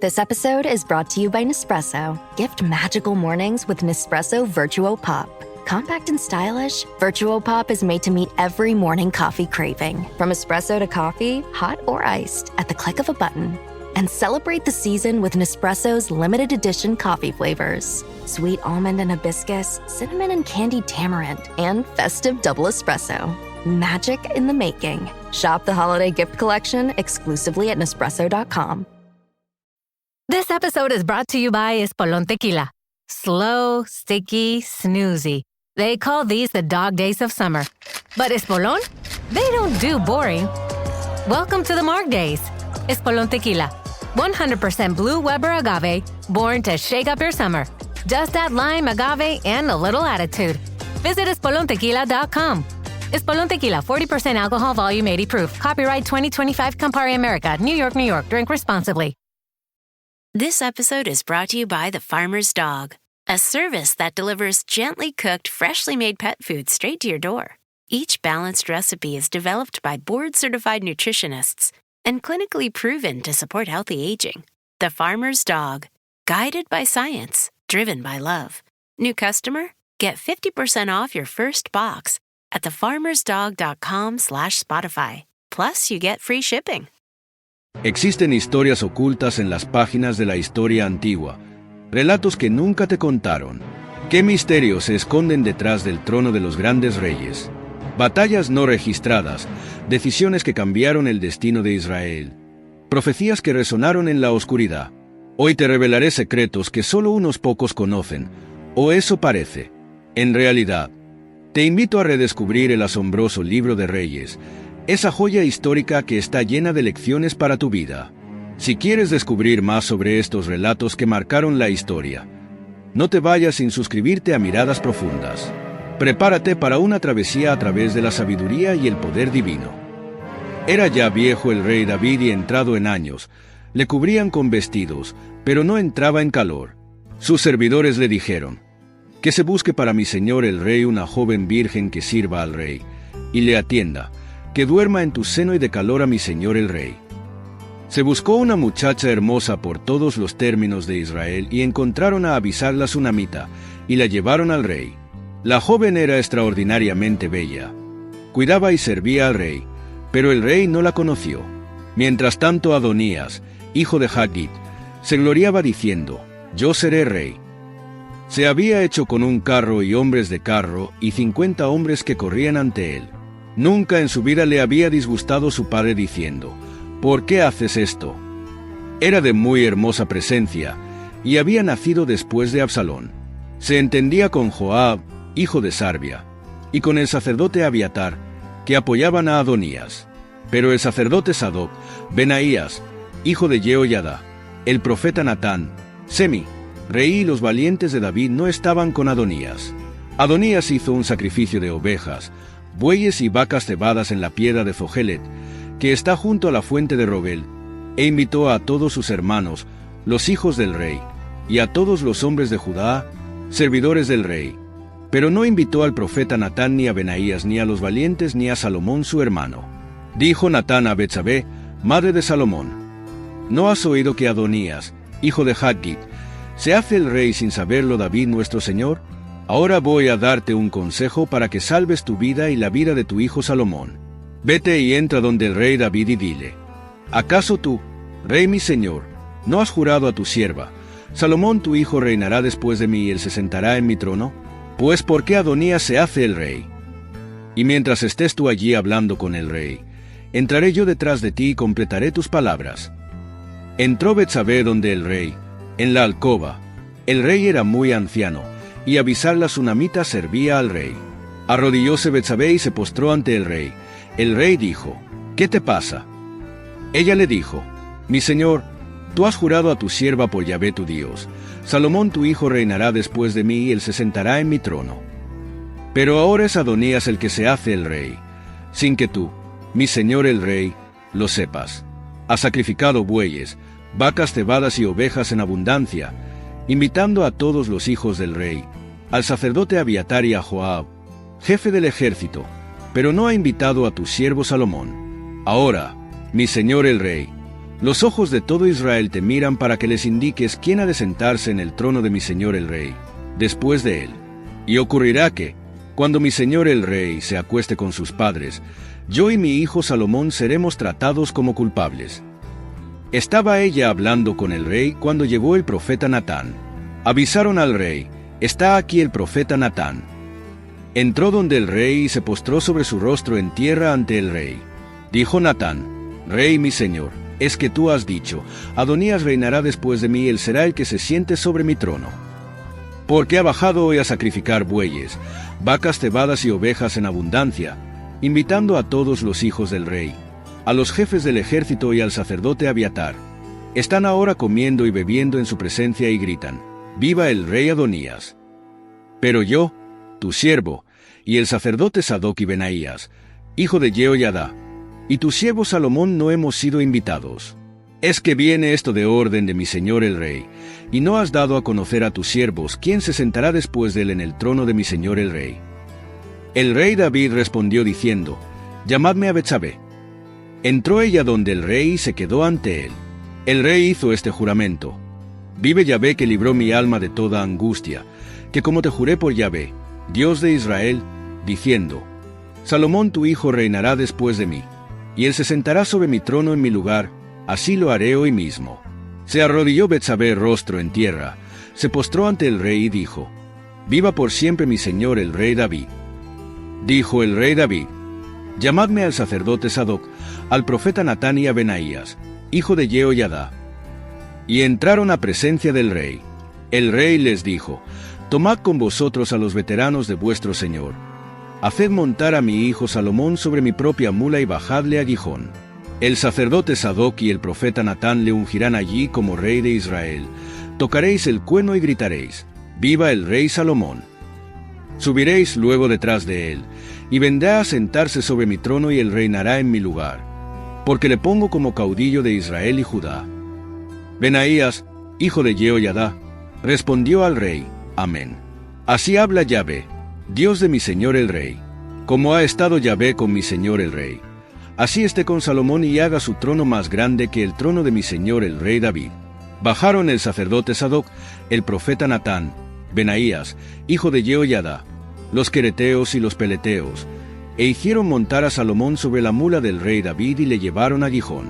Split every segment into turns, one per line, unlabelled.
This episode is brought to you by Nespresso. Gift magical mornings with Nespresso Vertuo Pop. Compact and stylish, Vertuo Pop is made to meet every morning coffee craving. From espresso to coffee, hot or iced, at the click of a button. And celebrate the season with Nespresso's limited edition coffee flavors. Sweet almond and hibiscus, cinnamon and candied tamarind, and festive double espresso. Magic in the making. Shop the holiday gift collection exclusively at Nespresso.com.
This episode is brought to you by Espolón Tequila. Slow, sticky, snoozy. They call these the dog days of summer. But Espolón? They don't do boring. Welcome to the Marg Days. Espolón Tequila. 100% blue Weber agave, born to shake up your summer. Just add lime, agave, and a little attitude. Visit EspolónTequila.com. Espolón Tequila, 40% alcohol, volume 80 proof. Copyright 2025 Campari America, New York, New York. Drink responsibly.
This episode is brought to you by The Farmer's Dog, a service that delivers gently cooked, freshly made pet food straight to your door. Each balanced recipe is developed by board-certified nutritionists and clinically proven to support healthy aging. The Farmer's Dog, guided by science, driven by love. New customer? Get 50% off your first box at thefarmersdog.com/Spotify. Plus, you get free shipping.
Existen historias ocultas en las páginas de la historia antigua, relatos que nunca te contaron. ¿Qué misterios se esconden detrás del trono de los grandes reyes? Batallas no registradas, decisiones que cambiaron el destino de Israel, profecías que resonaron en la oscuridad. Hoy te revelaré secretos que solo unos pocos conocen, o eso parece. En realidad, te invito a redescubrir el asombroso Libro de Reyes, esa joya histórica que está llena de lecciones para tu vida. Si quieres descubrir más sobre estos relatos que marcaron la historia, no te vayas sin suscribirte a Miradas Profundas. Prepárate para una travesía a través de la sabiduría y el poder divino. Era ya viejo el rey David y entrado en años. Le cubrían con vestidos, pero no entraba en calor. Sus servidores le dijeron: que se busque para mi señor el rey una joven virgen que sirva al rey, y le atienda, que duerma en tu seno y de calor a mi señor el rey. Se buscó una muchacha hermosa por todos los términos de Israel y encontraron a Abisag la sunamita, y la llevaron al rey. La joven era extraordinariamente bella. Cuidaba y servía al rey, pero el rey no la conoció. Mientras tanto Adonías, hijo de Haggit, se gloriaba diciendo: yo seré rey. Se había hecho con un carro y hombres de carro y 50 hombres que corrían ante él. Nunca en su vida le había disgustado su padre diciendo: ¿por qué haces esto? Era de muy hermosa presencia, y había nacido después de Absalón. Se entendía con Joab, hijo de Sarbia, y con el sacerdote Abiatar, que apoyaban a Adonías. Pero el sacerdote Sadoc, Benaías, hijo de Jehoiada, el profeta Natán, Semi, rey y los valientes de David no estaban con Adonías. Adonías hizo un sacrificio de ovejas, bueyes y vacas cebadas en la piedra de Zohelet, que está junto a la fuente de Rogel, e invitó a todos sus hermanos, los hijos del rey, y a todos los hombres de Judá, servidores del rey. Pero no invitó al profeta Natán ni a Benaías ni a los valientes ni a Salomón su hermano. Dijo Natán a Betsabé, madre de Salomón: ¿no has oído que Adonías, hijo de Haggit, se hace el rey sin saberlo David nuestro señor? Ahora voy a darte un consejo para que salves tu vida y la vida de tu hijo Salomón. Vete y entra donde el rey David y dile: ¿acaso tú, rey mi señor, no has jurado a tu sierva: Salomón tu hijo reinará después de mí y él se sentará en mi trono? Pues ¿por qué Adonías se hace el rey? Y mientras estés tú allí hablando con el rey, entraré yo detrás de ti y completaré tus palabras. Entró Betsabé donde el rey, en la alcoba. El rey era muy anciano, y Abisag la sunamita servía al rey. Arrodillóse Betsabé y se postró ante el rey. El rey dijo: ¿qué te pasa? Ella le dijo: mi señor, tú has jurado a tu sierva por Yahvé tu Dios: Salomón tu hijo reinará después de mí y él se sentará en mi trono. Pero ahora es Adonías el que se hace el rey, sin que tú, mi señor el rey, lo sepas. Ha sacrificado bueyes, vacas cebadas y ovejas en abundancia, invitando a todos los hijos del rey, al sacerdote Abiatar y a Joab, jefe del ejército, pero no ha invitado a tu siervo Salomón. Ahora, mi señor el rey, Los ojos de todo Israel te miran para que les indiques quién ha de sentarse en el trono de mi señor el rey, después de él. Y ocurrirá que, cuando mi señor el rey se acueste con sus padres, yo y mi hijo Salomón seremos tratados como culpables». Estaba ella hablando con el rey cuando llegó el profeta Natán. Avisaron al rey: «Está aquí el profeta Natán». Entró donde el rey y se postró sobre su rostro en tierra ante el rey. Dijo Natán: «Rey mi señor, es que tú has dicho: Adonías reinará después de mí, él será el que se siente sobre mi trono. Porque ha bajado hoy a sacrificar bueyes, vacas cebadas y ovejas en abundancia, invitando a todos los hijos del rey, a los jefes del ejército y al sacerdote Abiatar. Están ahora comiendo y bebiendo en su presencia y gritan: ¡Viva el rey Adonías! Pero yo, tu siervo, y el sacerdote Sadoc y Benaías, hijo de Jehoiada, y tu siervo Salomón no hemos sido invitados. Es que viene esto de orden de mi señor el rey, y no has dado a conocer a tus siervos quién se sentará después de él en el trono de mi señor el rey». El rey David respondió diciendo: «Llamadme a Betsabé». Entró ella donde el rey y se quedó ante él. El rey hizo este juramento: «Vive Yahvé, que libró mi alma de toda angustia, que como te juré por Yahvé, Dios de Israel, diciendo: Salomón tu hijo reinará después de mí, y él se sentará sobre mi trono en mi lugar, así lo haré hoy mismo». Se arrodilló Betsabé rostro en tierra, se postró ante el rey y dijo: «Viva por siempre mi señor el rey David». Dijo el rey David: «Llamadme al sacerdote Sadoc, al profeta Natán y a Benaías, hijo de Jehoiada». Y entraron a presencia del rey. El rey les dijo: «Tomad con vosotros a los veteranos de vuestro señor. Haced montar a mi hijo Salomón sobre mi propia mula y bajadle a Gijón. El sacerdote Sadoc y el profeta Natán le ungirán allí como rey de Israel. Tocaréis el cuerno y gritaréis: ¡Viva el rey Salomón! Subiréis luego detrás de él, y vendrá a sentarse sobre mi trono y él reinará en mi lugar, porque le pongo como caudillo de Israel y Judá». Benaías, hijo de Jehoiada, respondió al rey: «Amén. Así habla Yahvé, Dios de mi señor el rey. Como ha estado Yahvé con mi señor el rey, así esté con Salomón y haga su trono más grande que el trono de mi señor el rey David». Bajaron el sacerdote Sadoc, el profeta Natán, Benaías, hijo de Jehoiada, los quereteos y los peleteos, e hicieron montar a Salomón sobre la mula del rey David y le llevaron a Gijón.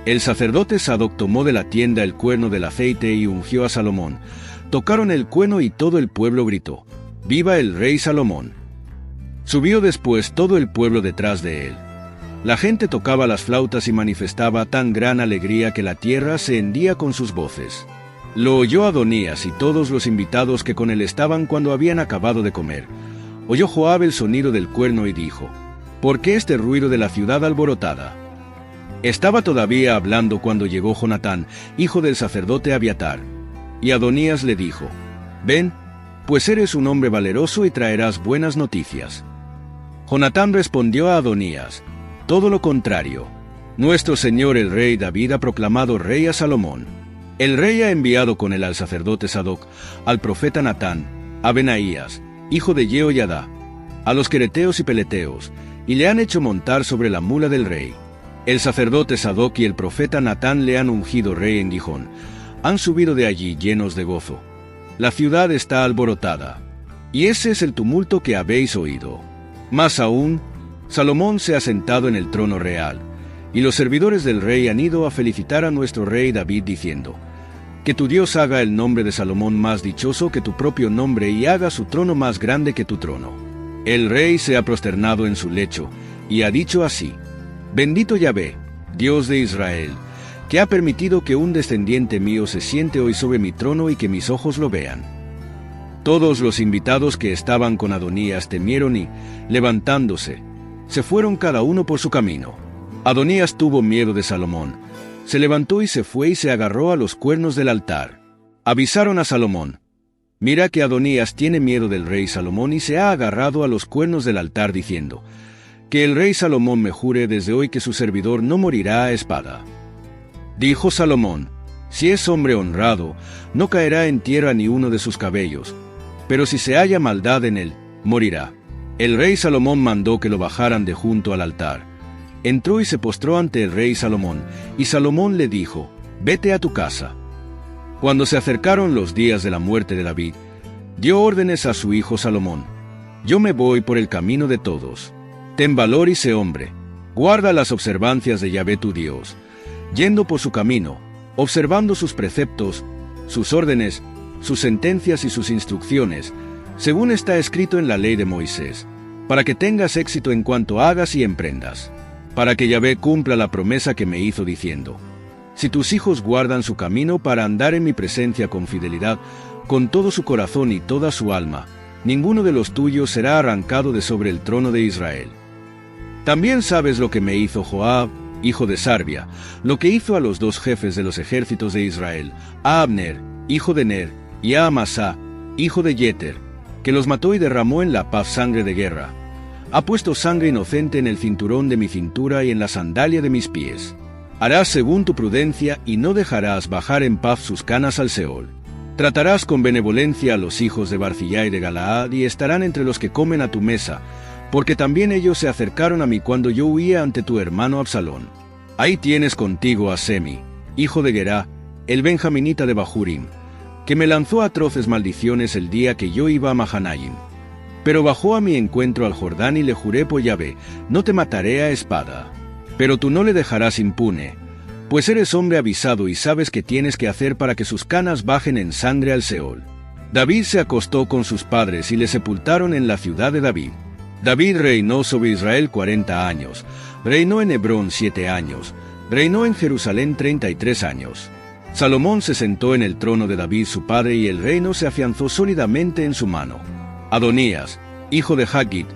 El sacerdote Sadoc tomó de la tienda el cuerno del aceite y ungió a Salomón. Tocaron el cuerno y todo el pueblo gritó: «¡Viva el rey Salomón!». Subió después todo el pueblo detrás de él. La gente tocaba las flautas y manifestaba tan gran alegría que la tierra se hendía con sus voces. Lo oyó Adonías y todos los invitados que con él estaban cuando habían acabado de comer. Oyó Joab el sonido del cuerno y dijo: «¿Por qué este ruido de la ciudad alborotada?». Estaba todavía hablando cuando llegó Jonatán, hijo del sacerdote Abiatar, y Adonías le dijo: «Ven, pues eres un hombre valeroso y traerás buenas noticias». Jonatán respondió a Adonías: «Todo lo contrario. Nuestro señor el rey David ha proclamado rey a Salomón. El rey ha enviado con él al sacerdote Sadoc, al profeta Natán, a Benaías, hijo de Jehoiada, a los quereteos y peleteos, y le han hecho montar sobre la mula del rey. El sacerdote Sadoc y el profeta Natán le han ungido rey en Gijón. Han subido de allí llenos de gozo. La ciudad está alborotada, y ese es el tumulto que habéis oído. Más aún, Salomón se ha sentado en el trono real, y los servidores del rey han ido a felicitar a nuestro rey David diciendo: «Que tu Dios haga el nombre de Salomón más dichoso que tu propio nombre y haga su trono más grande que tu trono». El rey se ha prosternado en su lecho, y ha dicho así: «Bendito Yahvé, Dios de Israel, que ha permitido que un descendiente mío se siente hoy sobre mi trono y que mis ojos lo vean». Todos los invitados que estaban con Adonías temieron y, levantándose, se fueron cada uno por su camino. Adonías tuvo miedo de Salomón. Se levantó y se fue y se agarró a los cuernos del altar. Avisaron a Salomón: «Mira que Adonías tiene miedo del rey Salomón y se ha agarrado a los cuernos del altar diciendo: que el rey Salomón me jure desde hoy que su servidor no morirá a espada». Dijo Salomón: «Si es hombre honrado, no caerá en tierra ni uno de sus cabellos, pero si se halla maldad en él, morirá». El rey Salomón mandó que lo bajaran de junto al altar. entró y se postró ante el rey Salomón, y Salomón le dijo: «Vete a tu casa». Cuando se acercaron los días de la muerte de David, dio órdenes a su hijo Salomón: «Yo me voy por el camino de todos. Ten valor y sé hombre. Guarda las observancias de Yahvé tu Dios, yendo por su camino, observando sus preceptos, sus órdenes, sus sentencias y sus instrucciones, según está escrito en la ley de Moisés, para que tengas éxito en cuanto hagas y emprendas, para que Yahvé cumpla la promesa que me hizo diciendo: si tus hijos guardan su camino para andar en mi presencia con fidelidad, con todo su corazón y toda su alma, ninguno de los tuyos será arrancado de sobre el trono de Israel. También sabes lo que me hizo Joab, hijo de Sarvia, lo que hizo a los dos jefes de los ejércitos de Israel, a Abner, hijo de Ner, y a Amasá, hijo de Yeter, que los mató y derramó en la paz sangre de guerra. Ha puesto sangre inocente en el cinturón de mi cintura y en la sandalia de mis pies. Harás según tu prudencia y no dejarás bajar en paz sus canas al Seol. Tratarás con benevolencia a los hijos de Barzillai de Galaad y estarán entre los que comen a tu mesa, porque también ellos se acercaron a mí cuando yo huía ante tu hermano Absalón. Ahí tienes contigo a Semi, hijo de Gerá, el benjaminita de Bahurim, que me lanzó atroces maldiciones el día que yo iba a Mahanaim. Pero bajó a mi encuentro al Jordán y le juré por Yahvé: no te mataré a espada. Pero tú no le dejarás impune, pues eres hombre avisado y sabes qué tienes que hacer para que sus canas bajen en sangre al Seol. David se acostó con sus padres y le sepultaron en la ciudad de David. David reinó sobre Israel 40 años, reinó en Hebrón 7 años, reinó en Jerusalén 33 años. Salomón se sentó en el trono de David su padre y el reino se afianzó sólidamente en su mano. Adonías, hijo de Haggit,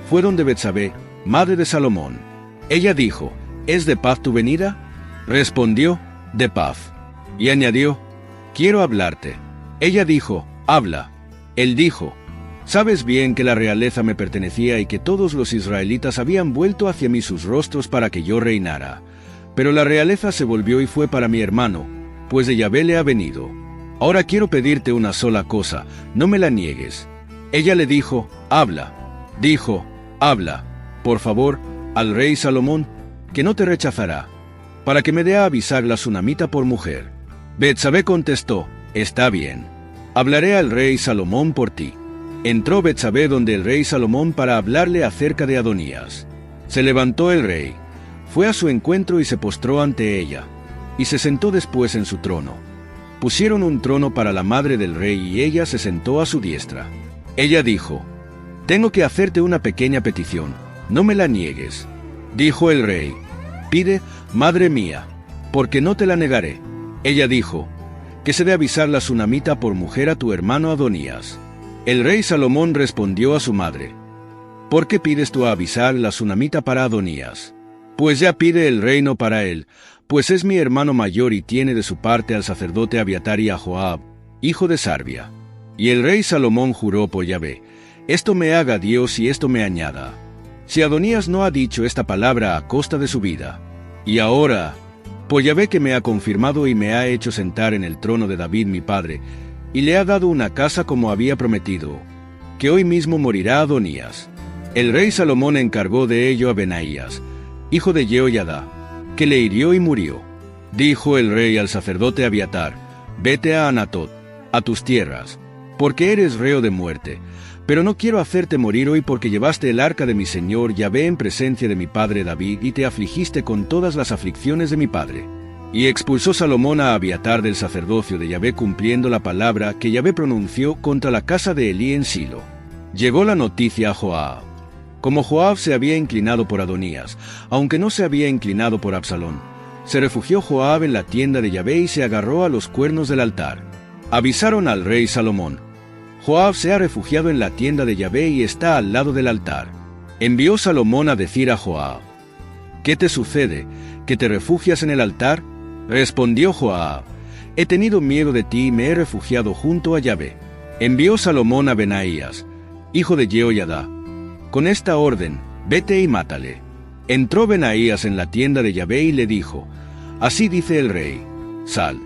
fue donde Betsabé, madre de Salomón. Ella dijo: ¿es de paz tu venida? Respondió: de paz. Y añadió: quiero hablarte. Ella dijo: habla. Él dijo: sabes bien que la realeza me pertenecía y que todos los israelitas habían vuelto hacia mí sus rostros para que yo reinara. Pero la realeza se volvió y fue para mi hermano, pues de Yahvé le ha venido. Ahora quiero pedirte una sola cosa, no me la niegues. Ella le dijo: habla. Dijo: habla, por favor, al rey Salomón, que no te rechazará, para que me dé a Abisag la sunamita por mujer. Betsabé contestó: está bien. Hablaré al rey Salomón por ti. Entró Betsabé donde el rey Salomón para hablarle acerca de Adonías. Se levantó el rey, fue a su encuentro y se postró ante ella, y se sentó después en su trono. Pusieron un trono para la madre del rey y ella se sentó a su diestra. Ella dijo: tengo que hacerte una pequeña petición, no me la niegues. Dijo el rey: pide, madre mía, porque no te la negaré. Ella dijo: que se dé avisar la sunamita por mujer a tu hermano Adonías. El rey Salomón respondió a su madre: ¿por qué pides tú a Abisag la sunamita para Adonías? Pues ya pide el reino para él, pues es mi hermano mayor y tiene de su parte al sacerdote Abiatar y a Joab, hijo de Sarvia. Y el rey Salomón juró por Yahvé: esto me haga Dios y esto me añada, si Adonías no ha dicho esta palabra a costa de su vida. Y ahora, por Yahvé que me ha confirmado y me ha hecho sentar en el trono de David mi padre, y le ha dado una casa como había prometido, que hoy mismo morirá Adonías. El rey Salomón encargó de ello a Benaías, hijo de Jehoiada, que le hirió y murió. Dijo el rey al sacerdote Abiatar: vete a Anatot, a tus tierras, porque eres reo de muerte, pero no quiero hacerte morir hoy porque llevaste el arca de mi señor Yahvé en presencia de mi padre David y te afligiste con todas las aflicciones de mi padre. Y expulsó Salomón a Abiatar del sacerdocio de Yahvé cumpliendo la palabra que Yahvé pronunció contra la casa de Elí en Silo. Llegó la noticia a Joab. Como Joab se había inclinado por Adonías, aunque no se había inclinado por Absalón, se refugió Joab en la tienda de Yahvé y se agarró a los cuernos del altar. Avisaron al rey Salomón: Joab se ha refugiado en la tienda de Yahvé y está al lado del altar. Envió Salomón a decir a Joab: ¿qué te sucede, que te refugias en el altar? Respondió Joab: he tenido miedo de ti y me he refugiado junto a Yahvé. Envió Salomón a Benaías, hijo de Jehoiada, con esta orden: vete y mátale. Entró Benaías en la tienda de Yahvé y le dijo: así dice el rey, sal.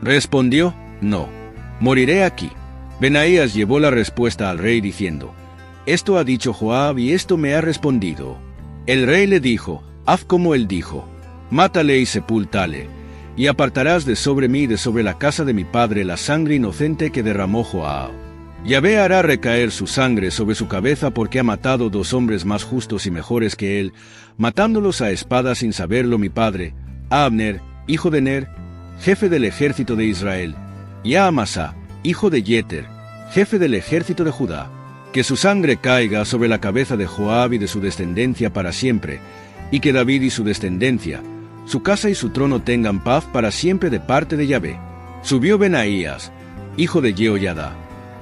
Respondió: no, moriré aquí. Benaías llevó la respuesta al rey diciendo: esto ha dicho Joab y esto me ha respondido. El rey le dijo: Haz como él dijo, mátale y sepúltale, y apartarás de sobre mí y de sobre la casa de mi padre la sangre inocente que derramó Joab. Yahvé hará recaer su sangre sobre su cabeza porque ha matado 2 hombres más justos y mejores que él, matándolos a espada sin saberlo mi padre, a Abner, hijo de Ner, jefe del ejército de Israel, y a Amasa, hijo de Yeter, jefe del ejército de Judá. Que su sangre caiga sobre la cabeza de Joab y de su descendencia para siempre, y que David y su descendencia, su casa y su trono tengan paz para siempre de parte de Yahvé. Subió Benaías, hijo de Jehoiada,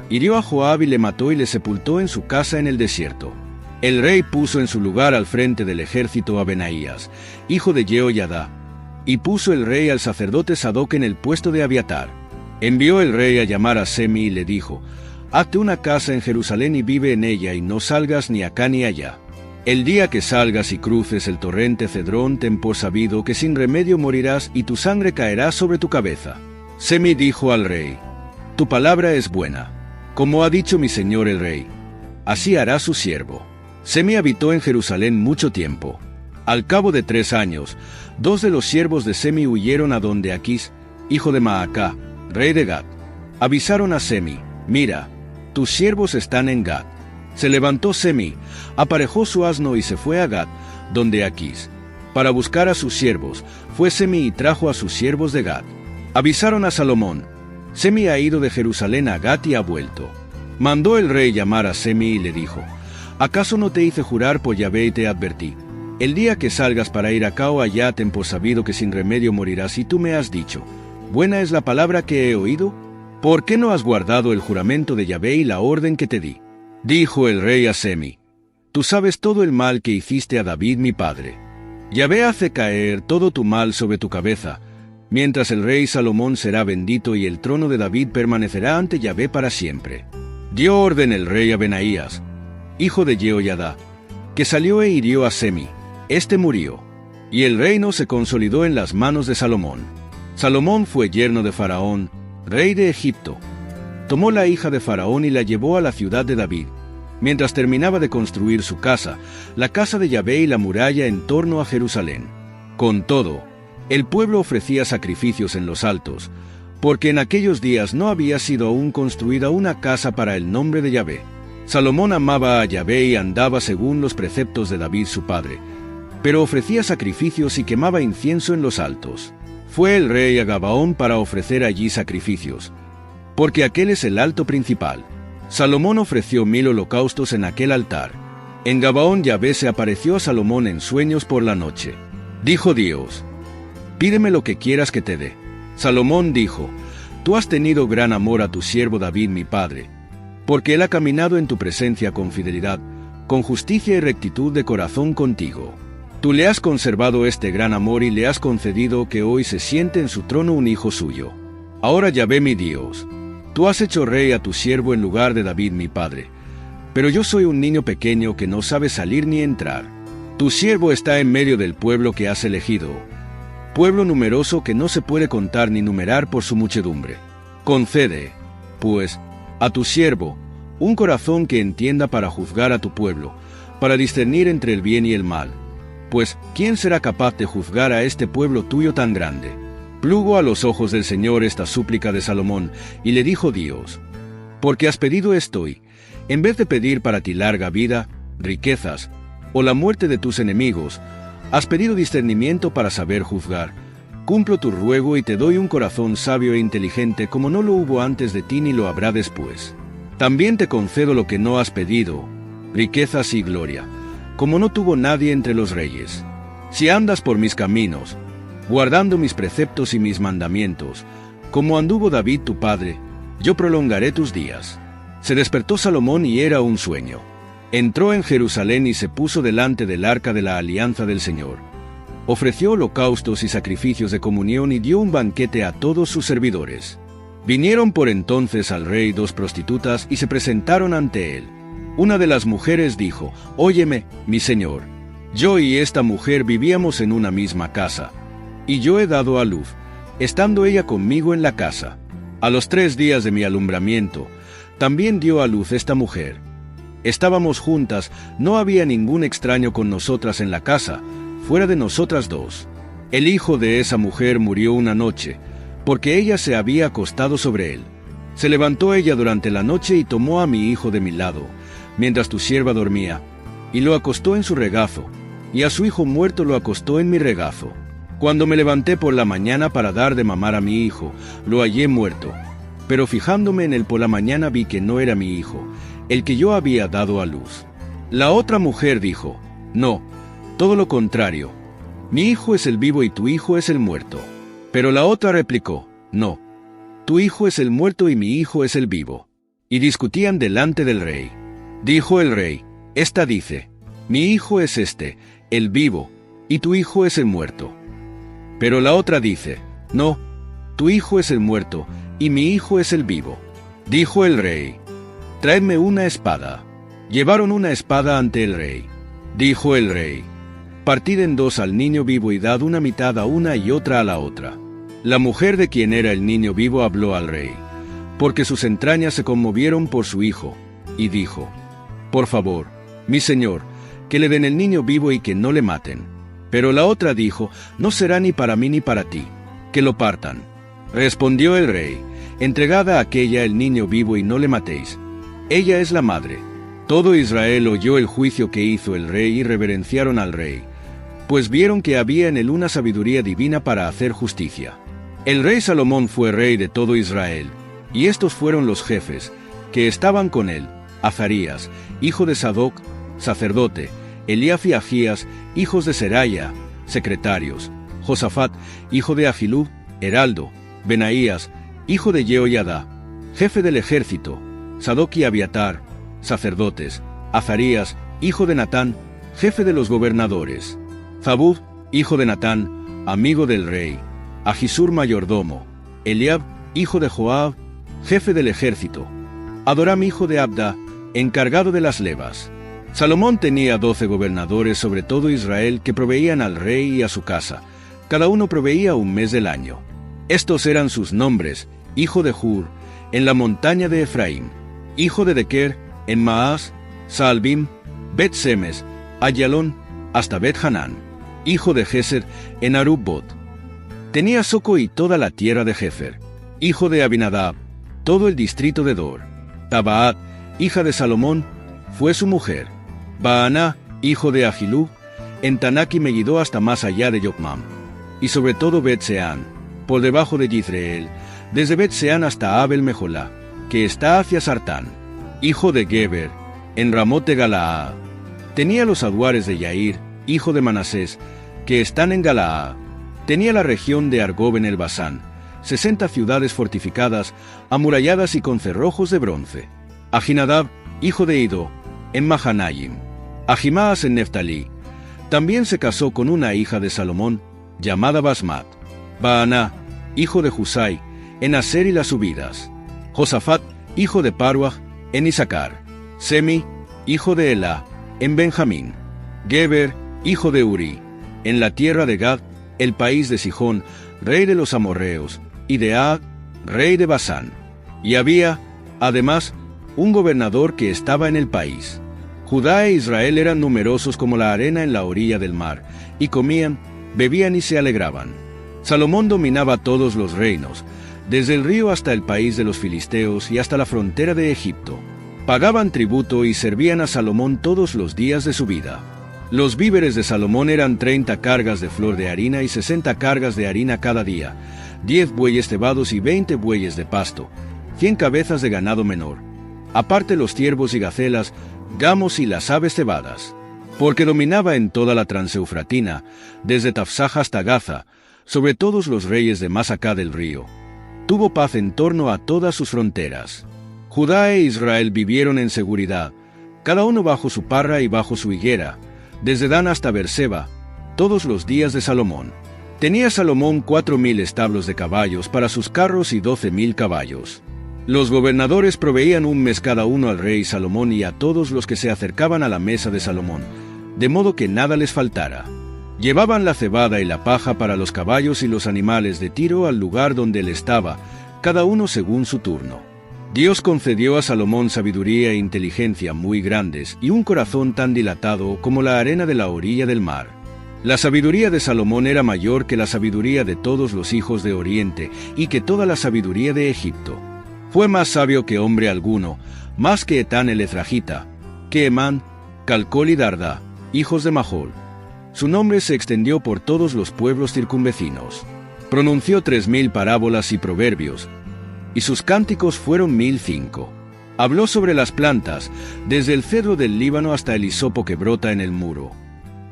hirió a Joab y le mató y le sepultó en su casa en el desierto. El rey puso en su lugar al frente del ejército a Benaías, hijo de Jehoiada, y puso el rey al sacerdote Sadoc en el puesto de Abiatar. Envió el rey a llamar a Semi y le dijo, hazte una casa en Jerusalén y vive en ella y no salgas ni acá ni allá. El día que salgas y cruces el torrente Cedrón, ten por sabido que sin remedio morirás y tu sangre caerá sobre tu cabeza. Semi dijo al rey, tu palabra es buena, como ha dicho mi señor el rey. Así hará su siervo. Semi habitó en Jerusalén mucho tiempo. Al cabo de 3 años, 2 de los siervos de Semi huyeron a donde Aquís, hijo de Maacá, rey de Gat. Avisaron a Semi, mira, tus siervos están en Gat. Se levantó Semi, aparejó su asno y se fue a Gat, donde Aquís. Para buscar a sus siervos, fue Semi y trajo a sus siervos de Gat. Avisaron a Salomón, Semi ha ido de Jerusalén a Gat y ha vuelto. Mandó el rey llamar a Semi y le dijo, ¿acaso no te hice jurar por Yahvé y te advertí? El día que salgas para ir acá o allá, ten por sabido que sin remedio morirás, y tú me has dicho, ¿buena es la palabra que he oído? ¿Por qué no has guardado el juramento de Yahvé y la orden que te di? Dijo el rey a Semi, tú sabes todo el mal que hiciste a David mi padre. Yahvé hace caer todo tu mal sobre tu cabeza, mientras el rey Salomón será bendito y el trono de David permanecerá ante Yahvé para siempre. Dio orden el rey a Benaías, hijo de Jehoiada, que salió e hirió a Semi. Este murió, y el reino se consolidó en las manos de Salomón. Salomón fue yerno de Faraón, rey de Egipto. Tomó la hija de Faraón y la llevó a la ciudad de David, mientras terminaba de construir su casa, la casa de Yahvé y la muralla en torno a Jerusalén. Con todo, el pueblo ofrecía sacrificios en los altos, porque en aquellos días no había sido aún construida una casa para el nombre de Yahvé. Salomón amaba a Yahvé y andaba según los preceptos de David su padre, pero ofrecía sacrificios y quemaba incienso en los altos. Fue el rey a Gabaón para ofrecer allí sacrificios, porque aquel es el alto principal. Salomón ofreció 1000 holocaustos en aquel altar. En Gabaón Yahvé se apareció a Salomón en sueños por la noche. Dijo Dios, pídeme lo que quieras que te dé. Salomón dijo, tú has tenido gran amor a tu siervo David mi padre, porque él ha caminado en tu presencia con fidelidad, con justicia y rectitud de corazón contigo. Tú le has conservado este gran amor y le has concedido que hoy se siente en su trono un hijo suyo. Ahora Yahvé mi Dios, tú has hecho rey a tu siervo en lugar de David mi padre, pero yo soy un niño pequeño que no sabe salir ni entrar. Tu siervo está en medio del pueblo que has elegido, pueblo numeroso que no se puede contar ni numerar por su muchedumbre. Concede, pues, a tu siervo un corazón que entienda para juzgar a tu pueblo, para discernir entre el bien y el mal. Pues, ¿quién será capaz de juzgar a este pueblo tuyo tan grande? Plugo a los ojos del Señor esta súplica de Salomón, y le dijo Dios, porque has pedido esto y, en vez de pedir para ti larga vida, riquezas, o la muerte de tus enemigos, has pedido discernimiento para saber juzgar. Cumplo tu ruego y te doy un corazón sabio e inteligente como no lo hubo antes de ti ni lo habrá después. También te concedo lo que no has pedido, riquezas y gloria, como no tuvo nadie entre los reyes. Si andas por mis caminos, guardando mis preceptos y mis mandamientos, como anduvo David tu padre, yo prolongaré tus días. Se despertó Salomón y era un sueño. Entró en Jerusalén y se puso delante del arca de la alianza del Señor. Ofreció holocaustos y sacrificios de comunión y dio un banquete a todos sus servidores. Vinieron por entonces al rey 2 prostitutas y se presentaron ante él. Una de las mujeres dijo, óyeme, mi señor, yo y esta mujer vivíamos en una misma casa, y yo he dado a luz, estando ella conmigo en la casa. A los 3 días de mi alumbramiento, también dio a luz esta mujer. Estábamos juntas, no había ningún extraño con nosotras en la casa, fuera de nosotras dos. El hijo de esa mujer murió una noche, porque ella se había acostado sobre él. Se levantó ella durante la noche y tomó a mi hijo de mi lado, mientras tu sierva dormía, y lo acostó en su regazo, y a su hijo muerto lo acostó en mi regazo. Cuando me levanté por la mañana para dar de mamar a mi hijo, lo hallé muerto. Pero fijándome en él por la mañana vi que no era mi hijo, el que yo había dado a luz. La otra mujer dijo, no, todo lo contrario, mi hijo es el vivo y tu hijo es el muerto. Pero la otra replicó, no, tu hijo es el muerto y mi hijo es el vivo. Y discutían delante del rey. Dijo el rey, esta dice, mi hijo es este, el vivo, y tu hijo es el muerto. Pero la otra dice, no, tu hijo es el muerto, y mi hijo es el vivo. Dijo el rey, traedme una espada. Llevaron una espada ante el rey. Dijo el rey, partid en dos al niño vivo y dad una mitad a una y otra a la otra. La mujer de quien era el niño vivo habló al rey, porque sus entrañas se conmovieron por su hijo, y dijo, por favor, mi señor, que le den el niño vivo y que no le maten. Pero la otra dijo, no será ni para mí ni para ti, que lo partan. Respondió el rey, entregad a aquella el niño vivo y no le matéis. Ella es la madre. Todo Israel oyó el juicio que hizo el rey y reverenciaron al rey, pues vieron que había en él una sabiduría divina para hacer justicia. El rey Salomón fue rey de todo Israel, y estos fueron los jefes, que estaban con él, Azarías, hijo de Sadoc, sacerdote, Eliab y Agías, hijos de Seraya, secretarios, Josafat, hijo de Ahilud, heraldo, Benaías, hijo de Jehoiada, jefe del ejército, Sadoc y Abiatar, sacerdotes, Azarías, hijo de Natán, jefe de los gobernadores, Zabud, hijo de Natán, amigo del rey, Ahisur mayordomo, Eliab, hijo de Joab, jefe del ejército, Adoram, hijo de Abda, encargado de las levas. Salomón tenía 12 gobernadores sobre todo Israel que proveían al rey y a su casa. Cada uno proveía un mes del año. Estos eran sus nombres: hijo de Hur, en la montaña de Efraín; hijo de Dequer, en Maás, Saalbim, Bet-Semes, Ayalón, hasta Bet-Hanán; hijo de Gesed, en Arubbot. Tenía Soco y toda la tierra de Jefer; hijo de Abinadab, todo el distrito de Dor. Tabaat, hija de Salomón, fue su mujer. Baaná, hijo de Ahilú, en Tanak y Megiddo hasta más allá de Yocmam. Y sobre todo Bet-Seán, por debajo de Yisreel, desde Bet-Seán hasta Abel Mejolá, que está hacia Sartán. Hijo de Geber, en Ramot de Galaad. Tenía los aduares de Yair, hijo de Manasés, que están en Galaad. Tenía la región de Argob en el Basán, 60 ciudades fortificadas, amuralladas y con cerrojos de bronce. Ahinadab, hijo de Iddo, en Mahanayim. Ahimaas en Neftalí. También se casó con una hija de Salomón, llamada Basmat. Baaná, hijo de Husai, en Aser y las subidas. Josafat, hijo de Paruach, en Issacar. Semi, hijo de Elá, en Benjamín. Geber, hijo de Uri, en la tierra de Gad, el país de Sihón, rey de los amorreos, y de Ag, rey de Basán. Y había, además, un gobernador que estaba en el país. Judá e Israel eran numerosos como la arena en la orilla del mar, y comían, bebían y se alegraban. Salomón dominaba todos los reinos, desde el río hasta el país de los filisteos y hasta la frontera de Egipto. Pagaban tributo y servían a Salomón todos los días de su vida. Los víveres de Salomón eran 30 cargas de flor de harina y 60 cargas de harina cada día, 10 bueyes cebados y 20 bueyes de pasto, 100 cabezas de ganado menor, aparte los ciervos y gacelas, gamos y las aves cebadas. Porque dominaba en toda la Transeufratina, desde Tafsaj hasta Gaza, sobre todos los reyes de más acá del río. Tuvo paz en torno a todas sus fronteras. Judá e Israel vivieron en seguridad, cada uno bajo su parra y bajo su higuera, desde Dan hasta Beerseba, todos los días de Salomón. Tenía Salomón 4,000 establos de caballos para sus carros y 12,000 caballos. Los gobernadores proveían un mes cada uno al rey Salomón y a todos los que se acercaban a la mesa de Salomón, de modo que nada les faltara. Llevaban la cebada y la paja para los caballos y los animales de tiro al lugar donde él estaba, cada uno según su turno. Dios concedió a Salomón sabiduría e inteligencia muy grandes y un corazón tan dilatado como la arena de la orilla del mar. La sabiduría de Salomón era mayor que la sabiduría de todos los hijos de Oriente y que toda la sabiduría de Egipto. Fue más sabio que hombre alguno, más que Etán el Ezrahita, que Emán, Calcol y Darda, hijos de Mahol. Su nombre se extendió por todos los pueblos circunvecinos. Pronunció 3000 parábolas y proverbios, y sus cánticos fueron 1005. Habló sobre las plantas, desde el cedro del Líbano hasta el hisopo que brota en el muro.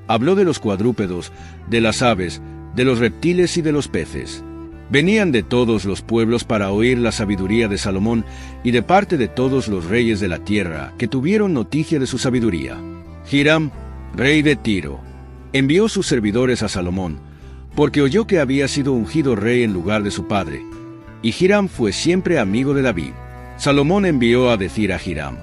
Habló de los cuadrúpedos, de las aves, de los reptiles y de los peces. Venían de todos los pueblos para oír la sabiduría de Salomón y de parte de todos los reyes de la tierra que tuvieron noticia de su sabiduría. Hiram, rey de Tiro, envió sus servidores a Salomón, porque oyó que había sido ungido rey en lugar de su padre. Y Hiram fue siempre amigo de David. Salomón envió a decir a Hiram: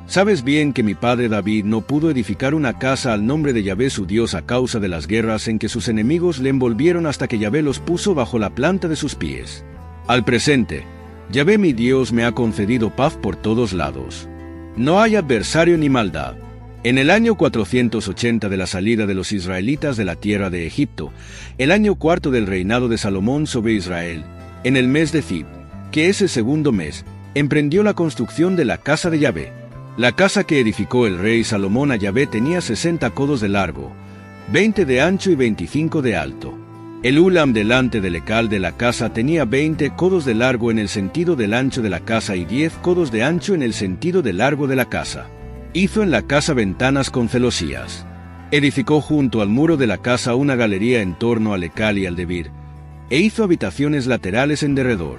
«Sabes bien que mi padre David no pudo edificar una casa al nombre de Yahvé su Dios a causa de las guerras en que sus enemigos le envolvieron hasta que Yahvé los puso bajo la planta de sus pies. Al presente, Yahvé mi Dios me ha concedido paz por todos lados. No hay adversario ni maldad. En el año 480 de la salida de los israelitas de la tierra de Egipto, el año cuarto del reinado de Salomón sobre Israel, en el mes de Zib, que es el segundo mes, emprendió la construcción de la casa de Yahvé. La casa que edificó el rey Salomón a Yahvé tenía 60 codos de largo, 20 de ancho y 25 de alto. El ulam delante del ecal de la casa tenía 20 codos de largo en el sentido del ancho de la casa y 10 codos de ancho en el sentido del largo de la casa. Hizo en la casa ventanas con celosías. Edificó junto al muro de la casa una galería en torno al ecal y al debir, e hizo habitaciones laterales en derredor.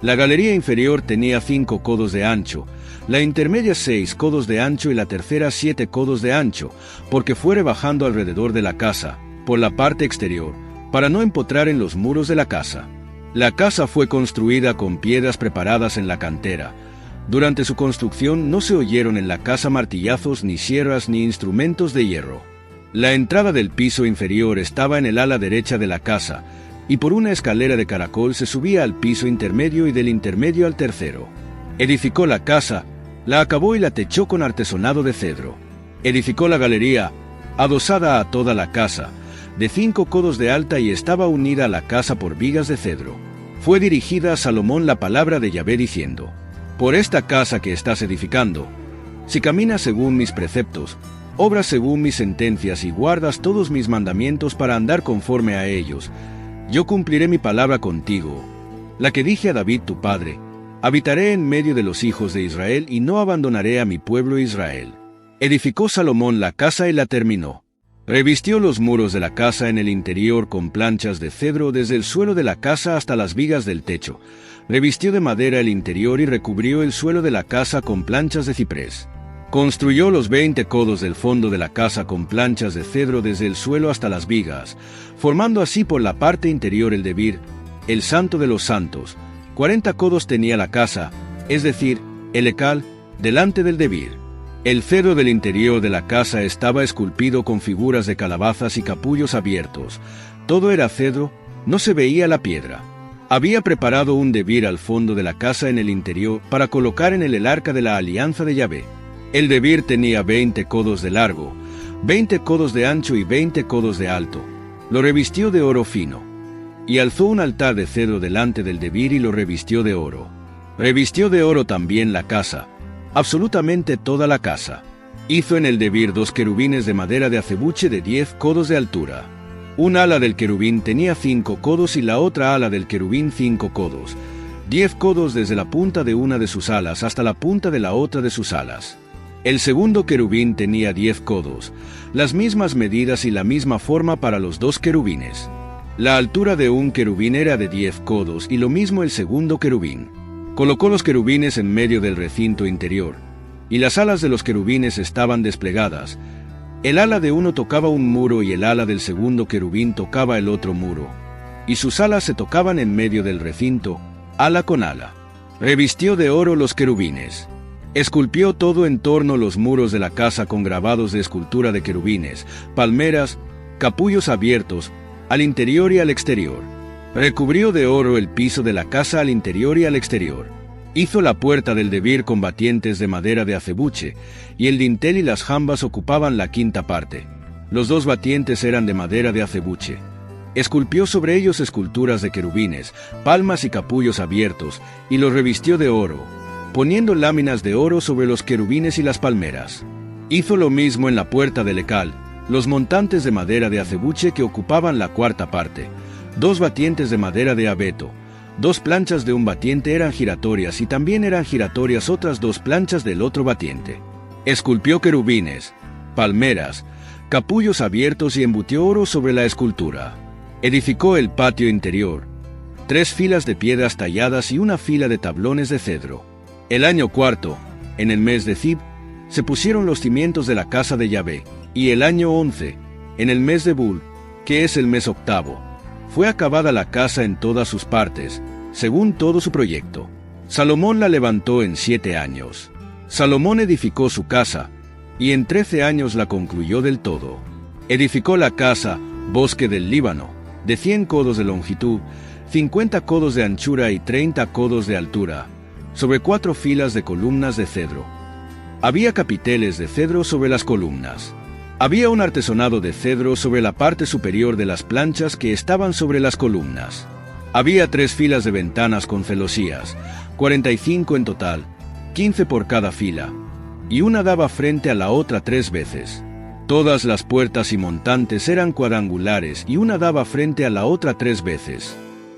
La galería inferior tenía 5 codos de ancho, la intermedia 6 codos de ancho y la tercera 7 codos de ancho, porque fuere bajando alrededor de la casa, por la parte exterior, para no empotrar en los muros de la casa. La casa fue construida con piedras preparadas en la cantera. Durante su construcción no se oyeron en la casa martillazos, ni sierras, ni instrumentos de hierro. La entrada del piso inferior estaba en el ala derecha de la casa, y por una escalera de caracol se subía al piso intermedio y del intermedio al tercero. Edificó la casa, la acabó y la techó con artesonado de cedro. Edificó la galería, adosada a toda la casa, de 5 codos de alta y estaba unida a la casa por vigas de cedro. Fue dirigida a Salomón la palabra de Yahvé diciendo: «Por esta casa que estás edificando, si caminas según mis preceptos, obras según mis sentencias y guardas todos mis mandamientos para andar conforme a ellos, yo cumpliré mi palabra contigo, la que dije a David tu padre: habitaré en medio de los hijos de Israel y no abandonaré a mi pueblo Israel». Edificó Salomón la casa y la terminó. Revistió los muros de la casa en el interior con planchas de cedro desde el suelo de la casa hasta las vigas del techo. Revistió de madera el interior y recubrió el suelo de la casa con planchas de ciprés. Construyó los 20 codos del fondo de la casa con planchas de cedro desde el suelo hasta las vigas, formando así por la parte interior el debir, el santo de los santos. 40 codos tenía la casa, es decir, el ecal, delante del debir. El cedro del interior de la casa estaba esculpido con figuras de calabazas y capullos abiertos. Todo era cedro, no se veía la piedra. Había preparado un debir al fondo de la casa en el interior para colocar en él el arca de la alianza de Yahvé. El debir tenía 20 codos de largo, 20 codos de ancho y 20 codos de alto. Lo revistió de oro fino. Y alzó un altar de cedro delante del debir y lo revistió de oro. Revistió de oro también la casa, absolutamente toda la casa. Hizo en el debir 2 querubines de madera de acebuche de 10 codos de altura. Un ala del querubín tenía 5 codos y la otra ala del querubín 5 codos, 10 codos desde la punta de una de sus alas hasta la punta de la otra de sus alas. El segundo querubín tenía 10 codos, las mismas medidas y la misma forma para los 2 querubines. La altura de un querubín era de 10 codos y lo mismo el segundo querubín. Colocó los querubines en medio del recinto interior, y las alas de los querubines estaban desplegadas. El ala de uno tocaba un muro y el ala del segundo querubín tocaba el otro muro, y sus alas se tocaban en medio del recinto, ala con ala. Revistió de oro los querubines. Esculpió todo en torno los muros de la casa con grabados de escultura de querubines, palmeras, capullos abiertos, al interior y al exterior. Recubrió de oro el piso de la casa al interior y al exterior. Hizo la puerta del debir con batientes de madera de acebuche, y el dintel y las jambas ocupaban la quinta parte. Los 2 batientes eran de madera de acebuche. Esculpió sobre ellos esculturas de querubines, palmas y capullos abiertos, y los revistió de oro, poniendo láminas de oro sobre los querubines y las palmeras. Hizo lo mismo en la puerta del Ecal, los montantes de madera de acebuche que ocupaban la 4ª parte, 2 batientes de madera de abeto, 2 planchas de un batiente eran giratorias y también eran giratorias otras 2 planchas del otro batiente. Esculpió querubines, palmeras, capullos abiertos y embutió oro sobre la escultura. Edificó el patio interior, 3 filas de piedras talladas y una fila de tablones de cedro. El año 4, en el mes de Zib, se pusieron los cimientos de la casa de Yahvé, y el año 11, en el mes de Bul, que es el mes 8, fue acabada la casa en todas sus partes, según todo su proyecto. Salomón la levantó en 7 años. Salomón edificó su casa, y en 13 años la concluyó del todo. Edificó la casa, Bosque del Líbano, de 100 codos de longitud, 50 codos de anchura y 30 codos de altura, sobre 4 filas de columnas de cedro. Había capiteles de cedro sobre las columnas. Había un artesonado de cedro sobre la parte superior de las planchas que estaban sobre las columnas. Había 3 filas de ventanas con celosías, 45 en total, 15 por cada fila, y una daba frente a la otra 3 veces. Todas las puertas y montantes eran cuadrangulares y una daba frente a la otra 3 veces.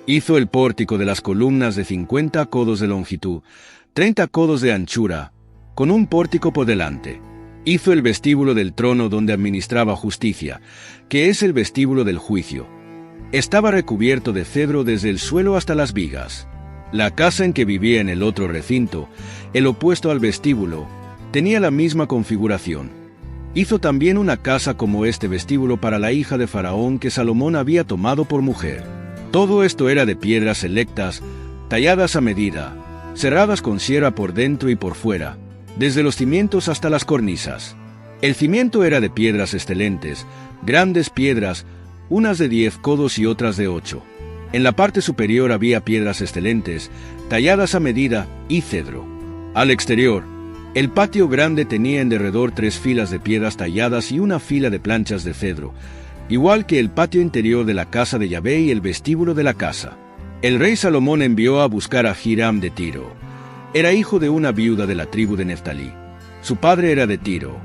Hizo el pórtico de las columnas de 50 codos de longitud, 30 codos de anchura, con un pórtico por delante. Hizo el vestíbulo del trono donde administraba justicia, que es el vestíbulo del juicio. Estaba recubierto de cedro desde el suelo hasta las vigas. La casa en que vivía en el otro recinto, el opuesto al vestíbulo, tenía la misma configuración. Hizo también una casa como este vestíbulo para la hija de Faraón que Salomón había tomado por mujer. Todo esto era de piedras selectas, talladas a medida, cerradas con sierra por dentro y por fuera, desde los cimientos hasta las cornisas. El cimiento era de piedras excelentes, grandes piedras, unas de 10 codos y otras de 8. En la parte superior había piedras excelentes, talladas a medida, y cedro. Al exterior, el patio grande tenía en derredor 3 filas de piedras talladas y una fila de planchas de cedro, igual que el patio interior de la casa de Yahvé y el vestíbulo de la casa. El rey Salomón envió a buscar a Hiram de Tiro. Era hijo de una viuda de la tribu de Neftalí. Su padre era de Tiro.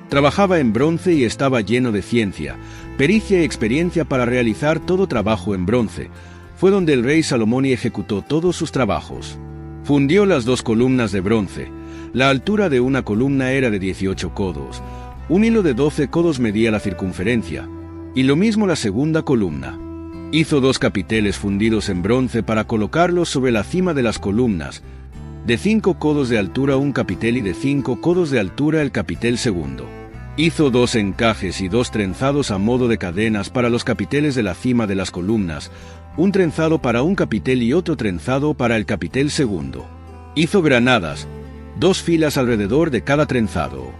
Trabajaba en bronce y estaba lleno de ciencia, pericia y experiencia para realizar todo trabajo en bronce. Fue donde el rey Salomón ejecutó todos sus trabajos. Fundió las 2 columnas de bronce. La altura de una columna era de 18 codos. Un hilo de 12 codos medía la circunferencia, y lo mismo la segunda columna. Hizo 2 capiteles fundidos en bronce para colocarlos sobre la cima de las columnas, de 5 codos de altura un capitel y de 5 codos de altura el capitel segundo. Hizo 2 encajes y 2 trenzados a modo de cadenas para los capiteles de la cima de las columnas, un trenzado para un capitel y otro trenzado para el capitel segundo. Hizo granadas, 2 filas alrededor de cada trenzado.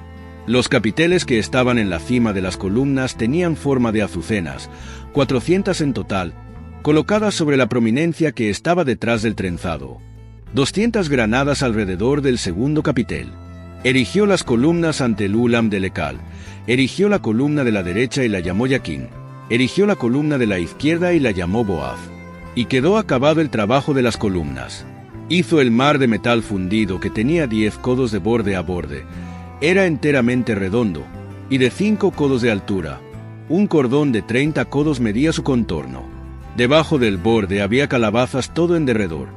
Los capiteles que estaban en la cima de las columnas tenían forma de azucenas, 400 en total, colocadas sobre la prominencia que estaba detrás del trenzado. 200 granadas alrededor del segundo capitel. Erigió las columnas ante el Ulam del Ecal. Erigió la columna de la derecha y la llamó Yaquín. Erigió la columna de la izquierda y la llamó Boaz. Y quedó acabado el trabajo de las columnas. Hizo el mar de metal fundido que tenía 10 codos de borde a borde. Era enteramente redondo, y de 5 codos de altura. Un cordón de 30 codos medía su contorno. Debajo del borde había calabazas todo en derredor.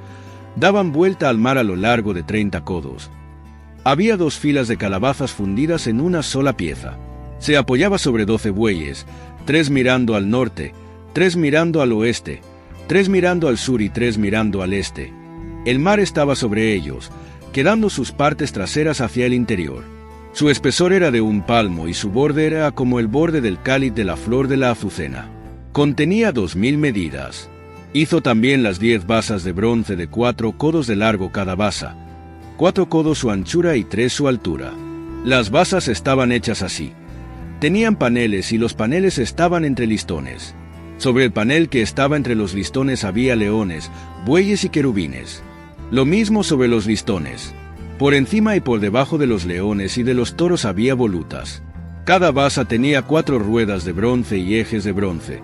Daban vuelta al mar a lo largo de 30 codos. Había 2 filas de calabazas fundidas en una sola pieza. Se apoyaba sobre 12 bueyes, 3 mirando al norte, 3 mirando al oeste, 3 mirando al sur y 3 mirando al este. El mar estaba sobre ellos, quedando sus partes traseras hacia el interior. Su espesor era de 1 palmo y su borde era como el borde del cáliz de la flor de la azucena. Contenía 2000 medidas. Hizo también las 10 basas de bronce de 4 codos de largo cada basa, 4 codos su anchura y 3 su altura. Las basas estaban hechas así. Tenían paneles y los paneles estaban entre listones. Sobre el panel que estaba entre los listones había leones, bueyes y querubines. Lo mismo sobre los listones. Por encima y por debajo de los leones y de los toros había volutas. Cada basa tenía 4 ruedas de bronce y ejes de bronce.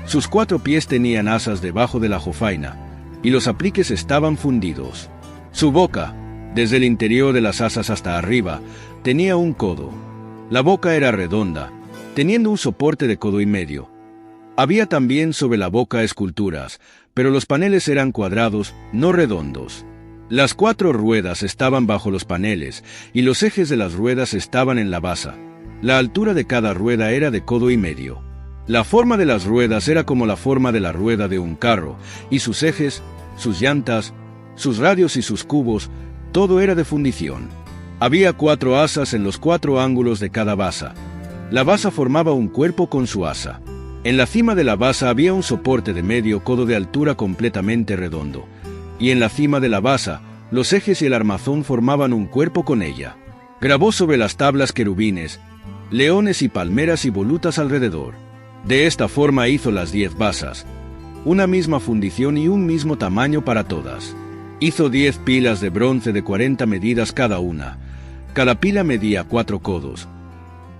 Sus 4 pies tenían asas debajo de la jofaina, y los apliques estaban fundidos. Su boca, desde el interior de las asas hasta arriba, tenía un codo. La boca era redonda, teniendo un soporte de codo y medio. Había también sobre la boca esculturas, pero los paneles eran cuadrados, no redondos. Las 4 ruedas estaban bajo los paneles, y los ejes de las ruedas estaban en la basa. La altura de cada rueda era de codo y medio. La forma de las ruedas era como la forma de la rueda de un carro, y sus ejes, sus llantas, sus radios y sus cubos, todo era de fundición. Había 4 asas en los 4 ángulos de cada basa. La basa formaba un cuerpo con su asa. En la cima de la basa había un soporte de medio codo de altura completamente redondo, y en la cima de la basa, los ejes y el armazón formaban un cuerpo con ella. Grabó sobre las tablas querubines, leones y palmeras y volutas alrededor. De esta forma hizo las 10 basas, una misma fundición y un mismo tamaño para todas. Hizo 10 pilas de bronce de 40 medidas cada una. Cada pila medía 4 codos.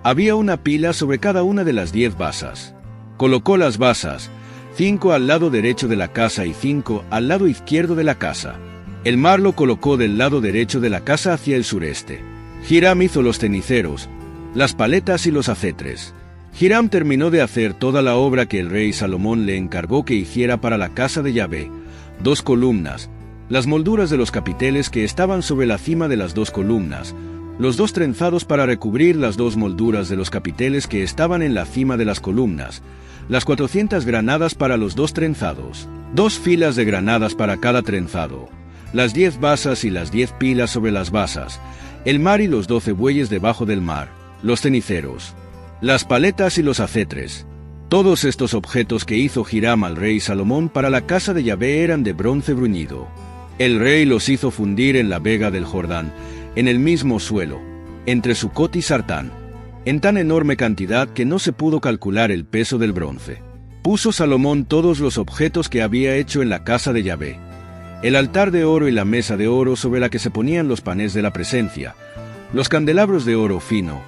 Había una pila sobre cada una de las 10 basas. Colocó las basas, 5 al lado derecho de la casa y 5 al lado izquierdo de la casa. El mar lo colocó del lado derecho de la casa hacia el sureste. Hiram hizo los ceniceros, las paletas y los acetres. Hiram terminó de hacer toda la obra que el rey Salomón le encargó que hiciera para la casa de Yahvé: 2 columnas, las molduras de los capiteles que estaban sobre la cima de las 2 columnas, los 2 trenzados para recubrir las 2 molduras de los capiteles que estaban en la cima de las columnas, las 400 granadas para los 2 trenzados, 2 filas de granadas para cada trenzado, las 10 basas y las 10 pilas sobre las basas, el mar y los 12 bueyes debajo del mar, los ceniceros, las paletas y los acetres. Todos estos objetos que hizo Hiram al rey Salomón para la casa de Yahvé eran de bronce bruñido. El rey los hizo fundir en la vega del Jordán, en el mismo suelo, entre Sucot y Sartán, en tan enorme cantidad que no se pudo calcular el peso del bronce. Puso Salomón todos los objetos que había hecho en la casa de Yahvé: el altar de oro y la mesa de oro sobre la que se ponían los panes de la presencia, los candelabros de oro fino,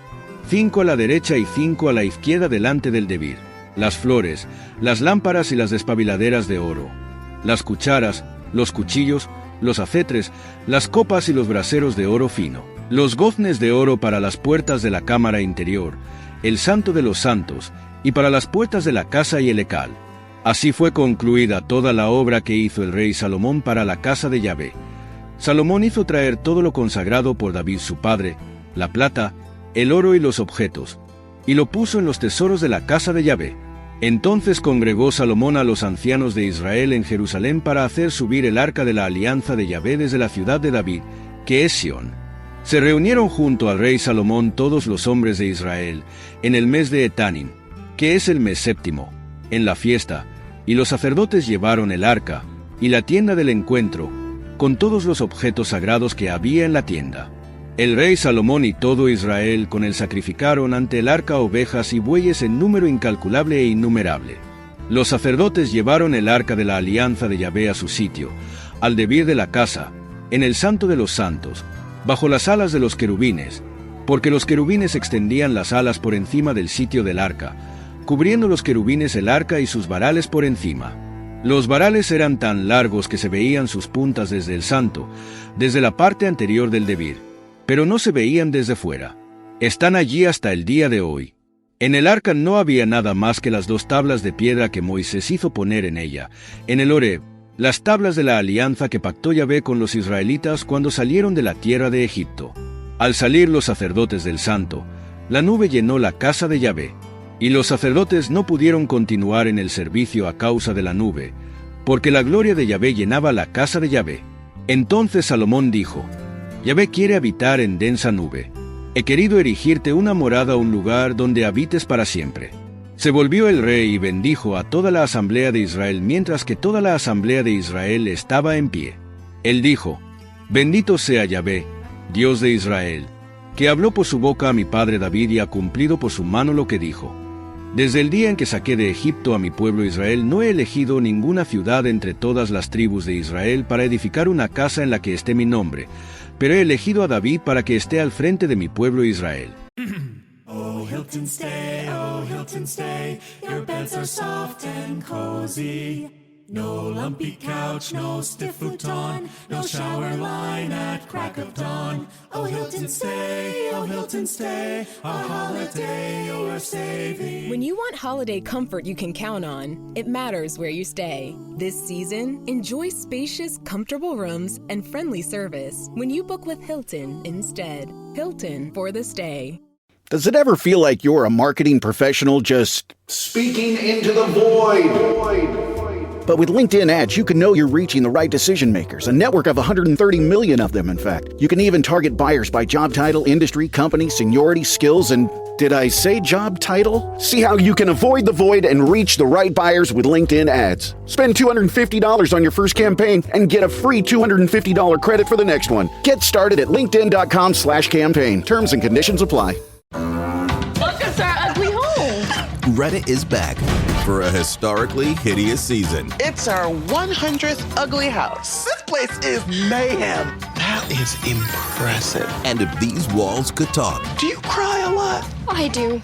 5 a la derecha y 5 a la izquierda delante del debir, las flores, las lámparas y las despabiladeras de oro, las cucharas, los cuchillos, los acetres, las copas y los braseros de oro fino, los goznes de oro para las puertas de la cámara interior, el santo de los santos, y para las puertas de la casa y el ecal. Así fue concluida toda la obra que hizo el rey Salomón para la casa de Yahvé. Salomón hizo traer todo lo consagrado por David su padre, la plata, el oro y los objetos, y lo puso en los tesoros de la casa de Yahvé. Entonces congregó Salomón a los ancianos de Israel en Jerusalén para hacer subir el arca de la alianza de Yahvé desde la ciudad de David, que es Sión. Se reunieron junto al rey Salomón todos los hombres de Israel, en el mes de Etanim, que es el mes séptimo, en la fiesta, y los sacerdotes llevaron el arca, y la tienda del encuentro, con todos los objetos sagrados que había en la tienda. El rey Salomón y todo Israel con él sacrificaron ante el arca ovejas y bueyes en número incalculable e innumerable. Los sacerdotes llevaron el arca de la alianza de Yahvé a su sitio, al debir de la casa, en el santo de los santos, bajo las alas de los querubines, porque los querubines extendían las alas por encima del sitio del arca, cubriendo los querubines el arca y sus varales por encima. Los varales eran tan largos que se veían sus puntas desde el santo, desde la parte anterior del debir, pero no se veían desde fuera. Están allí hasta el día de hoy. En el arca no había nada más que las 2 tablas de piedra que Moisés hizo poner en ella, en el Horeb, las tablas de la alianza que pactó Yahvé con los israelitas cuando salieron de la tierra de Egipto. Al salir los sacerdotes del santo, la nube llenó la casa de Yahvé, y los sacerdotes no pudieron continuar en el servicio a causa de la nube, porque la gloria de Yahvé llenaba la casa de Yahvé. Entonces Salomón dijo: Yahvé quiere habitar en densa nube. He querido erigirte una morada, un lugar donde habites para siempre. Se volvió el rey y bendijo a toda la asamblea de Israel mientras que toda la asamblea de Israel estaba en pie. Él dijo: Bendito sea Yahvé, Dios de Israel, que habló por su boca a mi padre David y ha cumplido por su mano lo que dijo. Desde el día en que saqué de Egipto a mi pueblo Israel, no he elegido ninguna ciudad entre todas las tribus de Israel para edificar una casa en la que esté mi nombre, pero he elegido a David para que esté al frente de mi pueblo Israel.
Oh, he'll Hilton stay, oh Hilton stay. Your beds are soft and cozy. No lumpy couch, no stiff futon, no shower line at crack of dawn. Oh Hilton stay, a holiday you're saving.
When you want holiday comfort you can count on, it matters where you stay. This season, enjoy spacious, comfortable rooms and friendly service when you book with Hilton instead. Hilton for the stay.
Does it ever feel like you're a marketing professional just speaking into the void? But with LinkedIn ads, you can know you're reaching the right decision makers, a network of 130 million of them, in fact. You can even target buyers by job title, industry, company, seniority, skills, and did I say job title? See how you can avoid the void and reach the right buyers with LinkedIn ads. Spend $250 on your first campaign and get a free $250 credit for the next one. Get started at linkedin.com/campaign. Terms and conditions apply.
Welcome to our ugly home.
Reddit is back for a historically hideous season.
It's our 100th ugly house. This place is mayhem. That is impressive.
And if these walls could talk,
do you cry a lot?
I do.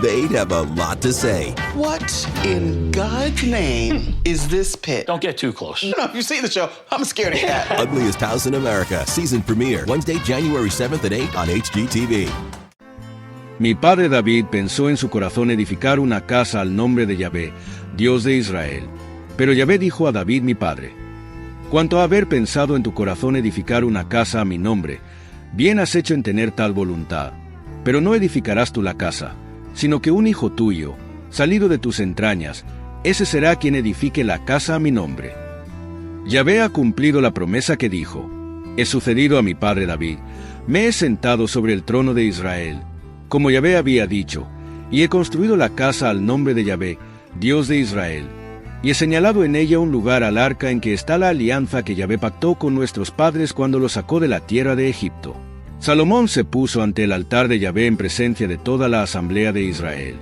they'd have a lot to say.
What in God's name is this pit?
Don't get too close.
No, if you've seen the show, I'm scared of cat.
Ugliest House in America, season premiere, Wednesday, January 7th at 8 on HGTV.
Mi padre David pensó en su corazón edificar una casa al nombre de Yahvé, Dios de Israel. Pero Yahvé dijo a David mi padre: cuanto a haber pensado en tu corazón edificar una casa a mi nombre, bien has hecho en tener tal voluntad. Pero no edificarás tú la casa, sino que un hijo tuyo, salido de tus entrañas, ese será quien edifique la casa a mi nombre. Yahvé ha cumplido la promesa que dijo: he sucedido a mi padre David, me he sentado sobre el trono de Israel, como Yahvé había dicho, y he construido la casa al nombre de Yahvé, Dios de Israel, y he señalado en ella un lugar al arca en que está la alianza que Yahvé pactó con nuestros padres cuando los sacó de la tierra de Egipto. Salomón se puso ante el altar de Yahvé en presencia de toda la asamblea de Israel.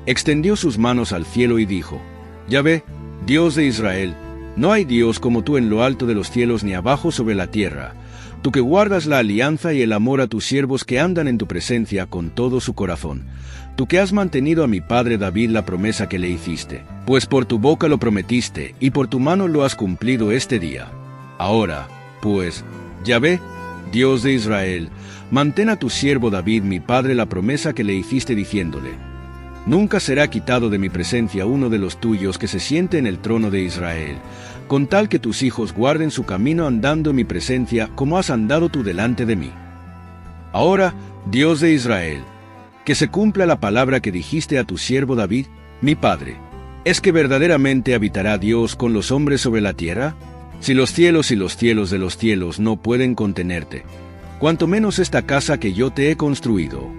Extendió sus manos al cielo y dijo: Yahvé, Dios de Israel, no hay Dios como tú en lo alto de los cielos ni abajo sobre la tierra, tú que guardas la alianza y el amor a tus siervos que andan en tu presencia con todo su corazón, tú que has mantenido a mi padre David la promesa que le hiciste, pues por tu boca lo prometiste y por tu mano lo has cumplido este día. Ahora, pues, Yahvé, Dios de Israel, mantén a tu siervo David mi padre la promesa que le hiciste diciéndole: nunca será quitado de mi presencia uno de los tuyos que se siente en el trono de Israel, con tal que tus hijos guarden su camino andando en mi presencia como has andado tú delante de mí. Ahora, Dios de Israel, que se cumpla la palabra que dijiste a tu siervo David, mi padre. ¿Es que verdaderamente habitará Dios con los hombres sobre la tierra? Si los cielos y los cielos de los cielos no pueden contenerte, cuanto menos esta casa que yo te he construido.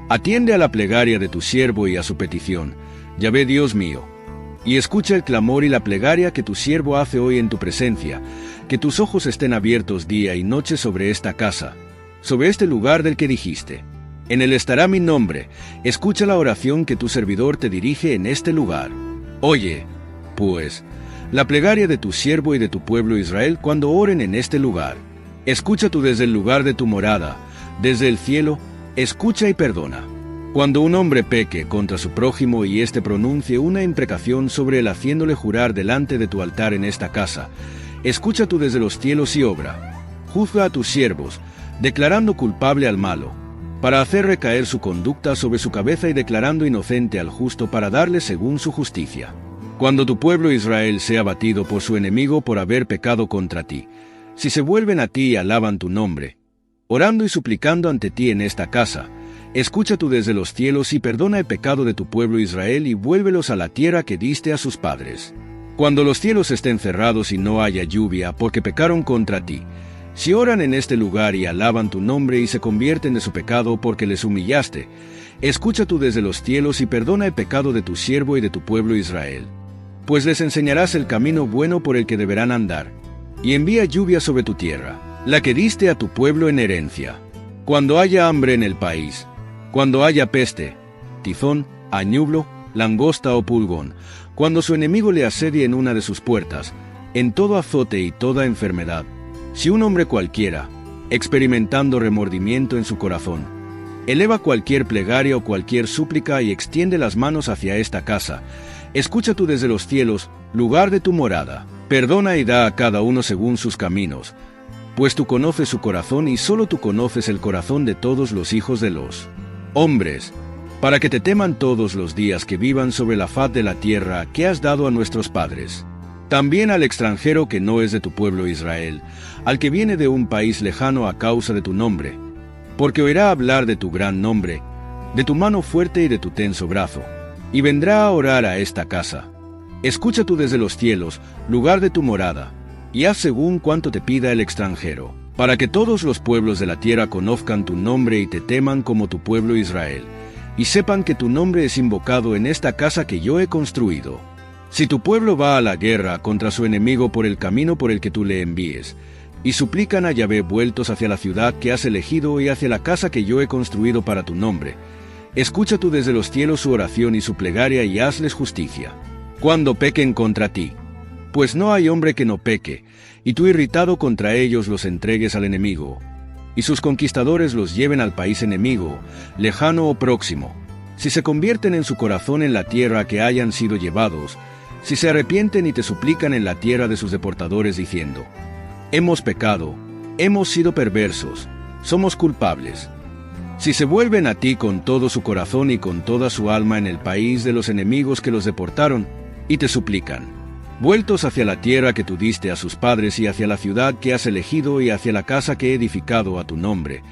Atiende a la plegaria de tu siervo y a su petición, Yahvé Dios mío, y escucha el clamor y la plegaria que tu siervo hace hoy en tu presencia, que tus ojos estén abiertos día y noche sobre esta casa, sobre este lugar del que dijiste: en él estará mi nombre. Escucha la oración que tu servidor te dirige en este lugar. Oye, pues, la plegaria de tu siervo y de tu pueblo Israel cuando oren en este lugar. Escucha tú desde el lugar de tu morada, desde el cielo, escucha y perdona. Cuando un hombre peque contra su prójimo y éste pronuncie una imprecación sobre él haciéndole jurar delante de tu altar en esta casa, escucha tú desde los cielos y obra. Juzga a tus siervos, declarando culpable al malo, para hacer recaer su conducta sobre su cabeza y declarando inocente al justo para darle según su justicia. Cuando tu pueblo Israel sea abatido por su enemigo por haber pecado contra ti, si se vuelven a ti y alaban tu nombre, orando y suplicando ante ti en esta casa, escucha tú desde los cielos y perdona el pecado de tu pueblo Israel y vuélvelos a la tierra que diste a sus padres. Cuando los cielos estén cerrados y no haya lluvia porque pecaron contra ti, si oran en este lugar y alaban tu nombre y se convierten de su pecado porque les humillaste, escucha tú desde los cielos y perdona el pecado de tu siervo y de tu pueblo Israel. Pues les enseñarás el camino bueno por el que deberán andar, y envía lluvia sobre tu tierra, la que diste a tu pueblo en herencia. Cuando haya hambre en el país, cuando haya peste, tifón, añublo, langosta o pulgón, cuando su enemigo le asedie en una de sus puertas, en todo azote y toda enfermedad, si un hombre cualquiera, experimentando remordimiento en su corazón, Eleva cualquier plegaria o cualquier súplica y extiende las manos hacia esta casa. Escucha tú desde los cielos, lugar de tu morada. Perdona y da a cada uno según sus caminos, pues tú conoces su corazón y solo tú conoces el corazón de todos los hijos de los hombres, para que te teman todos los días que vivan sobre la faz de la tierra que has dado a nuestros padres. También al extranjero que no es de tu pueblo Israel, al que viene de un país lejano a causa de tu nombre, porque oirá hablar de tu gran nombre, de tu mano fuerte y de tu tenso brazo, y vendrá a orar a esta casa. Escucha tú desde los cielos, lugar de tu morada, y haz según cuanto te pida el extranjero, para que todos los pueblos de la tierra conozcan tu nombre y te teman como tu pueblo Israel, y sepan que tu nombre es invocado en esta casa que yo he construido. Si tu pueblo va a la guerra contra su enemigo por el camino por el que tú le envíes, y suplican a Yahvé vueltos hacia la ciudad que has elegido y hacia la casa que yo he construido para tu nombre, escucha tú desde los cielos su oración y su plegaria y hazles justicia. Cuando pequen contra ti, pues no hay hombre que no peque, y tú irritado contra ellos los entregues al enemigo, y sus conquistadores los lleven al país enemigo, lejano o próximo, si se convierten en su corazón en la tierra que hayan sido llevados, si se arrepienten y te suplican en la tierra de sus deportadores diciendo, hemos pecado, hemos sido perversos, somos culpables. Si se vuelven a ti con todo su corazón y con toda su alma en el país de los enemigos que los deportaron, y te suplican, vueltos hacia la tierra que tú diste a sus padres y hacia la ciudad que has elegido y hacia la casa que he edificado a tu nombre,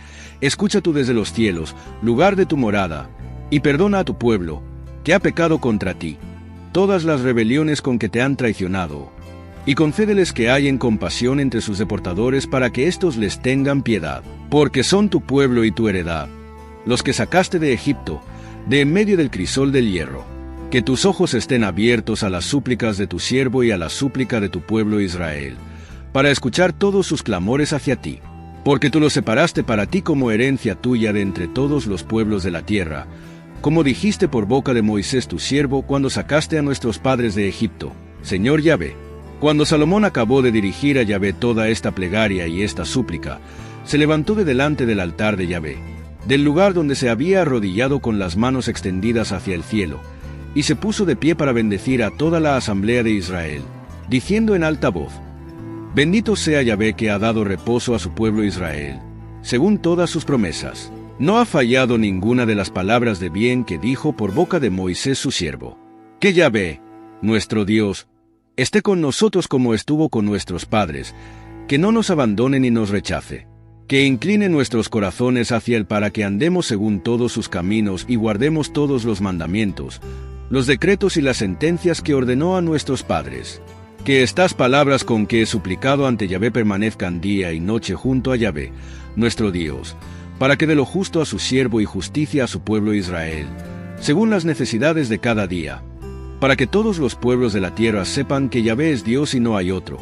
escucha tú desde los cielos, lugar de tu morada, y perdona a tu pueblo, que ha pecado contra ti, todas las rebeliones con que te han traicionado, y concédeles que hallen compasión entre sus deportadores para que éstos les tengan piedad, porque son tu pueblo y tu heredad, los que sacaste de Egipto, de en medio del crisol del hierro. Que tus ojos estén abiertos a las súplicas de tu siervo y a la súplica de tu pueblo Israel, para escuchar todos sus clamores hacia ti, porque tú los separaste para ti como herencia tuya de entre todos los pueblos de la tierra, como dijiste por boca de Moisés tu siervo cuando sacaste a nuestros padres de Egipto, Señor Yahvé. Cuando Salomón acabó de dirigir a Yahvé toda esta plegaria y esta súplica, se levantó de delante del altar de Yahvé, del lugar donde se había arrodillado con las manos extendidas hacia el cielo, y se puso de pie para bendecir a toda la asamblea de Israel, diciendo en alta voz, bendito sea Yahvé que ha dado reposo a su pueblo Israel, según todas sus promesas. No ha fallado ninguna de las palabras de bien que dijo por boca de Moisés su siervo. Que Yahvé, nuestro Dios, esté con nosotros como estuvo con nuestros padres, que no nos abandone ni nos rechace, que incline nuestros corazones hacia él para que andemos según todos sus caminos y guardemos todos los mandamientos, los decretos y las sentencias que ordenó a nuestros padres. Que estas palabras con que he suplicado ante Yahvé permanezcan día y noche junto a Yahvé, nuestro Dios, para que dé lo justo a su siervo y justicia a su pueblo Israel, según las necesidades de cada día, para que todos los pueblos de la tierra sepan que Yahvé es Dios y no hay otro,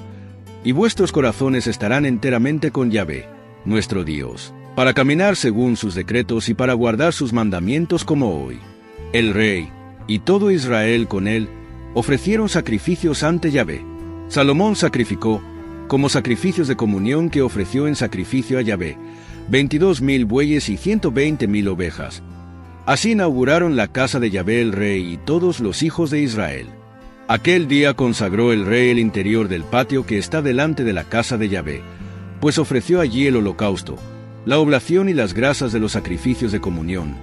y vuestros corazones estarán enteramente con Yahvé, nuestro Dios, para caminar según sus decretos y para guardar sus mandamientos como hoy. El rey, y todo Israel con él, ofrecieron sacrificios ante Yahvé. Salomón sacrificó, como sacrificios de comunión que ofreció en sacrificio a Yahvé, 22,000 bueyes y 120,000 ovejas. Así inauguraron la casa de Yahvé el rey y todos los hijos de Israel. Aquel día consagró el rey el interior del patio que está delante de la casa de Yahvé, pues ofreció allí el holocausto, la oblación y las grasas de los sacrificios de comunión,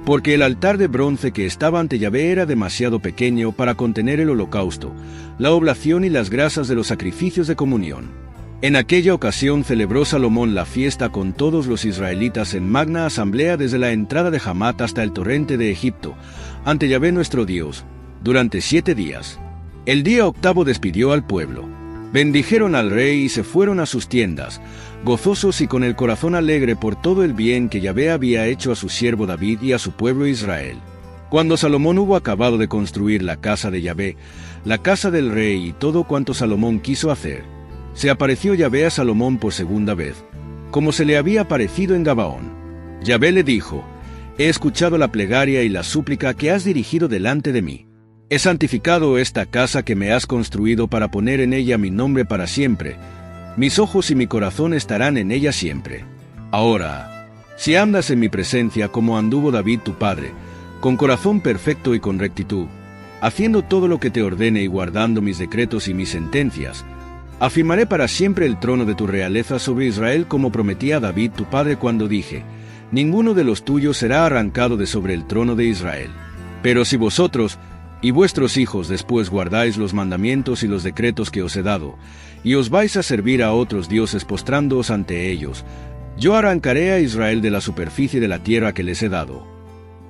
porque el altar de bronce que estaba ante Yahvé era demasiado pequeño para contener el holocausto, la oblación y las grasas de los sacrificios de comunión. En aquella ocasión celebró Salomón la fiesta con todos los israelitas en magna asamblea desde la entrada de Hamat hasta el torrente de Egipto, ante Yahvé nuestro Dios, durante 7 días. El día octavo despidió al pueblo. Bendijeron al rey y se fueron a sus tiendas, gozosos y con el corazón alegre por todo el bien que Yahvé había hecho a su siervo David y a su pueblo Israel. Cuando Salomón hubo acabado de construir la casa de Yahvé, la casa del rey y todo cuanto Salomón quiso hacer, se apareció Yahvé a Salomón por segunda vez, como se le había aparecido en Gabaón. Yahvé le dijo, he escuchado la plegaria y la súplica que has dirigido delante de mí. He santificado esta casa que me has construido para poner en ella mi nombre para siempre. Mis ojos y mi corazón estarán en ella siempre. Ahora, Si andas en mi presencia como anduvo David tu padre, con corazón perfecto y con rectitud, haciendo todo lo que te ordene y guardando mis decretos y mis sentencias, afirmaré para siempre el trono de tu realeza sobre Israel como prometí a David tu padre cuando dije, ninguno de los tuyos será arrancado de sobre el trono de Israel. Pero si vosotros y vuestros hijos después guardáis los mandamientos y los decretos que os he dado, y os vais a servir a otros dioses postrándoos ante ellos, yo arrancaré a Israel de la superficie de la tierra que les he dado.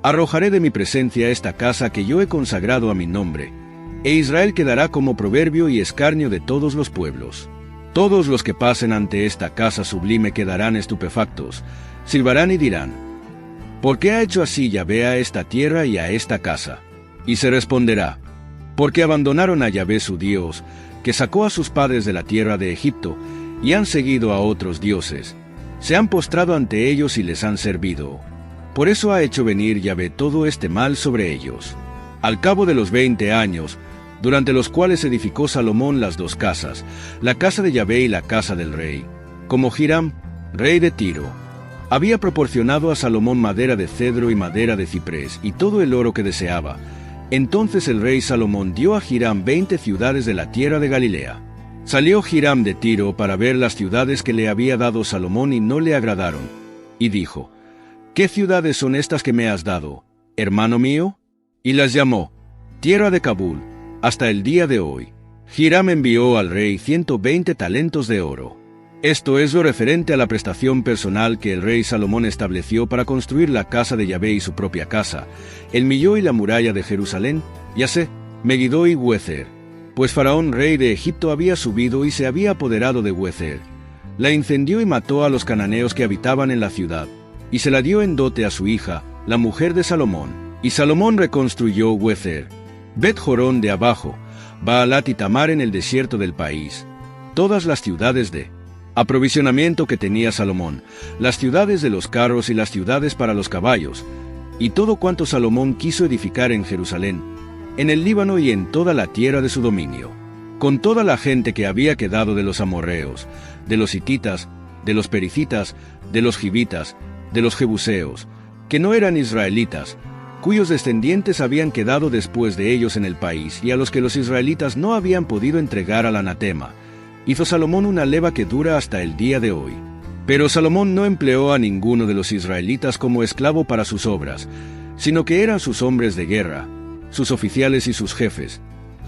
Arrojaré de mi presencia esta casa que yo he consagrado a mi nombre, e Israel quedará como proverbio y escarnio de todos los pueblos. Todos los que pasen ante esta casa sublime quedarán estupefactos, silbarán y dirán, ¿por qué ha hecho así Yahvé a esta tierra y a esta casa? Y se responderá, porque abandonaron a Yahvé su Dios, que sacó a sus padres de la tierra de Egipto, y han seguido a otros dioses, se han postrado ante ellos y les han servido. Por eso ha hecho venir Yahvé todo este mal sobre ellos. Al cabo de los 20 años, durante los cuales edificó Salomón las dos casas, la casa de Yahvé y la casa del rey, como Hiram, rey de Tiro, había proporcionado a Salomón madera de cedro y madera de ciprés y todo el oro que deseaba. Entonces el rey Salomón dio a Hiram 20 ciudades de la tierra de Galilea. Salió Hiram de Tiro para ver las ciudades que le había dado Salomón y no le agradaron, y dijo, ¿qué ciudades son estas que me has dado, hermano mío? Y las llamó Tierra de Kabul, hasta el día de hoy. Hiram envió al rey 120 talentos de oro. Esto es lo referente a la prestación personal que el rey Salomón estableció para construir la casa de Yahvé y su propia casa, el Milló y la muralla de Jerusalén, Yasé, Megiddo y Huezer, pues Faraón rey de Egipto había subido y se había apoderado de Huezer. La incendió y mató a los cananeos que habitaban en la ciudad, y se la dio en dote a su hija, la mujer de Salomón. Y Salomón reconstruyó Huezer, Bet-Jorón de abajo, Baalat y Tamar en el desierto del país, todas las ciudades de aprovisionamiento que tenía Salomón, las ciudades de los carros y las ciudades para los caballos, y todo cuanto Salomón quiso edificar en Jerusalén, en el Líbano y en toda la tierra de su dominio, con toda la gente que había quedado de los amorreos, de los hititas, de los pericitas, de los gibitas, de los jebuseos, que no eran israelitas, cuyos descendientes habían quedado después de ellos en el país, y a los que los israelitas no habían podido entregar al anatema. Hizo Salomón una leva que dura hasta el día de hoy. Pero Salomón no empleó a ninguno de los israelitas como esclavo para sus obras, sino que eran sus hombres de guerra, sus oficiales y sus jefes,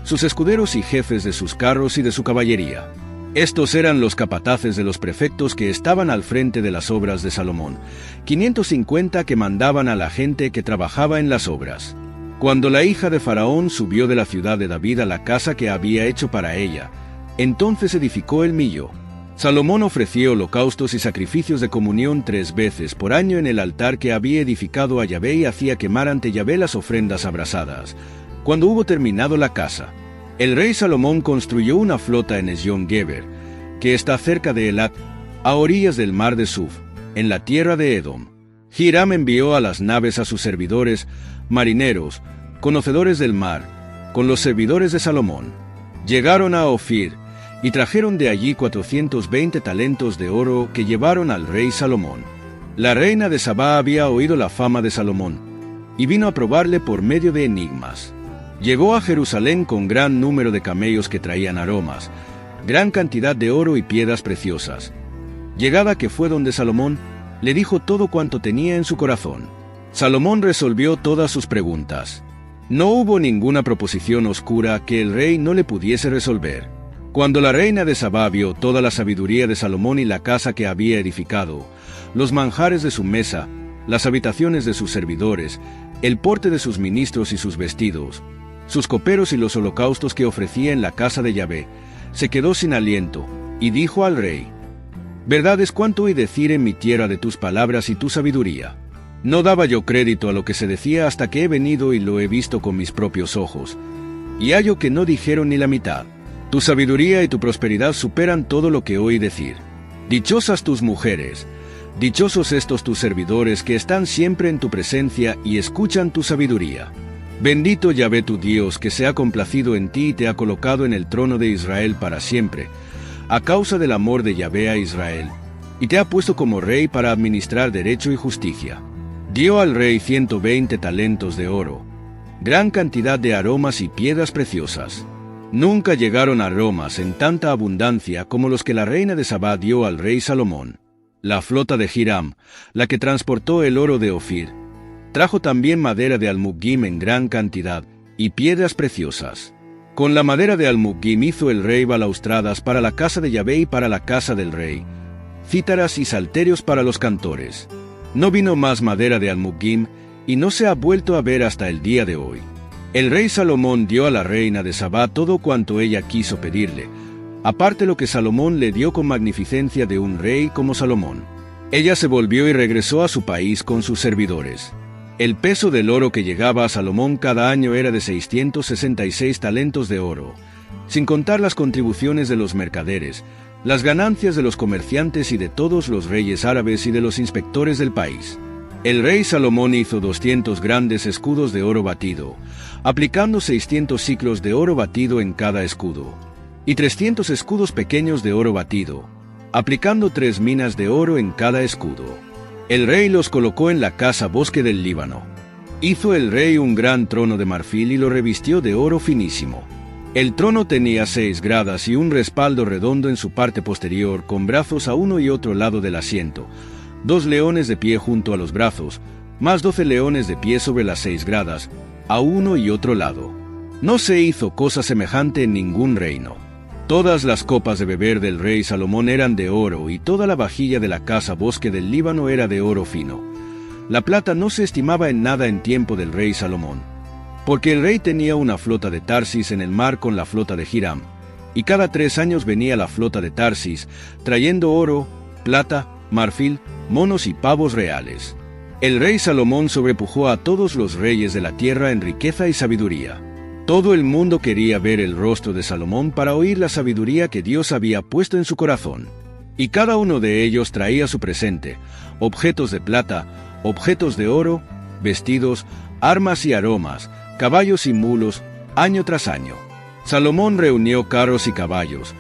sus escuderos y jefes de sus carros y de su caballería. Estos eran los capataces de los prefectos que estaban al frente de las obras de Salomón, 550 que mandaban a la gente que trabajaba en las obras. Cuando la hija de Faraón subió de la ciudad de David a la casa que había hecho para ella, entonces edificó el Millo. Salomón ofreció holocaustos y sacrificios de comunión 3 veces por año en el altar que había edificado a Yahvé y hacía quemar ante Yahvé las ofrendas abrasadas. Cuando hubo terminado la casa, el rey Salomón construyó una flota en Ezión-Geber, que está cerca de Elat, a orillas del mar de Suf, en la tierra de Edom. Hiram envió a las naves a sus servidores, marineros, conocedores del mar, con los servidores de Salomón. Llegaron a Ofir, y trajeron de allí 420 talentos de oro que llevaron al rey Salomón. La reina de Sabá había oído la fama de Salomón, y vino a probarle por medio de enigmas. Llegó a Jerusalén con gran número de camellos que traían aromas, gran cantidad de oro y piedras preciosas. Llegada que fue donde Salomón, le dijo todo cuanto tenía en su corazón. Salomón resolvió todas sus preguntas. No hubo ninguna proposición oscura que el rey no le pudiese resolver. Cuando la reina de Sabá vio toda la sabiduría de Salomón y la casa que había edificado, los manjares de su mesa, las habitaciones de sus servidores, el porte de sus ministros y sus vestidos, sus coperos y los holocaustos que ofrecía en la casa de Yahvé, se quedó sin aliento, y dijo al rey, «Verdad es cuanto oí decir en mi tierra de tus palabras y tu sabiduría. No daba yo crédito a lo que se decía hasta que he venido y lo he visto con mis propios ojos, y hallo que no dijeron ni la mitad. Tu sabiduría y tu prosperidad superan todo lo que oí decir. Dichosas tus mujeres, dichosos estos tus servidores que están siempre en tu presencia y escuchan tu sabiduría. Bendito Yahvé tu Dios, que se ha complacido en ti y te ha colocado en el trono de Israel para siempre, a causa del amor de Yahvé a Israel, y te ha puesto como rey para administrar derecho y justicia. Dio al rey 120 talentos de oro, gran cantidad de aromas y piedras preciosas. Nunca llegaron aromas en tanta abundancia como los que la reina de Sabá dio al rey Salomón. La flota de Hiram, la que transportó el oro de Ofir, trajo también madera de almugim en gran cantidad y piedras preciosas. Con la madera de almugim hizo el rey balaustradas para la casa de Yahvé y para la casa del rey, cítaras y salterios para los cantores. No vino más madera de almugim y no se ha vuelto a ver hasta el día de hoy. El rey Salomón dio a la reina de Sabá todo cuanto ella quiso pedirle, aparte lo que Salomón le dio con magnificencia de un rey como Salomón. Ella se volvió y regresó a su país con sus servidores. El peso del oro que llegaba a Salomón cada año era de 666 talentos de oro, sin contar las contribuciones de los mercaderes, las ganancias de los comerciantes y de todos los reyes árabes y de los inspectores del país. El rey Salomón hizo 200 grandes escudos de oro batido, aplicando 600 siclos de oro batido en cada escudo, y 300 escudos pequeños de oro batido, aplicando 3 minas de oro en cada escudo. El rey los colocó en la casa Bosque del Líbano. Hizo el rey un gran trono de marfil y lo revistió de oro finísimo. El trono tenía 6 gradas y un respaldo redondo en su parte posterior, con brazos a uno y otro lado del asiento, 2 leones de pie junto a los brazos, más 12 leones de pie sobre las 6 gradas, a uno y otro lado. No se hizo cosa semejante en ningún reino. Todas las copas de beber del rey Salomón eran de oro, y toda la vajilla de la casa Bosque del Líbano era de oro fino. La plata no se estimaba en nada en tiempo del rey Salomón, porque el rey tenía una flota de Tarsis en el mar con la flota de Hiram, y cada 3 años venía la flota de Tarsis, trayendo oro, plata, marfil, monos y pavos reales. El rey Salomón sobrepujó a todos los reyes de la tierra en riqueza y sabiduría. Todo el mundo quería ver el rostro de Salomón para oír la sabiduría que Dios había puesto en su corazón. Y cada uno de ellos traía su presente, objetos de plata, objetos de oro, vestidos, armas y aromas, caballos y mulos, año tras año. Salomón reunió carros y caballos.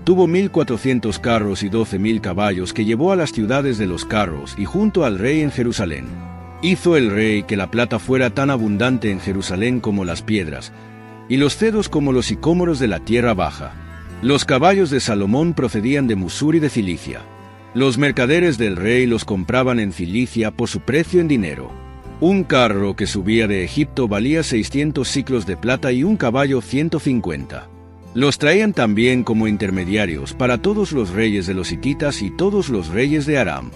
Tuvo 1,400 carros y 12,000 caballos que llevó a las ciudades de los carros y junto al rey en Jerusalén. Hizo el rey que la plata fuera tan abundante en Jerusalén como las piedras, y los cedros como los sicómoros de la tierra baja. Los caballos de Salomón procedían de Musur y de Cilicia. Los mercaderes del rey los compraban en Cilicia por su precio en dinero. Un carro que subía de Egipto valía 600 siclos de plata y un caballo 150. Los traían también como intermediarios para todos los reyes de los hititas y todos los reyes de Aram.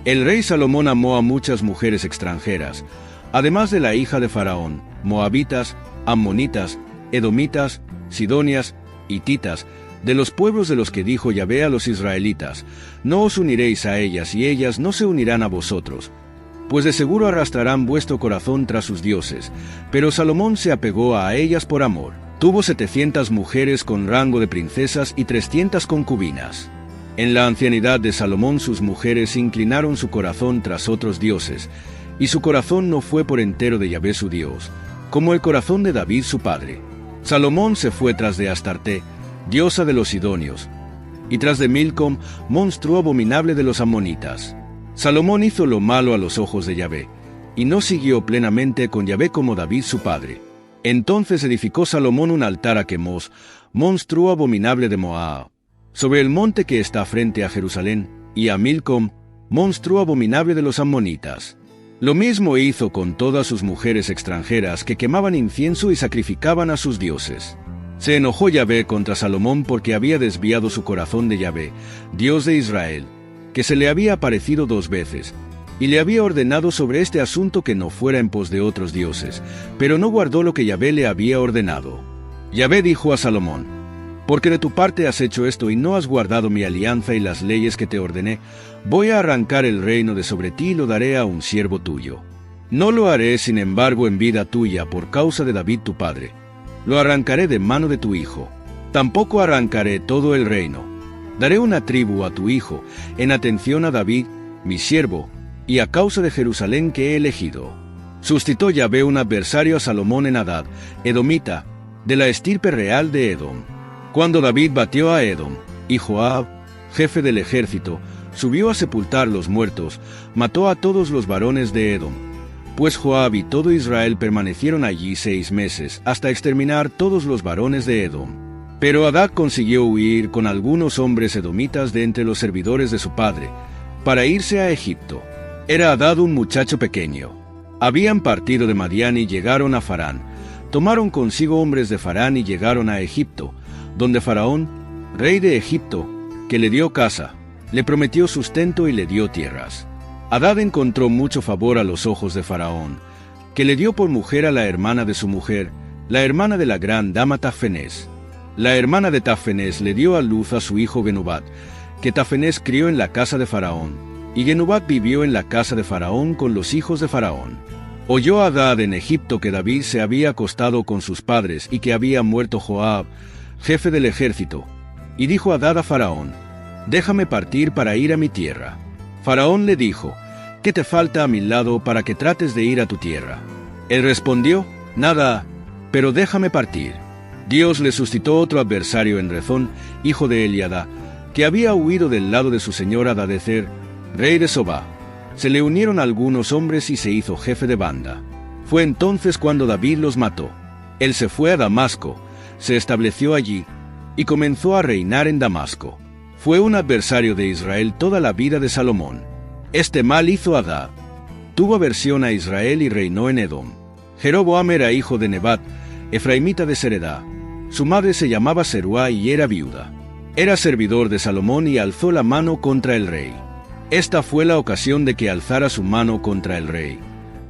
El rey Salomón amó a muchas mujeres extranjeras, además de la hija de Faraón, moabitas, ammonitas, edomitas, sidonias, hititas, de los pueblos de los que dijo Yahvé a los israelitas: no os uniréis a ellas y ellas no se unirán a vosotros, pues de seguro arrastrarán vuestro corazón tras sus dioses. Pero Salomón se apegó a ellas por amor. Tuvo 700 mujeres con rango de princesas y 300 concubinas. En la ancianidad de Salomón sus mujeres inclinaron su corazón tras otros dioses, y su corazón no fue por entero de Yahvé su Dios, como el corazón de David su padre. Salomón se fue tras de Astarte, diosa de los sidonios, y tras de Milcom, monstruo abominable de los ammonitas. Salomón hizo lo malo a los ojos de Yahvé, y no siguió plenamente con Yahvé como David su padre. Entonces edificó Salomón un altar a Quemos, monstruo abominable de Moab, sobre el monte que está frente a Jerusalén, y a Milcom, monstruo abominable de los ammonitas. Lo mismo hizo con todas sus mujeres extranjeras que quemaban incienso y sacrificaban a sus dioses. Se enojó Yahvé contra Salomón porque había desviado su corazón de Yahvé, Dios de Israel, que se le había aparecido 2 veces, y le había ordenado sobre este asunto que no fuera en pos de otros dioses, pero no guardó lo que Yahvé le había ordenado. Yahvé dijo a Salomón: porque de tu parte has hecho esto y no has guardado mi alianza y las leyes que te ordené, voy a arrancar el reino de sobre ti y lo daré a un siervo tuyo. No lo haré, sin embargo, en vida tuya por causa de David tu padre. Lo arrancaré de mano de tu hijo. Tampoco arrancaré todo el reino. Daré una tribu a tu hijo, en atención a David, mi siervo, y a causa de Jerusalén que he elegido. Suscitó Yahvé un adversario a Salomón en Hadad, edomita, de la estirpe real de Edom. Cuando David batió a Edom, y Joab, jefe del ejército, subió a sepultar los muertos, mató a todos los varones de Edom. Pues Joab y todo Israel permanecieron allí 6 meses, hasta exterminar todos los varones de Edom. Pero Hadad consiguió huir con algunos hombres edomitas de entre los servidores de su padre, para irse a Egipto. Era Hadad un muchacho pequeño. Habían partido de Madián y llegaron a Farán. Tomaron consigo hombres de Farán y llegaron a Egipto, donde Faraón, rey de Egipto, que le dio casa, le prometió sustento y le dio tierras. Hadad encontró mucho favor a los ojos de Faraón, que le dio por mujer a la hermana de su mujer, la hermana de la gran dama Tafenés. La hermana de Tafenés le dio a luz a su hijo Genubat, que Tafenés crió en la casa de Faraón, y Genubat vivió en la casa de Faraón con los hijos de Faraón. Oyó Hadad en Egipto que David se había acostado con sus padres y que había muerto Joab, jefe del ejército, y dijo Hadad a Faraón: «Déjame partir para ir a mi tierra». Faraón le dijo: «¿Qué te falta a mi lado para que trates de ir a tu tierra?». Él respondió: «Nada, pero déjame partir». Dios le suscitó otro adversario en Rezón, hijo de Eliadá, que había huido del lado de su señor Hadadezer, rey de Sobá. Se le unieron algunos hombres y se hizo jefe de banda. Fue entonces cuando David los mató. Él se fue a Damasco, se estableció allí, y comenzó a reinar en Damasco. Fue un adversario de Israel toda la vida de Salomón. Este mal hizo Hadad. Tuvo aversión a Israel y reinó en Edom. Jeroboam era hijo de Nebat, efraimita de Seredá. Su madre se llamaba Seruá y era viuda. Era servidor de Salomón y alzó la mano contra el rey. Esta fue la ocasión de que alzara su mano contra el rey.